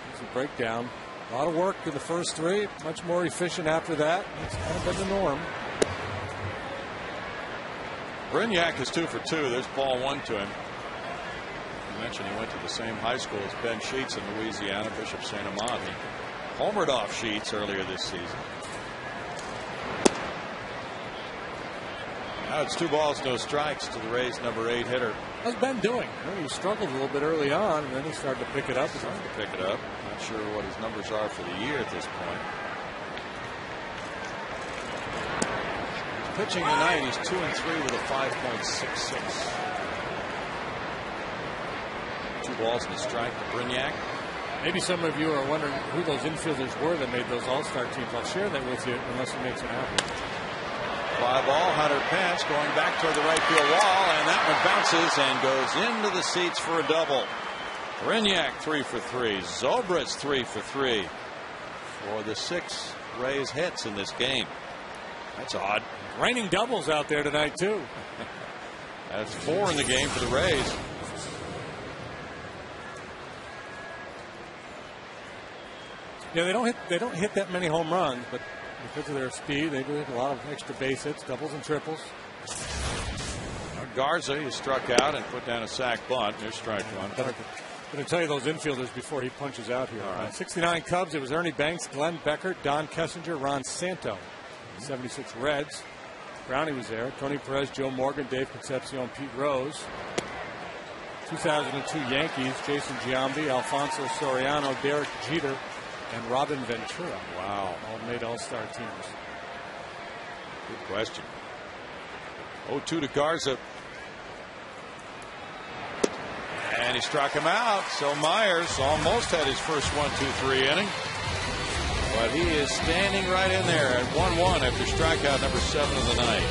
There's a breakdown. A lot of work in the first 3. Much more efficient after that. It's kind of been the norm. Brignac is 2 for 2. There's ball 1 to him. You mentioned he went to the same high school as Ben Sheets in Louisiana, Bishop St. Amant. He homered off Sheets earlier this season. Now it's 2 balls, no strikes to the Rays' number 8 hitter. How's Ben doing? Well, he struggled a little bit early on, and then he started to pick it up. Starting to pick it up. Not sure what his numbers are for the year at this point. Pitching tonight, he's 2 and 3 with a 5.66. 2 balls and a strike to Brignac. Maybe some of you are wondering who those infielders were that made those All-Star teams. I'll share that with you unless he makes it happen. Fly ball, Hunter Pence going back toward the right field wall, and that one bounces and goes into the seats for a double. Brignac 3 for 3. Zobrist 3 for 3 for the 6 Rays hits in this game. That's odd. Raining doubles out there tonight, too. That's 4 in the game for the Rays. Yeah, they don't hit that many home runs, but because of their speed, they do hit a lot of extra base hits, doubles and triples. Garza, he struck out and put down a sac bunt. There's strike 1. I'm going to tell you those infielders before he punches out here. All right. 69 Cubs, it was Ernie Banks, Glenn Beckert, Don Kessinger, Ron Santo. 76 Reds, Brownie was there. Tony Perez, Joe Morgan, Dave Concepcion, Pete Rose. 2002 Yankees, Jason Giambi, Alfonso Soriano, Derek Jeter, and Robin Ventura. Wow. All made All-Star teams. Good question. 0-2 to Garza. And he struck him out. So Myers almost had his first 1-2-3 inning. But he is standing right in there at 1-1 after strikeout number 7 of the night.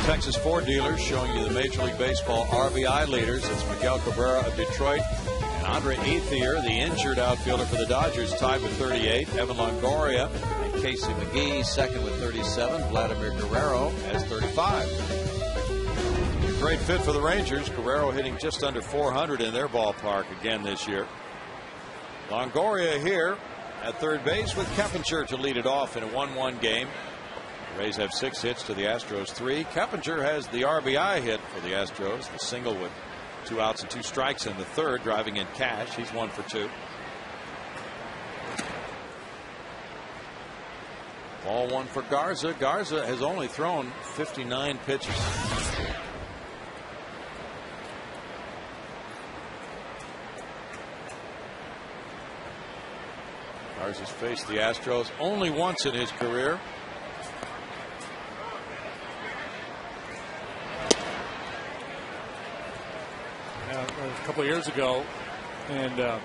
Texas Ford dealers showing you the Major League Baseball RBI leaders. It's Miguel Cabrera of Detroit and Andre Ethier, the injured outfielder for the Dodgers, tied with 38. Evan Longoria and Casey McGee second with 37. Vladimir Guerrero has 35. A great fit for the Rangers. Guerrero hitting just under 400 in their ballpark again this year. Longoria here at third base with Keppinger to lead it off in a 1-1 game. The Rays have 6 hits to the Astros 3. Keppinger has the RBI hit for the Astros, the single with 2 outs and 2 strikes in the third, driving in Cash. He's 1 for 2. Ball 1 for Garza. Garza has only thrown 59 pitches. Garza's faced the Astros only once in his career. A couple of years ago, and I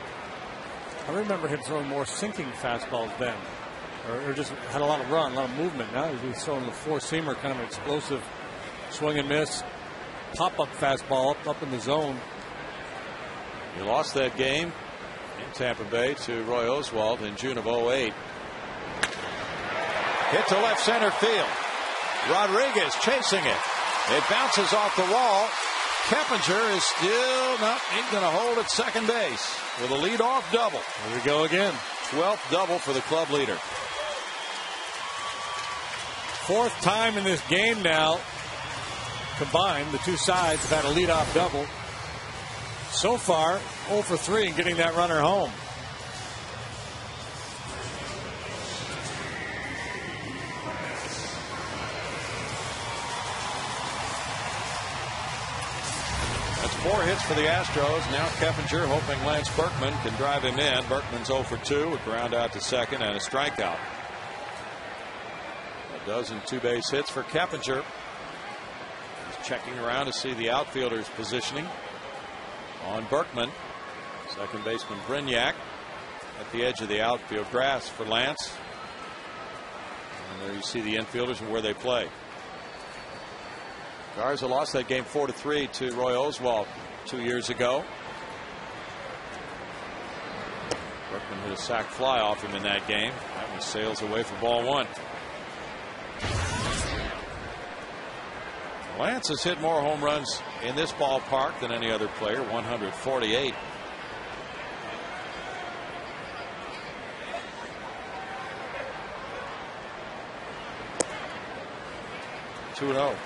remember him throwing more sinking fastballs then, or just had a lot of run, a lot of movement. Now he's throwing the 4-seamer, kind of an explosive swing and miss, pop-up fastball up in the zone. He lost that game in Tampa Bay to Roy Oswalt in June of 2008. Hit to left center field. Rodriguez chasing it. It bounces off the wall. Keppinger is still not. He's going to hold at second base with a leadoff double. Here we go again. 12th double for the club leader. 4th time in this game now. Combined, the two sides have had a leadoff double. So far, 0 for 3 in getting that runner home. That's 4 hits for the Astros. Now Keppinger hoping Lance Berkman can drive him in. Berkman's 0 for 2 with ground out to second and a strikeout. A dozen 2-base hits for Keppinger. He's checking around to see the outfielders positioning on Berkman. Second baseman Brignac at the edge of the outfield grass for Lance. And there you see the infielders and where they play. Garza lost that game 4-3 to Roy Oswalt 2 years ago. Berkman hit a sac fly off him in that game. That one sails away for ball 1. Lance has hit more home runs in this ballpark than any other player, 148. (2-0).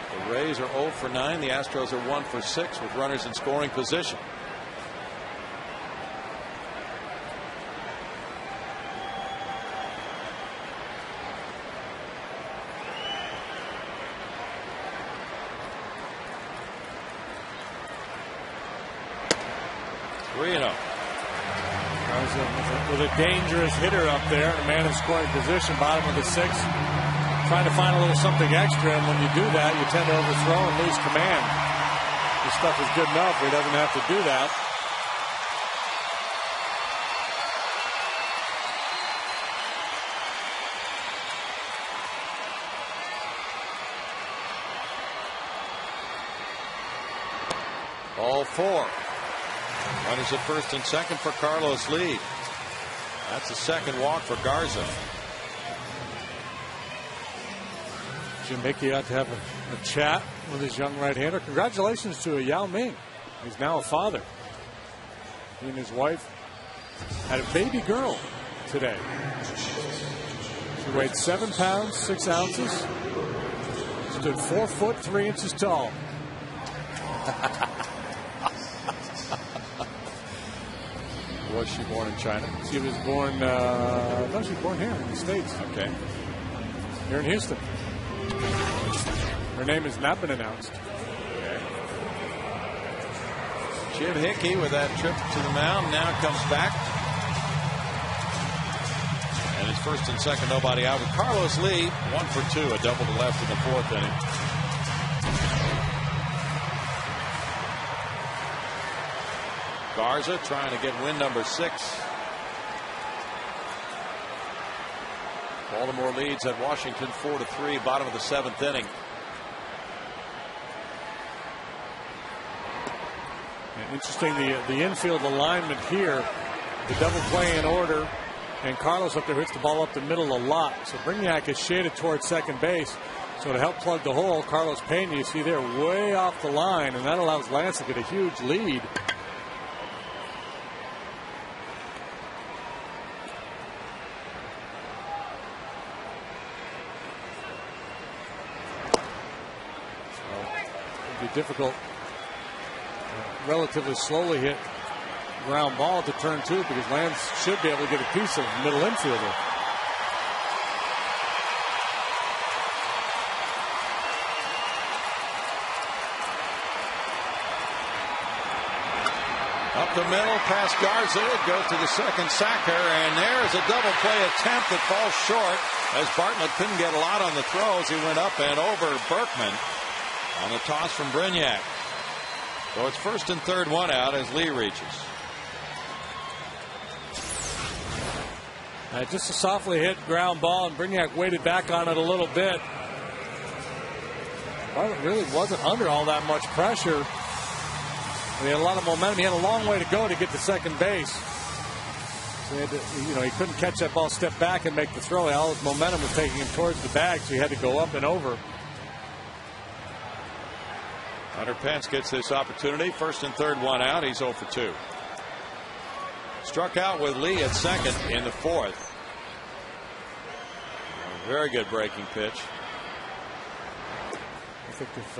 The Rays are 0 for 9. The Astros are 1 for 6 with runners in scoring position. With a dangerous hitter up there, and a man in scoring position, bottom of the 6th, trying to find a little something extra, and when you do that, you tend to overthrow and lose command. This stuff is good enough where he doesn't have to do that. Ball 4. Runners at first and second for Carlos Lee. That's the second walk for Garza. Jim Hickey ought to have a chat with his young right-hander. Congratulations to Yao Ming. He's now a father. He and his wife had a baby girl today. She weighed 7 pounds, 6 ounces. Stood 4 foot, 3 inches tall. Was she born in China? She was born, no, she was born here in the States. Okay. Here in Houston. Her name has not been announced. Okay. Jim Hickey with that trip to the mound now comes back. And it's first and second, nobody out with Carlos Lee, 1 for 2, a double to left in the 4th inning. Garza trying to get win number 6. Baltimore leads at Washington 4-3, bottom of the 7th inning. And interesting, the infield alignment here, the double play in order, and Carlos up there hits the ball up the middle a lot. So Brignac is shaded towards second base. So to help plug the hole, Carlos Pena, you see there, way off the line, and that allows Lance to get a huge lead. It'd be difficult. Relatively slowly hit ground ball to turn 2 because Lance should be able to get a piece of middle infielder. Up the middle past Garza. It goes to the second sacker, and there is a double play attempt that falls short as Bartlett couldn't get a lot on the throws. He went up and over Berkman on the toss from Brignac. So it's first and third, 1 out as Lee reaches. Just a softly hit ground ball, and Brignac waited back on it a little bit. Bartlett really wasn't under all that much pressure. He had a lot of momentum. He had a long way to go to get to second base. So he had to, he couldn't catch that ball, step back, and make the throw. All his momentum was taking him towards the bag, so he had to go up and over. Hunter Pence gets this opportunity. First and third, 1 out. He's 0 for 2. Struck out with Lee at second in the 4th. A very good breaking pitch. I think if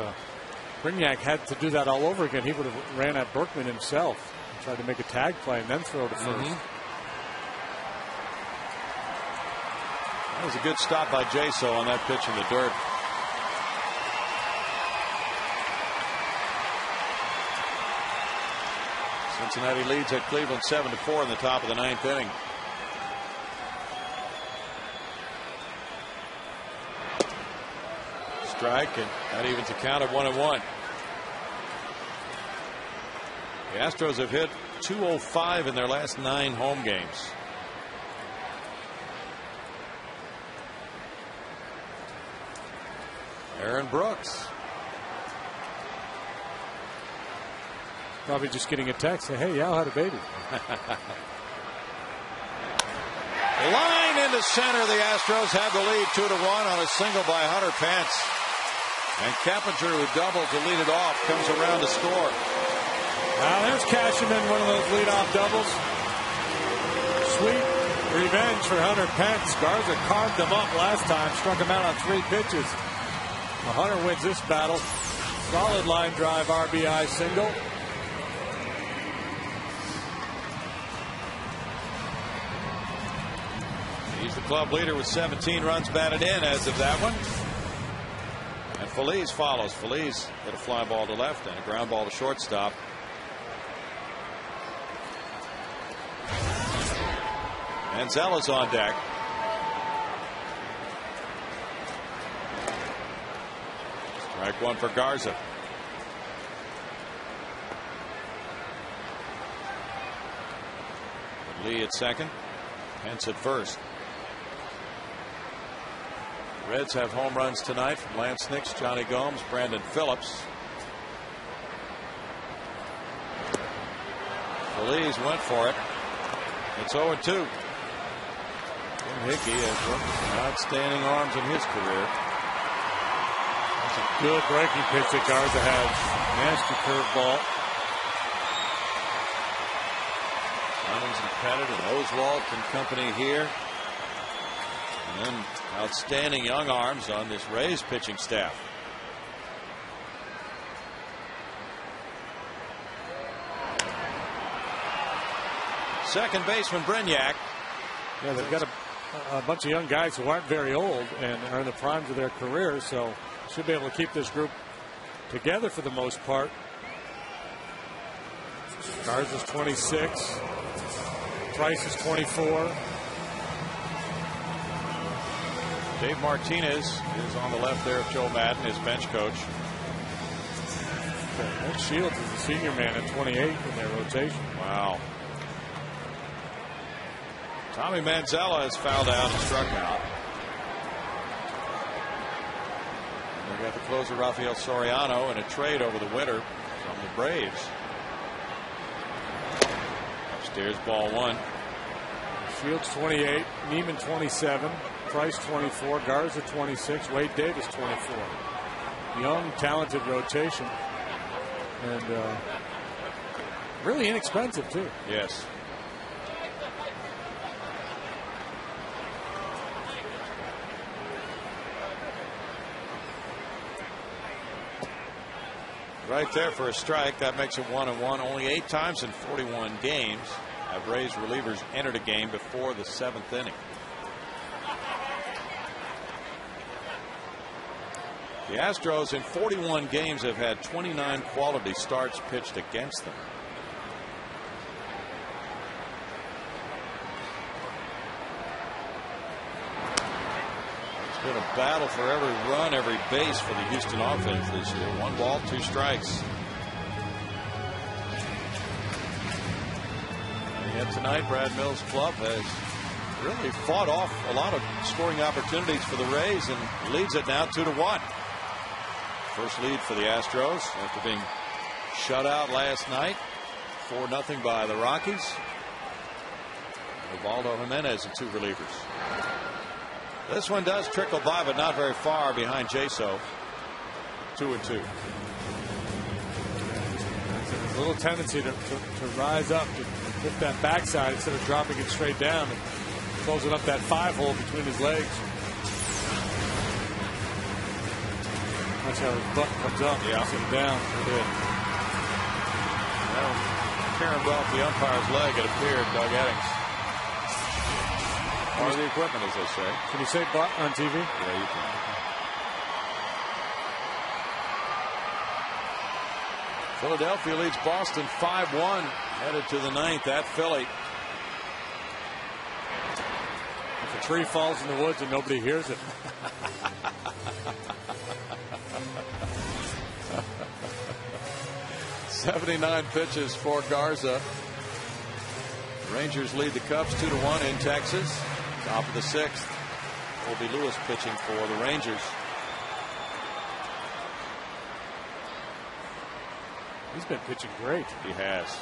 Brignac had to do that all over again, he would have ran at Berkman himself and tried to make a tag play and then throw to first. That was a good stop by Jaso on that pitch in the dirt. Cincinnati leads at Cleveland 7-4 in the top of the 9th inning. Strike, and that evens a count at 1-1. The Astros have hit .205 in their last 9 home games. Aaron Brooks. Probably just getting a text, say, hey, Yao had a baby. Line into center. The Astros have the lead 2-1 on a single by Hunter Pence. And Keppinger, who doubled to lead it off, comes around to score. Now there's cashing in one of those leadoff doubles. Sweet revenge for Hunter Pence. Garza carved him up last time, struck him out on 3 pitches. Well, Hunter wins this battle. Solid line drive RBI single. He's the club leader with 17 runs batted in as of that one. And Feliz follows. Feliz hit a fly ball to left and a ground ball to shortstop. Manzela's on deck. Strike 1 for Garza. Lee at second. Pence at first. Reds have home runs tonight from Lance Nix, Johnny Gomes, Brandon Phillips. Feliz went for it. It's 0-2. Jim Hickey has worked some outstanding arms in his career. That's a good breaking pitch that Garza has. Nasty curveball. Clemens and Pettit and Oswalt and company here. And then outstanding young arms on this Rays pitching staff. Second baseman Brignac. Yeah, they've got a bunch of young guys who aren't very old and are in the primes of their careers, so should be able to keep this group together for the most part. Garza's 26. Price is 24. Dave Martinez is on the left there of Joe Madden, his bench coach. Ed Shields is the senior man at 28 in their rotation. Wow. Tommy Manzella has fouled out and struck out. They got the closer Rafael Soriano in a trade over the winter from the Braves. Upstairs, ball one. Shields 28, Neiman 27, Price 24, Garza 26, Wade Davis 24. Young, talented rotation, and really inexpensive too. Yes. Right there for a strike. That makes it 1-1. Only 8 times in 41 games have Rays relievers entered a game before the 7th inning. The Astros in 41 games have had 29 quality starts pitched against them. It's been a battle for every run, every base for the Houston offense this year. 1 ball, 2 strikes. And yet tonight, Brad Mills' club has really fought off a lot of scoring opportunities for the Rays and leads it now 2-1. First lead for the Astros after being shut out last night, 4-0 by the Rockies. Ubaldo Jimenez and 2 relievers. This one does trickle by, but not very far behind Jaso. 2-2. A little tendency to rise up, to hit that backside instead of dropping it straight down and closing up that 5-hole between his legs. Watch how his butt comes up. Yeah. Sit it down. Well, Karen brought the umpire's leg, it appeared, Doug Eddings. Or the equipment, as they say. Can you say butt on TV? Yeah, you can. Philadelphia leads Boston 5-1, headed to the 9th at Philly. If a tree falls in the woods and nobody hears it. 79 pitches for Garza. The Rangers lead the Cubs 2-1 in Texas. Top of the 6th. Colby Lewis pitching for the Rangers. He's been pitching great. He has.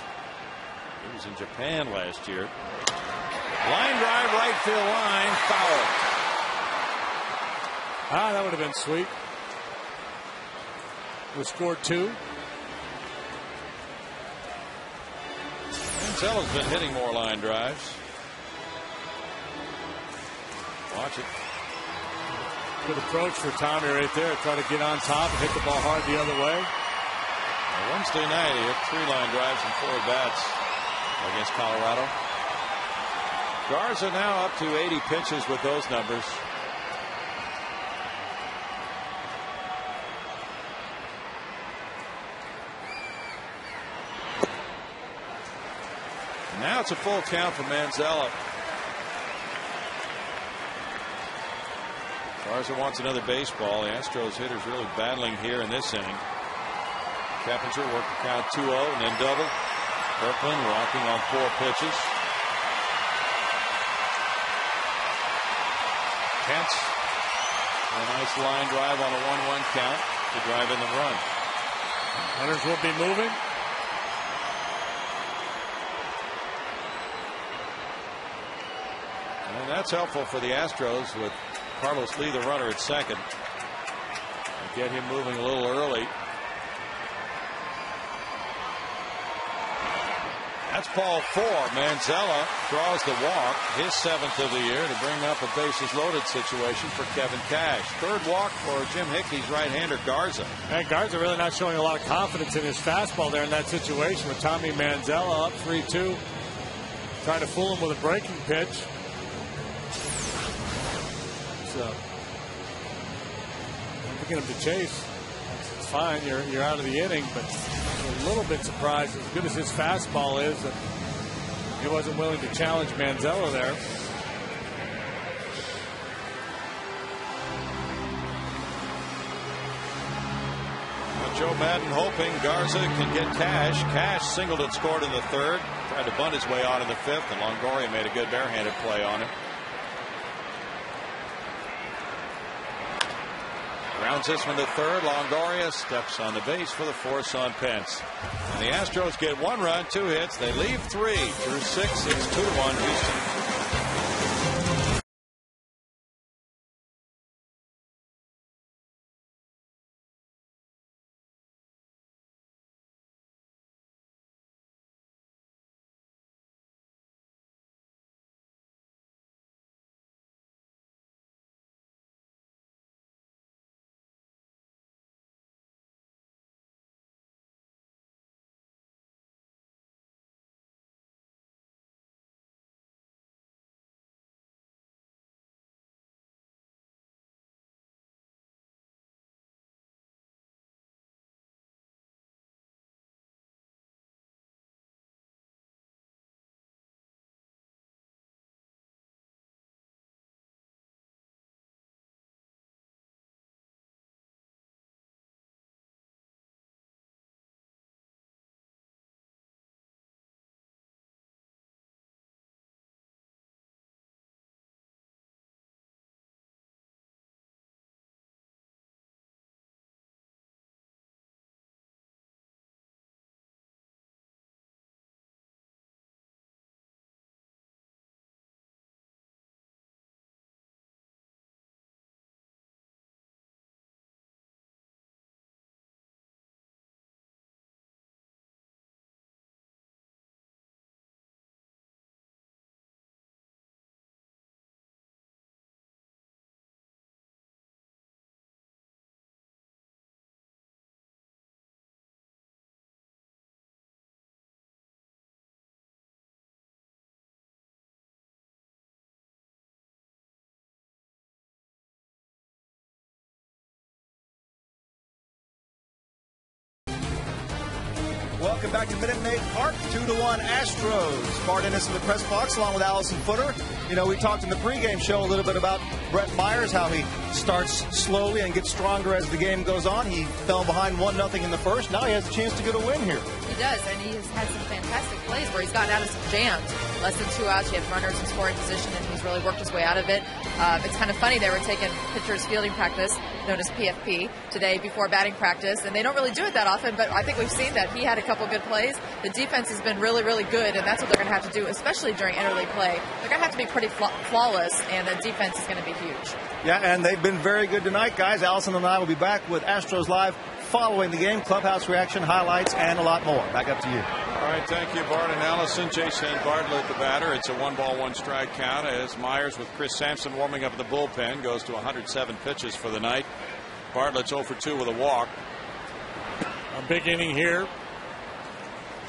He was in Japan last year. Line drive, right field line, foul. Ah, that would have been sweet. We scored 2. Manzelo's been hitting more line drives. Watch it. Good approach for Tommy right there. Try to get on top and hit the ball hard the other way. Wednesday night, he hit 3 line drives and 4 at-bats against Colorado. Garza now up to 80 pitches with those numbers. Now it's a full count for Manzella. Garza wants another baseball. The Astros hitters really battling here in this inning. Keppinger worked the count 2-0 and then double. Kirkland walking on 4 pitches. Pence, a nice line drive on a 1-1 count to drive in the run. Runners will be moving. And that's helpful for the Astros with Carlos Lee, the runner, at second. And get him moving a little early. That's ball 4. Manzella draws the walk, his 7th of the year, to bring up a bases loaded situation for Kevin Cash. 3rd walk for Jim Hickey's right-hander Garza. And Garza really not showing a lot of confidence in his fastball there in that situation with Tommy Manzella up 3-2. Trying to fool him with a breaking pitch. So, I'm picking him to chase. It's fine. You're out of the inning, but a little bit surprised, as good as his fastball is, that he wasn't willing to challenge Manzella there. Well, Joe Madden hoping Garza can get Cash. Cash singled and scored in the 3rd. Tried to bunt his way out in the 5th, and Longoria made a good barehanded play on him. Grounds this one to third. Longoria steps on the base for the force on Pence. And the Astros get 1 run, 2 hits. They leave 3 through 6. It's 2-1 Houston. Welcome back to Minute Maid Park. 2-1 Astros. Bart Ennis in the press box along with Allison Footer. You know, we talked in the pregame show a little bit about Brett Myers, how he starts slowly and gets stronger as the game goes on. He fell behind 1-0 in the first. Now he has a chance to get a win here. He does, and he has had some fantastic plays where he's gotten out of some jams. Less than 2 outs, you have runners in scoring position, and he's really worked his way out of it. It's kind of funny, they were taking pitchers fielding practice, known as PFP, today before batting practice, and they don't really do it that often, but I think we've seen that. He had a couple good plays. The defense has been really, really good, and that's what they're going to have to do, especially during interleague play. They're going to have to be pretty flawless, and the defense is going to be huge. Yeah, and they've been very good tonight, guys. Allison and I will be back with Astros Live following the game, clubhouse reaction, highlights, and a lot more. Back up to you. All right, thank you, Bart and Allison. Jason Bartlett, the batter. It's a 1-ball, 1-strike count as Myers with Chris Sampson warming up in the bullpen goes to 107 pitches for the night. Bartlett's 0 for 2 with a walk. A big inning here.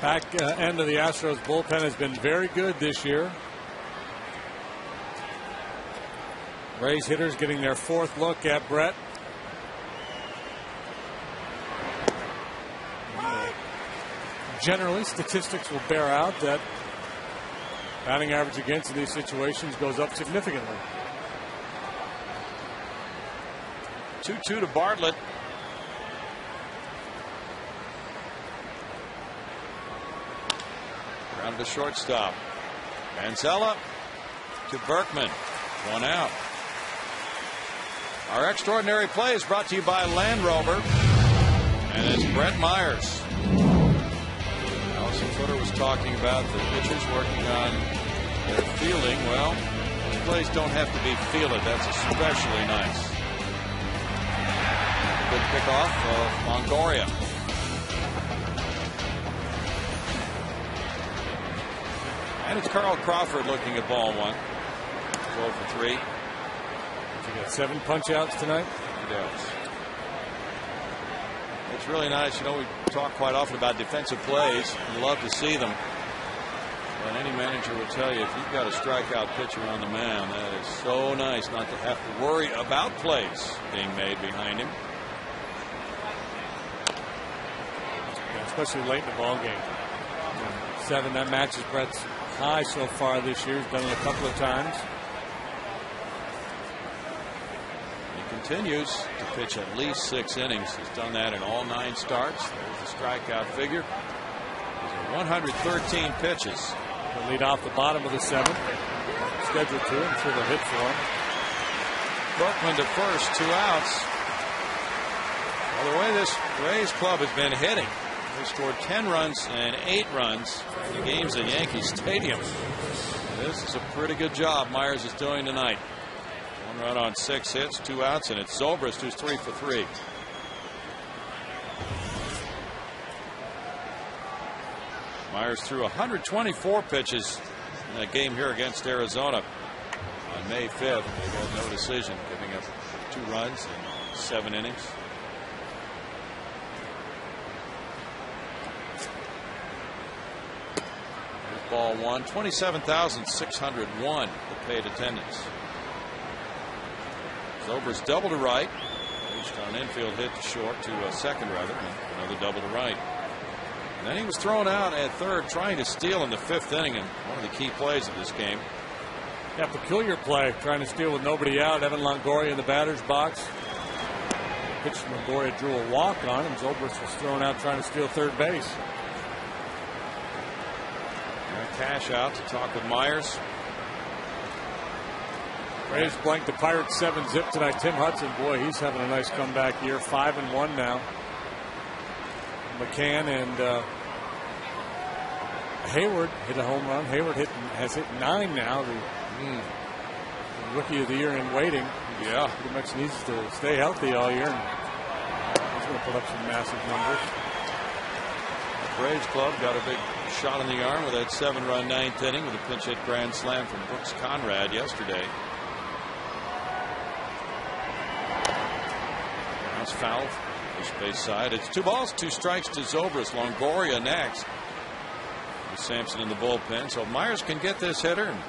Back end of the Astros bullpen has been very good this year. Rays hitters getting their 4th look at Brett. Generally, statistics will bear out that batting average against in these situations goes up significantly. 2-2 to Bartlett. Around the shortstop. Manzella to Berkman. 1 out. Our extraordinary play is brought to you by Land Rover. And it's Brett Myers. Allison Footer was talking about the pitchers working on their fielding. Well, plays don't have to be fielded. That's especially nice. Good pickoff of Longoria. And it's Carl Crawford looking at ball 1. 0 for 3. He got 7 punch outs tonight. He does. It's really nice. You know, we talk quite often about defensive plays. We love to see them. But any manager will tell you, if you've got a strikeout pitcher on the mound, that is so nice not to have to worry about plays being made behind him. Yeah, especially late in the ball game. 7, that matches Brett's high so far this year. He's done it a couple of times. Continues to pitch at least 6 innings. He's done that in all 9 starts. There's the strikeout figure. He's at 113 pitches. He'll lead off the bottom of the 7th. Scheduled to. I'm sure they'll hit for him. Berkman to first, 2 outs. Well, the way this Rays club has been hitting, they scored 10 runs and 8 runs in the games at Yankee Stadium. This is a pretty good job Myers is doing tonight. 1 run on 6 hits, 2 outs, and it's Zobrist who's 3 for 3. Myers threw 124 pitches in that game here against Arizona on May 5th. They had no decision, giving up 2 runs in 7 innings. Here's ball 1. 27,601 the paid attendance. Zobrist double to right. Reached on an infield hit to short to second rather, and another double to right. And then he was thrown out at third trying to steal in the 5th inning, and one of the key plays of this game. Yeah, peculiar play, trying to steal with nobody out. Evan Longoria in the batter's box. Pitch Longoria drew a walk on him. Zobrist was thrown out trying to steal third base. Cash out to talk with Myers. Rays blanked the Pirates 7-zip tonight. Tim Hudson, boy, he's having a nice comeback year. 5-1 now. McCann and Hayward hit a home run. Hayward has hit 9 now. The rookie of the year in waiting. Yeah, pretty much needs to stay healthy all year. And he's going to put up some massive numbers. The Braves club got a big shot in the arm with that 7-run 9th inning with a pinch hit grand slam from Brooks Conrad yesterday. That's fouled. First base side. It's 2 balls, 2 strikes to Zobrist. Longoria next. With Sampson in the bullpen. So Myers can get this hitter and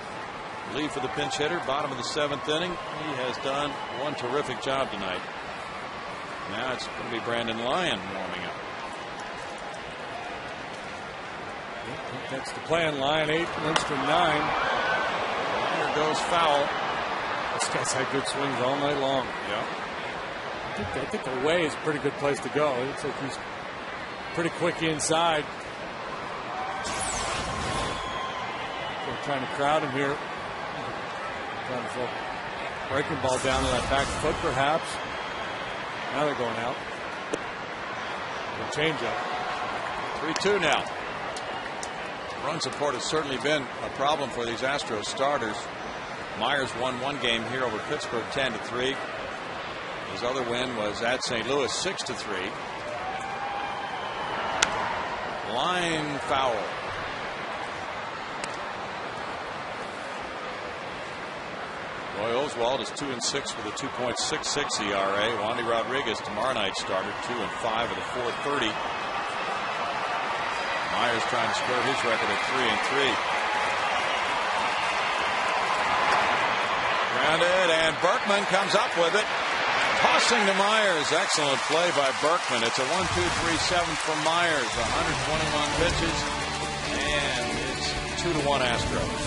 lead for the pinch hitter. Bottom of the 7th inning. He has done one terrific job tonight. Now it's going to be Brandon Lyon warming up. That's the plan. Lyon 8, Lindstrom 9. There goes foul. This guy's had good swings all night long. Yeah. I think away is a pretty good place to go. It looks like he's pretty quick inside. They're trying to crowd him here. Trying to throw breaking ball down to that back foot, perhaps. Now they're going out. A change up. 3-2 now. Run support has certainly been a problem for these Astros starters. Myers won one game here over Pittsburgh 10-3. His other win was at St. Louis 6-3. Line foul. Roy Oswalt is 2-6 with a 2.66 ERA. Wandy Rodriguez, tomorrow night starter, 2-5 with a 4.30. Myers trying to skirt his record at 3-3. Grounded, and Berkman comes up with it. Tossing to Myers. Excellent play by Berkman. It's a 1-2-3-7 for Myers. 121 pitches, and it's 2-1 Astros.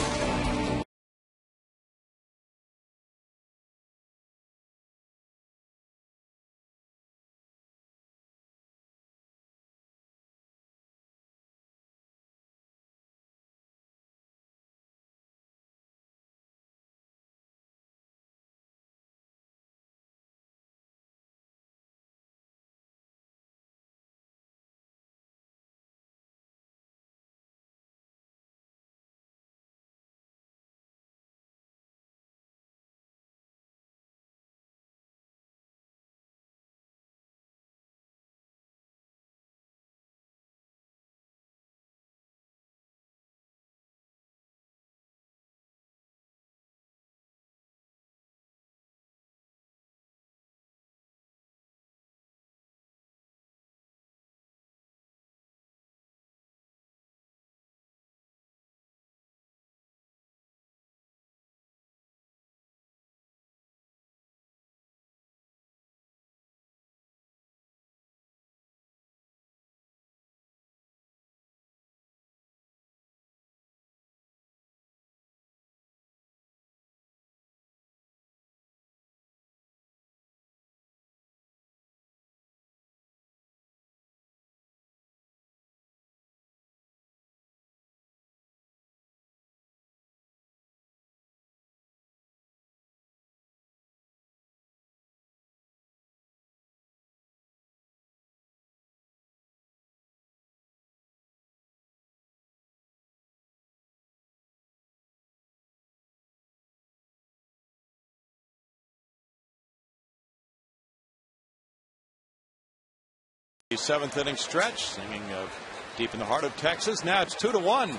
The 7th inning stretch, singing of Deep in the Heart of Texas. Now it's 2-1.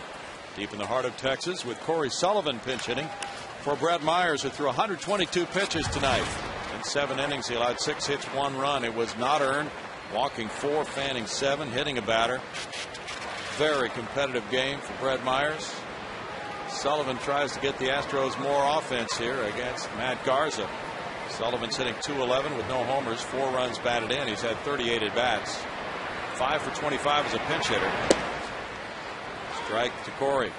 Deep in the Heart of Texas with Corey Sullivan pinch hitting for Brett Myers, who threw 122 pitches tonight. In 7 innings, he allowed 6 hits, 1 run. It was not earned. Walking 4, fanning 7, hitting a batter. Very competitive game for Brett Myers. Sullivan tries to get the Astros more offense here against Matt Garza. Sullivan's hitting .211 with no homers, 4 runs batted in. He's had 38 at bats. 5 for 25 as a pinch hitter. Strike to Corey.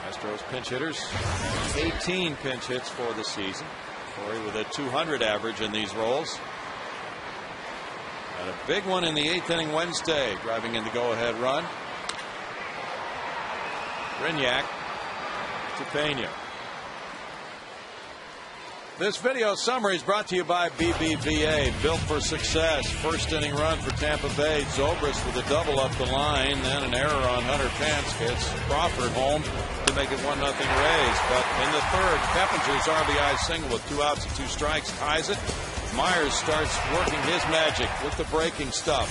Astros pinch hitters, 18 pinch hits for the season. Corey with a .200 average in these roles. And a big one in the 8th inning Wednesday, driving in the go-ahead run. Brignac to Pena. This video summary is brought to you by BBVA, built for success. First inning run for Tampa Bay. Zobrist with a double up the line, then an error on Hunter Pence gets Crawford home to make it 1-0 Rays. But in the 3rd, Keppinger's RBI single with 2 outs and 2 strikes ties it. Myers starts working his magic with the breaking stuff.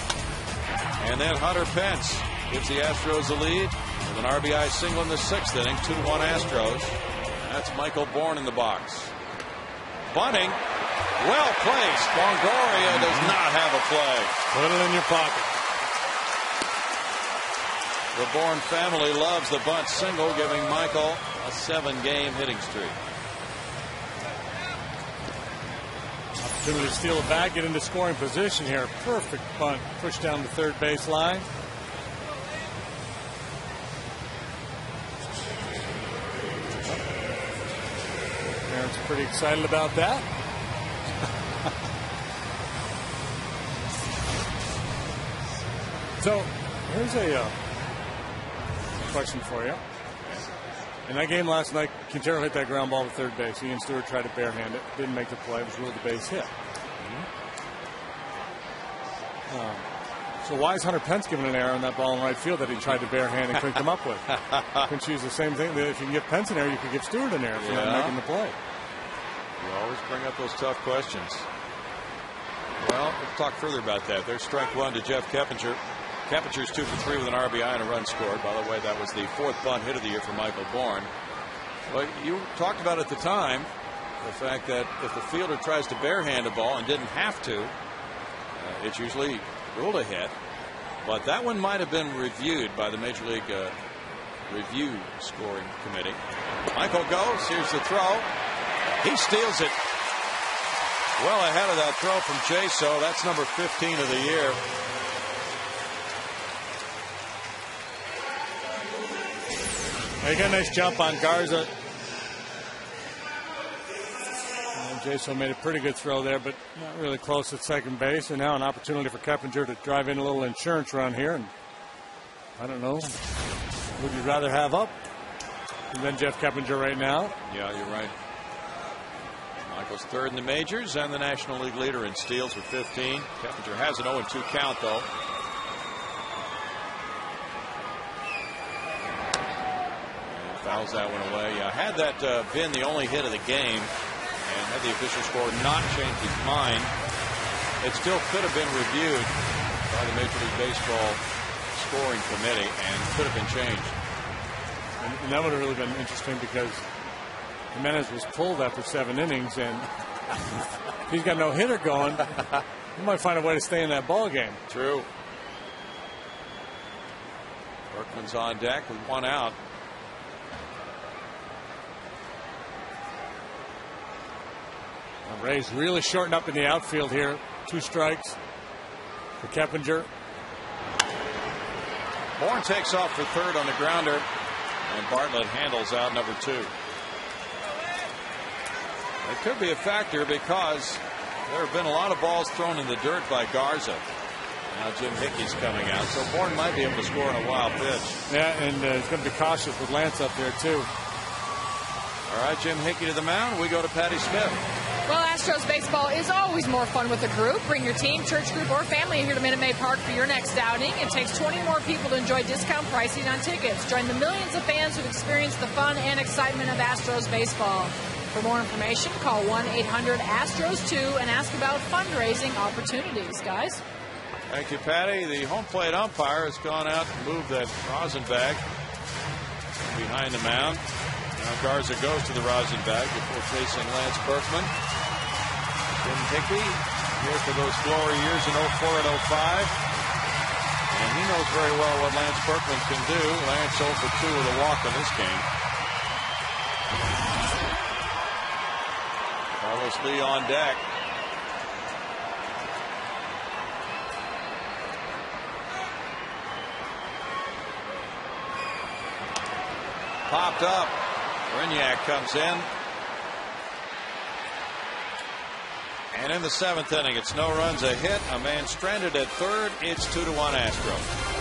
And then Hunter Pence gives the Astros a lead with an RBI single in the 6th inning, 2-1 Astros. That's Michael Bourne in the box. Bunting, well placed. Longoria does not have a play. Put it in your pocket. The Bourne family loves the bunt single, giving Michael a 7-game hitting streak. Opportunity to steal it back, get into scoring position here. Perfect bunt, push down the 3rd base line. Aaron's pretty excited about that. So here's a question for you. In that game last night, Quintero hit that ground ball to 3rd base. Ian Stewart tried to barehand it, didn't make the play. It was ruled a base hit. So why is Hunter Pence giving an error on that ball in right field that he tried to barehand and couldn't come up with? Couldn't you use the same thing? If you can give Pence an error, you could give Stewart an error for not making the play. You always bring up those tough questions. Well, we'll talk further about that. There's strike 1 to Jeff Keppinger. Keppinger's 2 for 3 with an RBI and a run scored. By the way, that was the 4th bunt hit of the year for Michael Bourne. Well, you talked about at the time the fact that if the fielder tries to barehand a ball and didn't have to, it's usually ruled a hit. But that one might have been reviewed by the Major League Review Scoring Committee. Michael goes. Here's the throw. He steals it. Well ahead of that throw from Jaso. That's number 15 of the year. He got a nice jump on Garza. And Jaso made a pretty good throw there, but not really close at 2nd base. And now an opportunity for Keppinger to drive in a little insurance run here. And I don't know. Would you rather have up than Jeff Keppinger right now? Yeah, you're right. Michael's 3rd in the majors and the National League leader in steals with 15. Keppinger has an 0-2 count, though. And fouls that one away. Yeah, had that been the only hit of the game, and had the official score not changed his mind, it still could have been reviewed by the Major League Baseball scoring committee and could have been changed. And that would have really been interesting because Jimenez was pulled after 7 innings, and if he's got no hitter going, he might find a way to stay in that ball game. True. Berkman's on deck with 1 out. The Rays really shortened up in the outfield here. 2 strikes for Keppinger. Bourne takes off for 3rd on the grounder, and Bartlett handles out number 2. It could be a factor because there have been a lot of balls thrown in the dirt by Garza. Now Jim Hickey's coming out, so Bourne might be able to score on a wild pitch. Yeah, and he's going to be cautious with Lance up there, too. All right, Jim Hickey to the mound. We go to Patty Smith. Well, Astros baseball is always more fun with a group. Bring your team, church group, or family here to Minute Maid Park for your next outing. It takes 20 more people to enjoy discount pricing on tickets. Join the millions of fans who've experienced the fun and excitement of Astros baseball. For more information, call 1-800-ASTROS-2 and ask about fundraising opportunities, guys. Thank you, Patty. The home plate umpire has gone out and moved that rosin bag behind the mound. Now Garza goes to the rosin bag before facing Lance Berkman. Jim Hickey here for those glory years in 04 and 05. And he knows very well what Lance Berkman can do. Lance 0 for 2 with a walk in this game. Carlos Lee on deck. Popped up. Brignac comes in. And in the 7th inning, it's no runs, a hit, a man stranded at third. It's 2-1 Astros.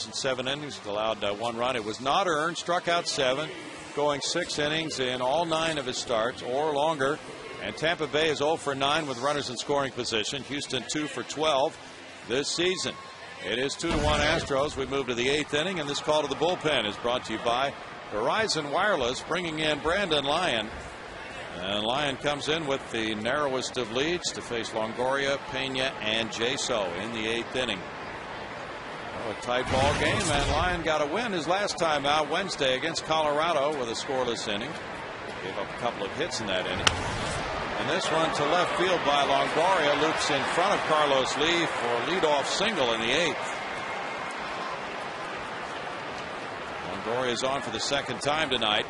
In 7 innings, allowed 1 run. It was not earned, struck out 7, going 6 innings in all 9 of his starts or longer. And Tampa Bay is 0 for 9 with runners in scoring position. Houston 2 for 12 this season. It is 2-1 Astros. We move to the 8th inning, and this call to the bullpen is brought to you by Verizon Wireless, bringing in Brandon Lyon. And Lyon comes in with the narrowest of leads to face Longoria, Pena, and Jaso in the 8th inning. A tight ball game, and Lyon got a win his last time out Wednesday against Colorado with a scoreless inning. Gave up a couple of hits in that inning. And this one to left field by Longoria loops in front of Carlos Lee for a leadoff single in the 8th. Longoria is on for the 2nd time tonight.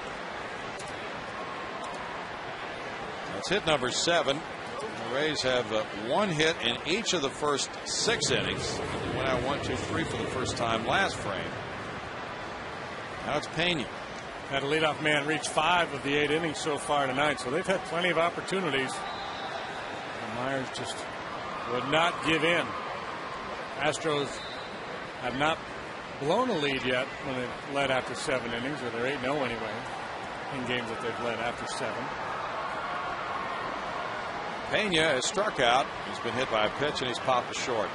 That's hit number 7. The Rays have 1 hit in each of the first 6 innings. They went out 1, 2, 3 for the first time last frame. Now it's Pena. Had a leadoff man reach 5 of the 8 innings so far tonight, so they've had plenty of opportunities. And Myers just would not give in. Astros have not blown a lead yet when they've led after 7 innings, or they're 8-0 anyway in games that they've led after 7. Pena is struck out. He's been hit by a pitch and he's popped to short.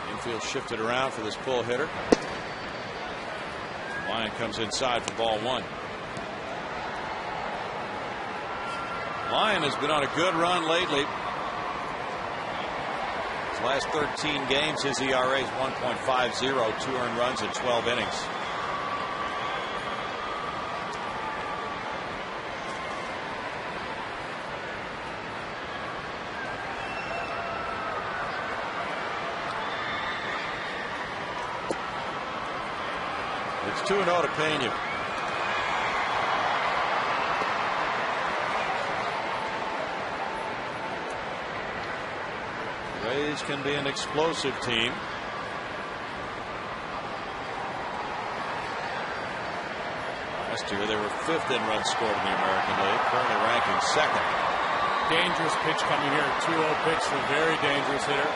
Infield shifted around for this pull hitter. Lyon comes inside for ball 1. Lyon has been on a good run lately. His last 13 games, his ERA is 1.50, 2 earned runs in 12 innings. It's 2-0 to Pena. Rays can be an explosive team. Last year they were 5th in runs scored in the American League, currently ranking 2nd. Dangerous pitch coming here. 2-0 pitch for a very dangerous hitter.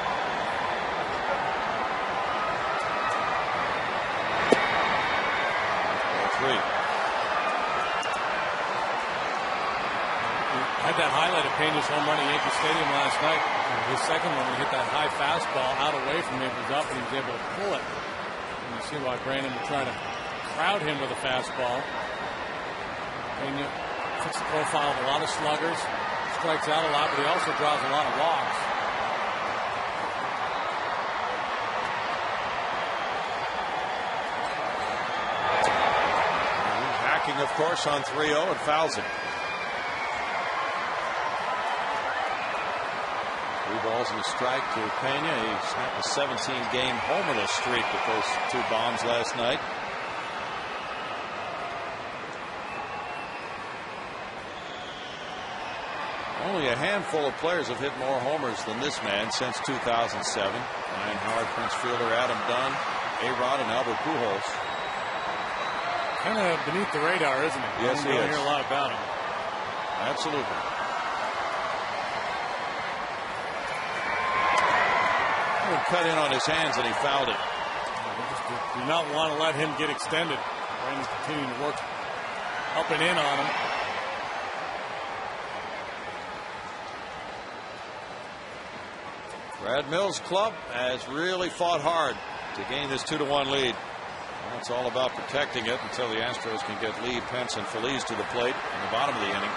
Had that highlight of Pena's home run at Yankee Stadium last night. His second one, he hit that high fastball out away from him. It was up and he was able to pull it. And you see why Brandon would try to crowd him with a fastball. Pena fits the profile of a lot of sluggers, strikes out a lot, but he also draws a lot of walks. Hacking, of course, on 3-0 and fouls it. 3 balls and a strike to Pena. He snapped a 17-game homerless streak with those 2 bombs last night. Only a handful of players have hit more homers than this man since 2007. Ryan Howard, Prince Fielder, Adam Dunn, A-Rod, and Albert Pujols. Kind of beneath the radar, isn't it? Yes, he is. You don't hear a lot about him. Absolutely. He cut in on his hands and he fouled it. Do not want to let him get extended. Brandon's continuing to work up and in on him. Brad Mills' club has really fought hard to gain this 2-1 lead. Well, it's all about protecting it until the Astros can get Lee, Pence, and Feliz to the plate in the bottom of the inning.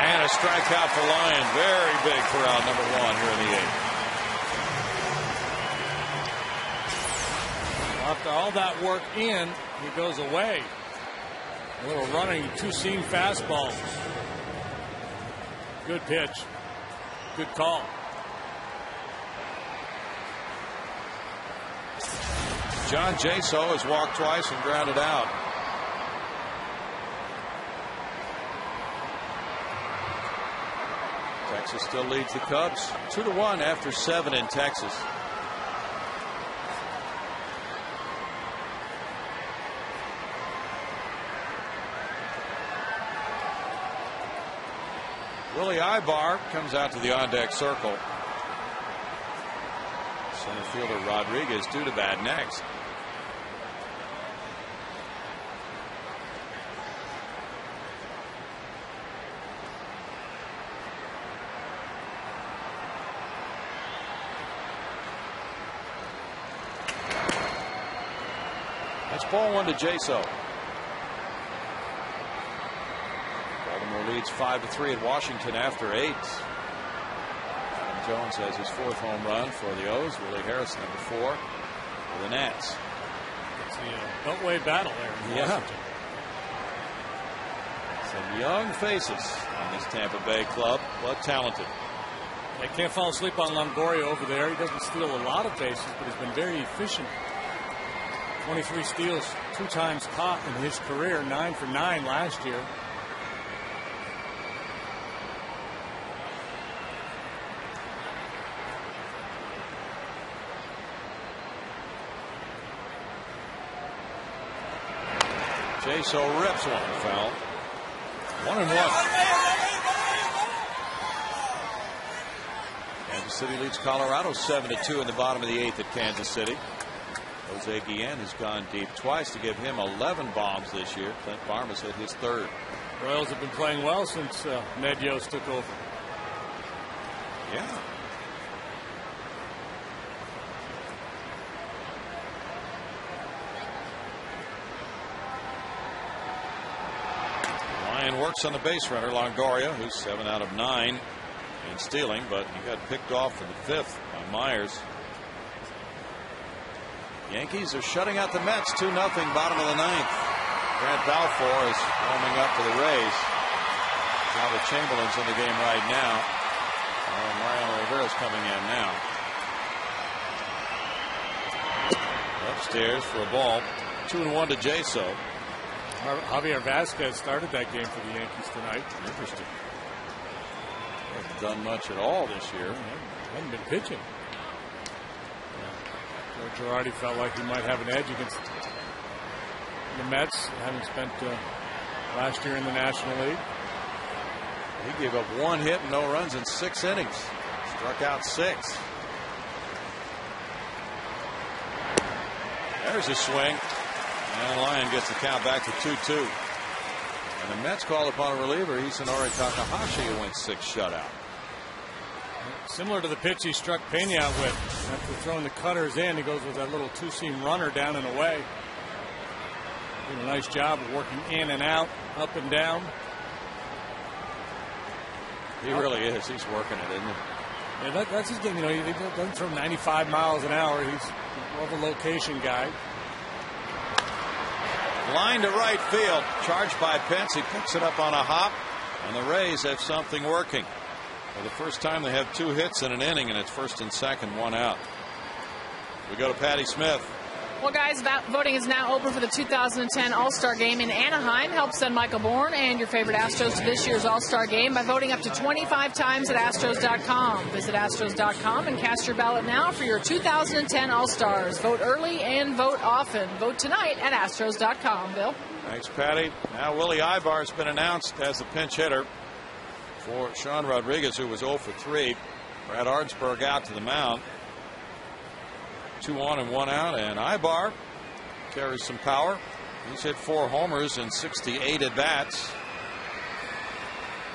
And a strikeout for Lyon. Very big for out number 1 here in the 8th. After all that work in, he goes away. A little running two-seam fastball. Good pitch. Good call. John Jaso has walked twice and grounded out. Texas still leads the Cubs 2-1 after 7 in Texas. Willie Ibar comes out to the on-deck circle. Center fielder Rodriguez due to bat next. That's ball 1 to Jaso. Leads 5-3 at Washington after 8. Adam Jones has his 4th home run for the O's. Willie Harris, number 4 for the Nats. It's the Beltway battle there in Washington. Some young faces on this Tampa Bay club, but talented. They can't fall asleep on Longoria over there. He doesn't steal a lot of bases, but he's been very efficient. 23 steals, 2 times caught in his career, 9 for 9 last year. Jaso rips one foul. 1-1. Kansas City leads Colorado 7-2 in the bottom of the 8th at Kansas City. Jose Guillen has gone deep twice to give him 11 bombs this year. Clint Farmer's hit his 3rd. Royals have been playing well since Ned Yost took over. Yeah. Works on the base runner Longoria, who's 7 out of 9 in stealing, but he got picked off in the 5th by Myers. Yankees are shutting out the Mets 2-0 bottom of the 9th. Grant Balfour is warming up for the Rays. Robert Chamberlain's in the game right now. Mariano Rivera's coming in now. Upstairs for a ball. 2-1 to Jaso. Javier Vasquez started that game for the Yankees tonight. Interesting. Hasn't done much at all this year. Hasn't been pitching. Joe Girardi felt like he might have an edge against the Mets, having spent last year in the National League. He gave up 1 hit and no runs in 6 innings. Struck out 6. There's a swing. And Lyon gets the count back to 2-2. And the Mets called upon a reliever, Hisanori Takahashi, who went 6 shutout. Similar to the pitch he struck Pena out with. After throwing the cutters in, he goes with that little 2-seam runner down and away. Did a nice job of working in and out, up and down. He really is. He's working it, isn't he? Yeah, that's his game. You know, he doesn't throw 95 miles an hour. He's more of a location guy. Line to right field. Charged by Pence. He picks it up on a hop. And the Rays have something working. For the first time, they have 2 hits in an inning, and it's first and second, 1 out. We go to Patty Smith. Well, guys, voting is now open for the 2010 All-Star Game in Anaheim. Help send Michael Bourne and your favorite Astros to this year's All-Star Game by voting up to 25 times at Astros.com. Visit Astros.com and cast your ballot now for your 2010 All-Stars. Vote early and vote often. Vote tonight at Astros.com. Bill? Thanks, Patty. Now Willie Ibar has been announced as the pinch hitter for Sean Rodriguez, who was 0 for 3. Brad Arnsberg out to the mound. 2 on and 1 out, and Ibar carries some power. He's hit 4 homers in 68 at bats.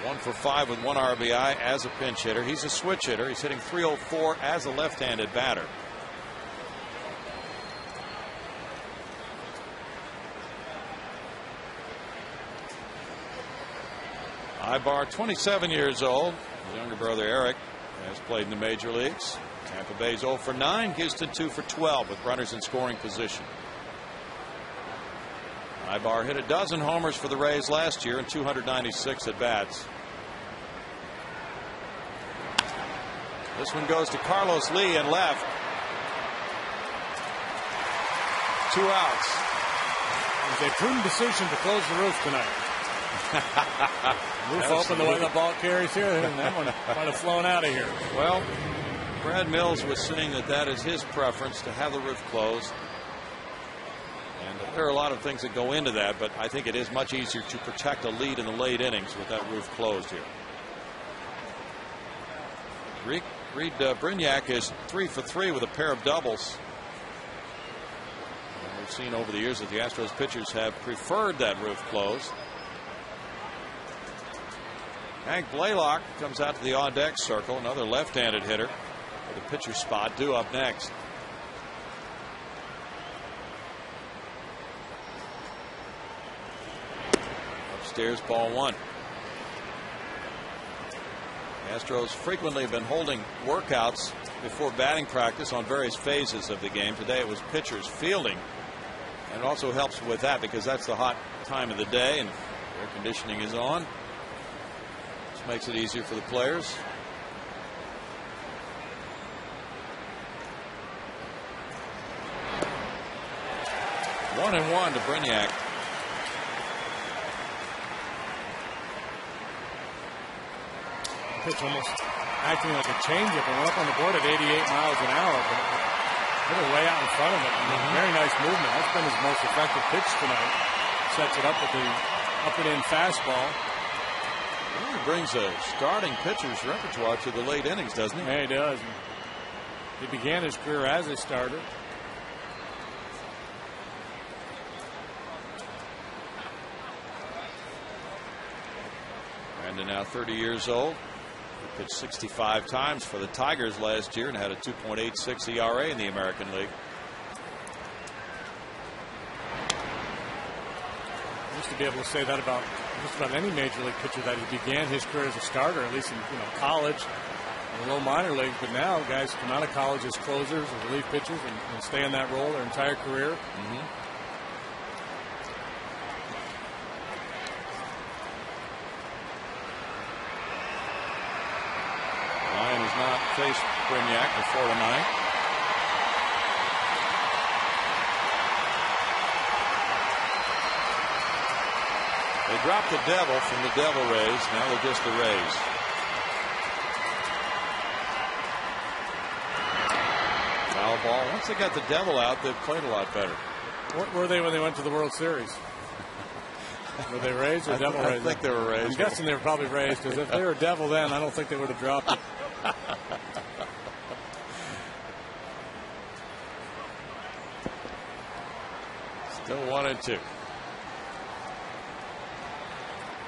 1 for 5 with 1 RBI as a pinch hitter. He's a switch hitter. He's hitting .304 as a left-handed batter. Ibar, 27 years old. His younger brother Eric has played in the major leagues. Tampa Bay's 0 for 9. Houston 2 for 12 with runners in scoring position. Ibar hit a dozen homers for the Rays last year in 296 at bats. This one goes to Carlos Lee in left. 2 outs. It was a prudent decision to close the roof tonight. Roof open the way the ball carries here, and that one might have flown out of here. Well, Brad Mills was saying that is his preference, to have the roof closed. And there are a lot of things that go into that, but I think it is much easier to protect a lead in the late innings with that roof closed here. Reed Brignac is 3 for 3 with a pair of doubles. And we've seen over the years that the Astros pitchers have preferred that roof closed. Hank Blaylock comes out to the on-deck circle, another left-handed hitter. The pitcher spot due up next. Upstairs, ball 1. Astros frequently have been holding workouts before batting practice on various phases of the game. Today it was pitchers fielding, and it also helps with that because that's the hot time of the day and air conditioning is on. This makes it easier for the players. 1-1 to Brignac. Pitch almost acting like a changeup and went up on the board at 88 miles an hour, but hit it way out in front of it. Very nice movement. That's been his most effective pitch tonight. Sets it up with the up and in fastball. He brings a starting pitcher's repertoire to the late innings, doesn't he? Yeah, he does. He began his career as a starter. Brandon now 30 years old. He pitched 65 times for the Tigers last year and had a 2.86 ERA in the American League. Used to be able to say that about just about any major league pitcher, that he began his career as a starter, at least in college and low minor leagues. But now guys come out of college as closers or relief pitchers and stay in that role their entire career. Lyon has not faced Brignac before tonight. dropped the Devil from the Devil Rays. Now they're just the Rays. Foul ball. Once they got the Devil out, they played a lot better. What were they when they went to the World Series? Were they Rays or Devil Rays? I think they were Rays. I'm guessing they were probably Rays, because if they were Devil then, I don't think they would have dropped it. Still 1-2.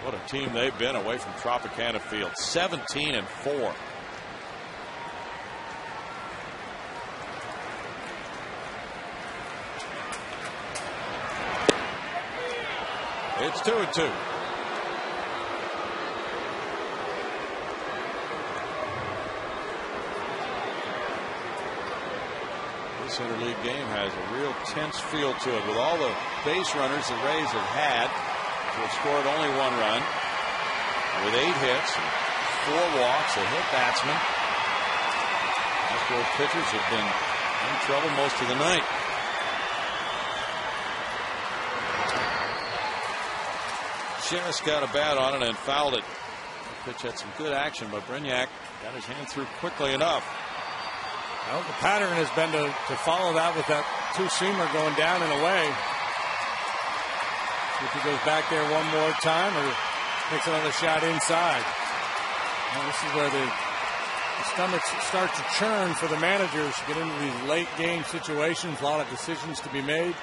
What a team they've been away from Tropicana Field. 17-4. It's 2-2. This interleague game has a real tense feel to it, with all the base runners the Rays have had, who have scored only 1 run, with 8 hits, 4 walks, a hit batsman. Astros pitchers have been in trouble most of the night. Just got a bat on it and fouled it. The pitch had some good action, but Brignac got his hand through quickly enough. Well, the pattern has been to follow that with that two-seamer going down and away. See if he goes back there one more time or takes another shot inside. Well, this is where the stomachs start to churn for the managers to get into these late game situations. A lot of decisions to be made.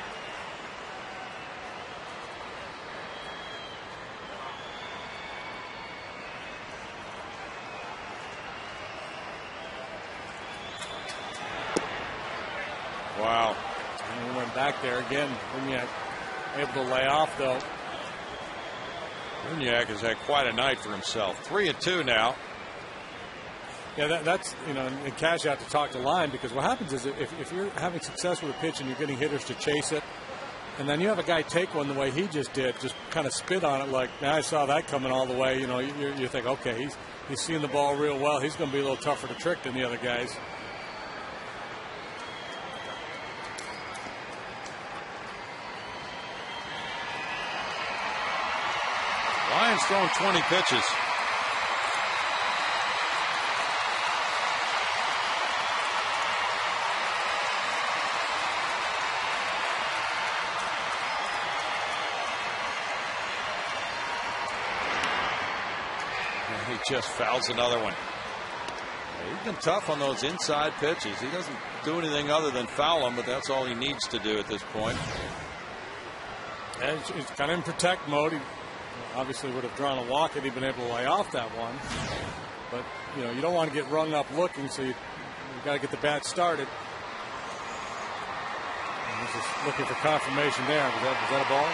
Wow. And he went back there again. Brignac able to lay off, though. Brignac has had quite a night for himself. 3-2 now. Yeah, that's, you know, and Cash out to talk to line, because what happens is if you're having success with a pitch and you're getting hitters to chase it, and then you have a guy take one the way he just did, just kind of spit on it like, now I saw that coming all the way. You know, you think, okay, he's seeing the ball real well. He's going to be a little tougher to trick than the other guys. Lions throwing 20 pitches. And he just fouls another one. He's been tough on those inside pitches. He doesn't do anything other than foul them, but that's all he needs to do at this point. And he's kind of in protect mode. He obviously would have drawn a walk had he been able to lay off that one. But, you know, you don't want to get rung up looking, so you got to get the bat started. And he's just looking for confirmation there. Was that a ball?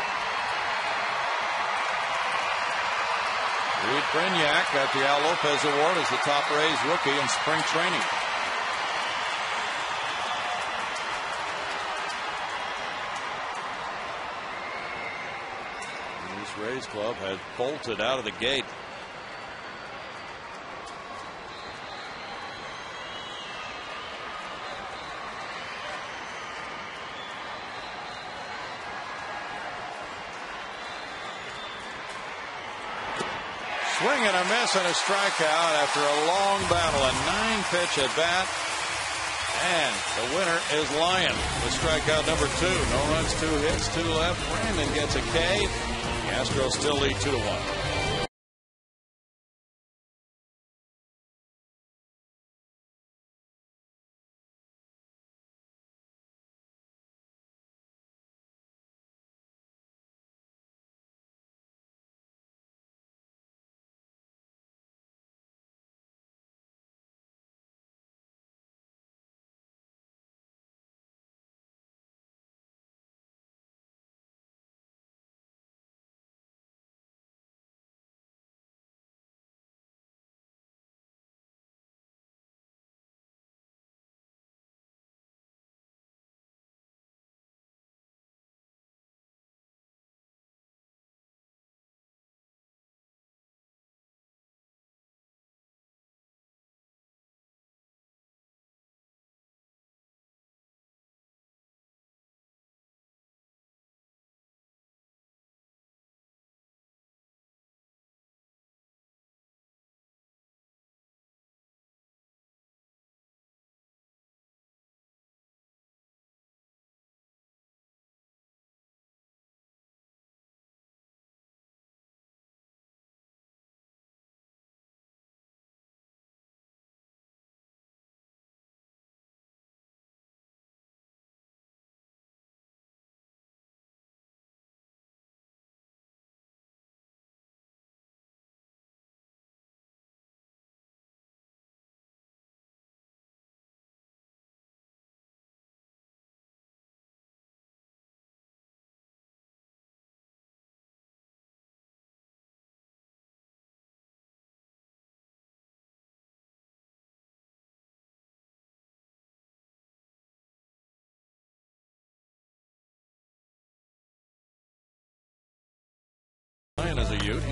Reed Brignac got the Al Lopez Award as the top Rays rookie in spring training. Rays club has bolted out of the gate. Swing and a miss and a strikeout after a long battle. A 9-pitch at bat. And the winner is Lyon. The strikeout number 2. No runs, 2 hits, 2 left. Brandon gets a K. The Astros still lead 2-1.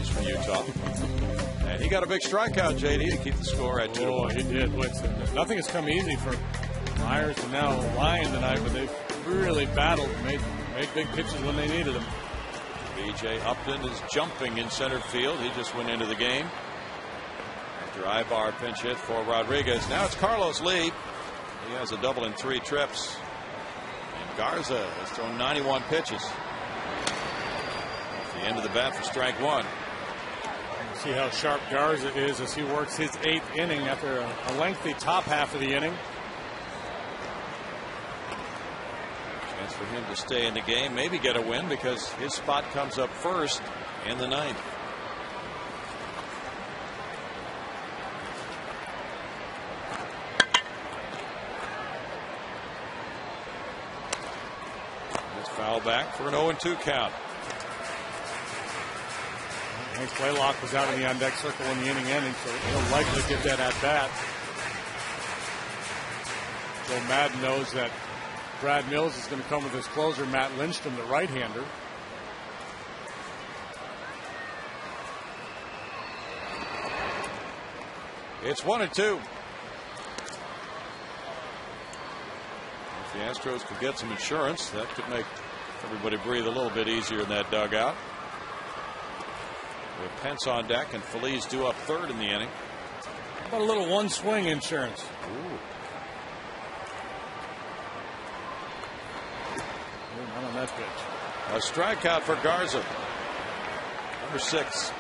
He's from Utah. And he got a big strikeout, JD, to keep the score at 2-1. Oh, he did. Nothing has come easy for Myers and now Lyon tonight, but they've really battled, made big pitches when they needed them. B.J. Upton is jumping in center field. He just went into the game. After Ibar pinch hit for Rodriguez. Now it's Carlos Lee. He has a double in 3 trips. And Garza has thrown 91 pitches. At the end of the bat for strike 1. See how sharp Garza is as he works his 8th inning after a lengthy top half of the inning. Chance for him to stay in the game, maybe get a win, because his spot comes up first in the 9th. It's foul back for an 0-2 count. Hank Blaylock was out in the on-deck circle when the inning ended, so he'll likely get that at bat. Joe Madden knows that Brad Mills is going to come with his closer, Matt Lindstrom, the right-hander. It's 1-2. If the Astros could get some insurance, that could make everybody breathe a little bit easier in that dugout. With Pence on deck and Feliz due up 3rd in the inning. How about a little one-swing insurance? Ooh. Not on that pitch. A strikeout for Garza. Number 6.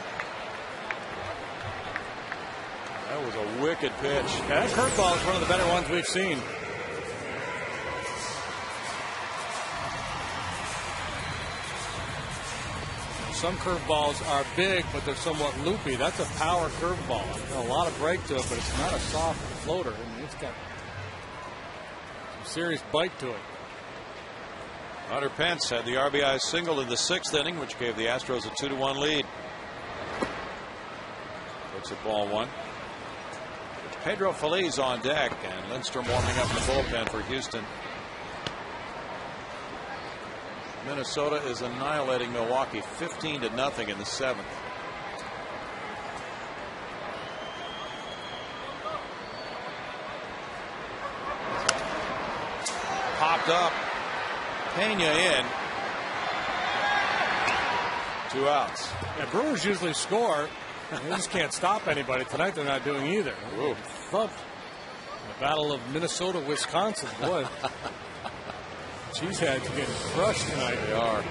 That was a wicked pitch. Yeah, that curveball is one of the better ones we've seen. Some curveballs are big, but they're somewhat loopy. That's a power curveball. A lot of break to it, but it's not a soft floater. I mean, it's got some serious bite to it. Hunter Pence had the RBI single in the 6th inning, which gave the Astros a 2-1 lead. Puts it ball 1. It's Pedro Feliz on deck, and Lindstrom warming up in the bullpen for Houston. Minnesota is annihilating Milwaukee 15-0 in the 7th. Popped up. Pena in. 2 outs. Yeah, Brewers usually score. They just can't stop anybody. Tonight they're not doing either. Ooh. Thumped. The Battle of Minnesota, Wisconsin. Boy. Cheeseheads are getting crushed tonight. They are.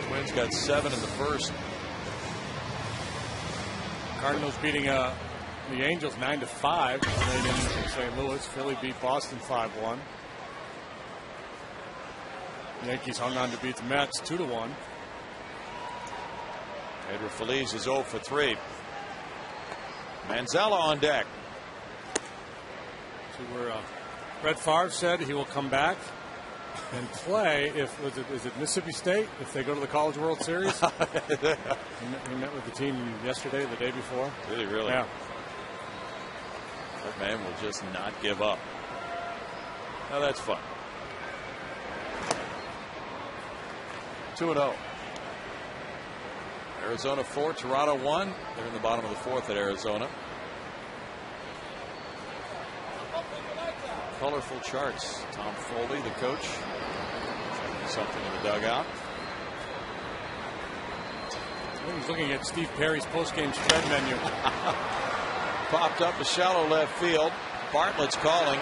Twins got 7 in the 1st. Cardinals beating the Angels 9-5. Late innings in St. Louis. Philly beat Boston 5-1. Yankees hung on to beat the Mets 2-1. Pedro Feliz is 0 for 3. Manzella on deck. See where Brett Favre said he will come back and play is it Mississippi State if they go to the College World Series. He met with the team yesterday, the day before. Really? Yeah. That man will just not give up. Now that's fun. 2-0. Arizona 4, Toronto 1. They're in the bottom of the 4th at Arizona. Colorful charts. Tom Foley, the coach, something in the dugout. He's looking at Steve Perry's postgame spread menu. Popped up to shallow left field. Bartlett's calling.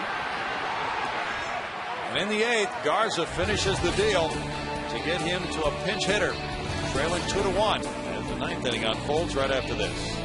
And in the 8th, Garza finishes the deal to get him to a pinch hitter, trailing 2-1 as the 9th inning unfolds right after this.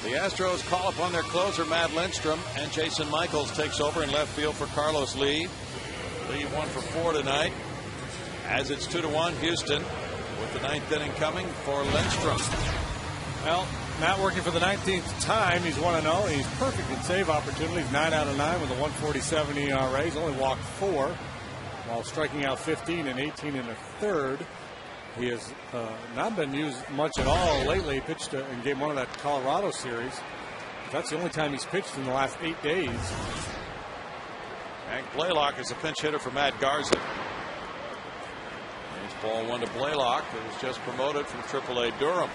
The Astros call upon their closer, Matt Lindstrom, and Jason Michaels takes over in left field for Carlos Lee. Lee 1 for 4 tonight. As it's 2-1 Houston, with the 9th inning coming for Lindstrom. Well, Matt working for the 19th time. He's 1-0. He's perfect in save opportunities. 9 out of 9 with a 1.47 ERA. He's only walked 4 while striking out 15 and 18 in a third. He has not been used much at all lately. He pitched in game 1 of that Colorado series. That's the only time he's pitched in the last 8 days. Hank Blaylock is a pinch hitter for Matt Garza. It's ball 1 to Blaylock, who was just promoted from TBA Durham.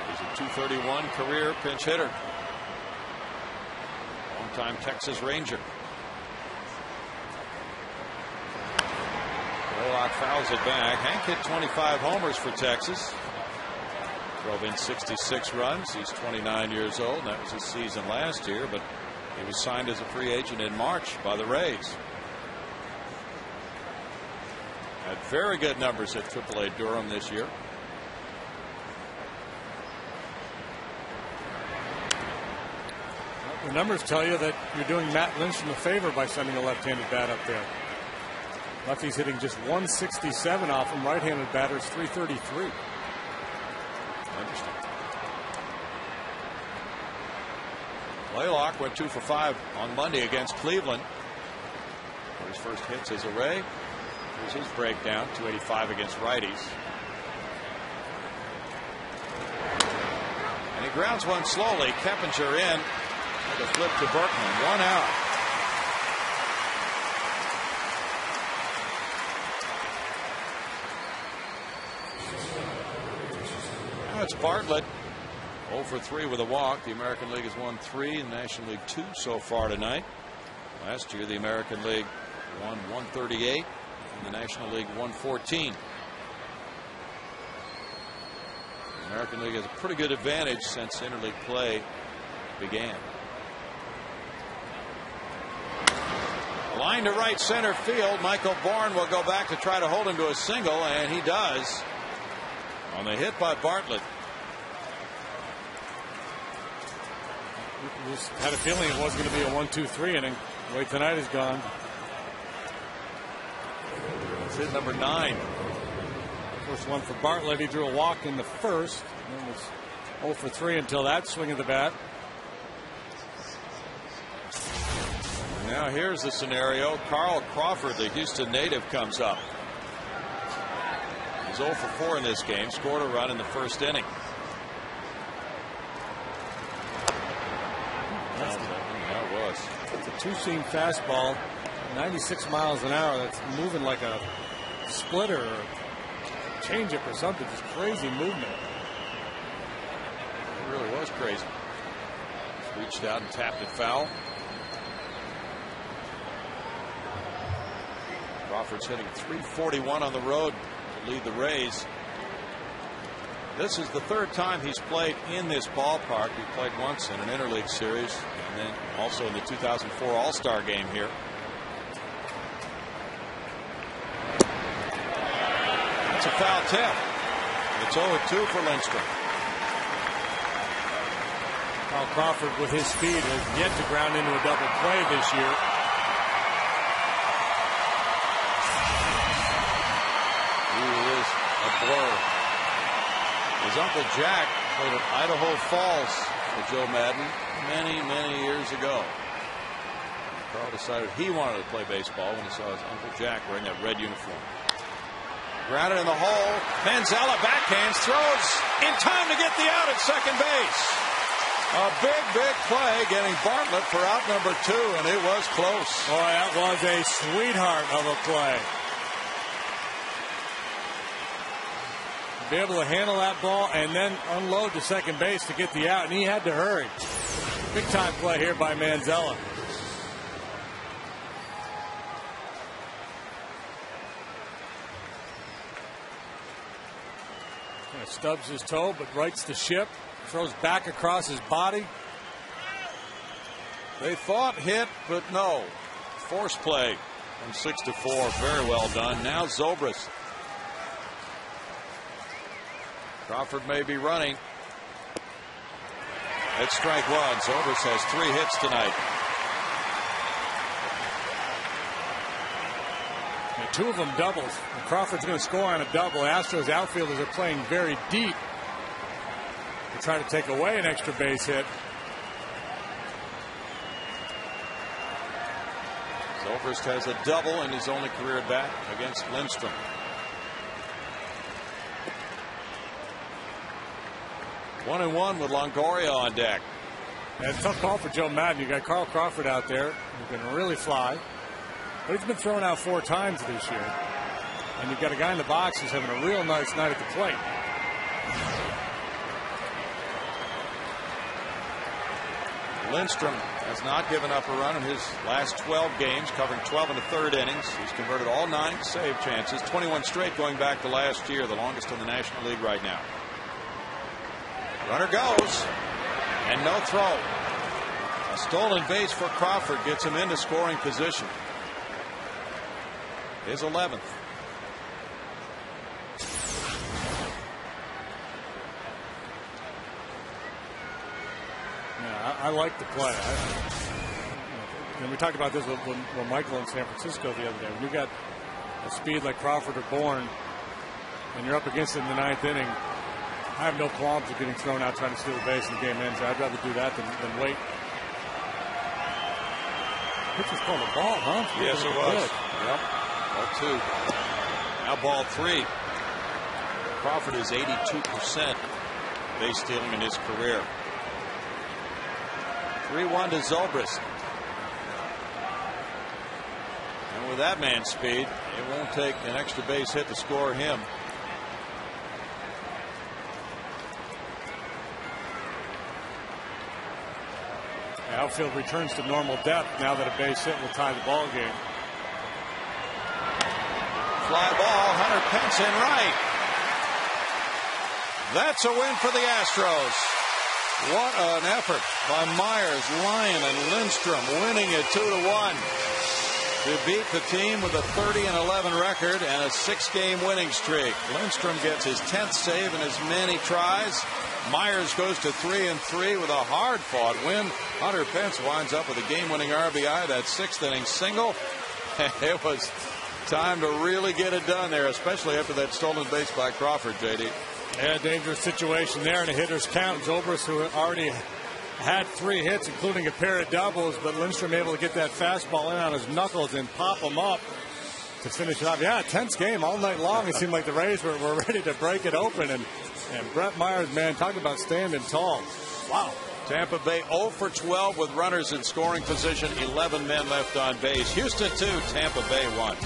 He's a .231 career pinch hitter. Longtime Texas Ranger. Blaylock fouls it back. Hank hit 25 homers for Texas. Drove in 66 runs. He's 29 years old. That was his season last year, but he was signed as a free agent in March by the Rays. Had very good numbers at TBA Durham this year. The numbers tell you that you're doing Matt Lindstrom a favor by sending a left-handed bat up there. Lefty's hitting just 167 off him. Right-handed batter's 333. Interesting. Blaylock went 2 for 5 on Monday against Cleveland. For his first hits as a Ray. Here's his breakdown. 285 against righties. And he grounds one slowly. Keppinger in. The flip to Berkman. 1 out. Now it's Bartlett. 0 for 3 with a walk. The American League has won 3 and National League 2 so far tonight. Last year the American League won 138 and the National League 114. The American League has a pretty good advantage since interleague play began. Line to right center field. Michael Bourne will go back to try to hold him to a single, and he does on the hit by Bartlett. Just had a feeling it was going to be a 1-2-3 inning. The way tonight is gone. It's hit number 9. First one for Bartlett. He drew a walk in the first. And then was 0 for 3 until that swing of the bat. Now here's the scenario. Carl Crawford, the Houston native, comes up. He's 0 for 4 in this game. Scored a run in the first inning. That was. It's a two-seam fastball, 96 miles an hour. That's moving like a splitter or a changeup or something. Just crazy movement. It really was crazy. Just reached out and tapped it foul. Crawford's hitting .341 on the road to lead the Rays. This is the 3rd time he's played in this ballpark. He played once in an interleague series and then also in the 2004 All-Star game here. That's a foul tip. It's 0-2 for Lindstrom. Carl Crawford with his speed has yet to ground into a double play this year. Blur. His uncle Jack played at Idaho Falls for Joe Madden many years ago. Carl decided he wanted to play baseball when he saw his uncle Jack wearing that red uniform. Grounded in the hole. Manzella backhands, throws in time to get the out at second base. A big play getting Bartlett for out number 2, and it was close. Boy, that was a sweetheart of a play. Be able to handle that ball and then unload to second base to get the out, and he had to hurry. Big time play here by Manzella. Kind of stubs his toe but rights the ship, throws back across his body. They thought hit, but no. Force play from 6-4. Very well done. Now Zobrist. Crawford may be running. It's strike one. Zobrist has 3 hits tonight. And 2 of them doubles. And Crawford's going to score on a double. Astros outfielders are playing very deep to try to take away an extra base hit. Zobrist has a double in his only career at bat against Lindstrom. One and one with Longoria on deck. And it's a tough call for Joe Madden. You got Carl Crawford out there who can really fly. But he's been thrown out 4 times this year. And you've got a guy in the box who's having a real nice night at the plate. Lindstrom has not given up a run in his last 12 games, covering 12 1/3 innings. He's converted all 9 save chances, 21 straight going back to last year, the longest in the National League right now. Runner goes, and no throw. A stolen base for Crawford gets him into scoring position. His 11th. Yeah, I like the play. And we talked about this with Michael in San Francisco the other day. When you got a speed like Crawford or Bourne, and you're up against it in the 9th inning, I have no qualms with getting thrown out trying to steal the base and the game ends. I'd rather do that than wait. Pitcher's called a ball, huh? Yes, it was. Yep. Ball 2. Now ball 3. Crawford is 82% base stealing in his career. 3-1 to Zobrist. And with that man's speed, it won't take an extra base hit to score him. The outfield returns to normal depth now that a base hit will tie the ball game. Fly ball, Hunter Pence in right. That's a win for the Astros. What an effort by Myers, Lyon, and Lindstrom, winning it 2-1 to beat the team with a 30-11 record and a 6-game winning streak. Lindstrom gets his 10th save in as many tries. Myers goes to 3-3 with a hard-fought win. Hunter Pence winds up with a game-winning RBI, that 6th inning single. It was time to really get it done there, especially after that stolen base by Crawford, JD. Yeah, dangerous situation there, and a hitter's count. Zobrist, who already had 3 hits, including a pair of doubles, but Lindstrom able to get that fastball in on his knuckles and pop him up to finish it off. Yeah, tense game all night long. It seemed like the Rays were ready to break it open, and Brett Myers, man, talk about standing tall. Wow. Tampa Bay 0 for 12 with runners in scoring position, 11 men left on base. Houston 2, Tampa Bay 1.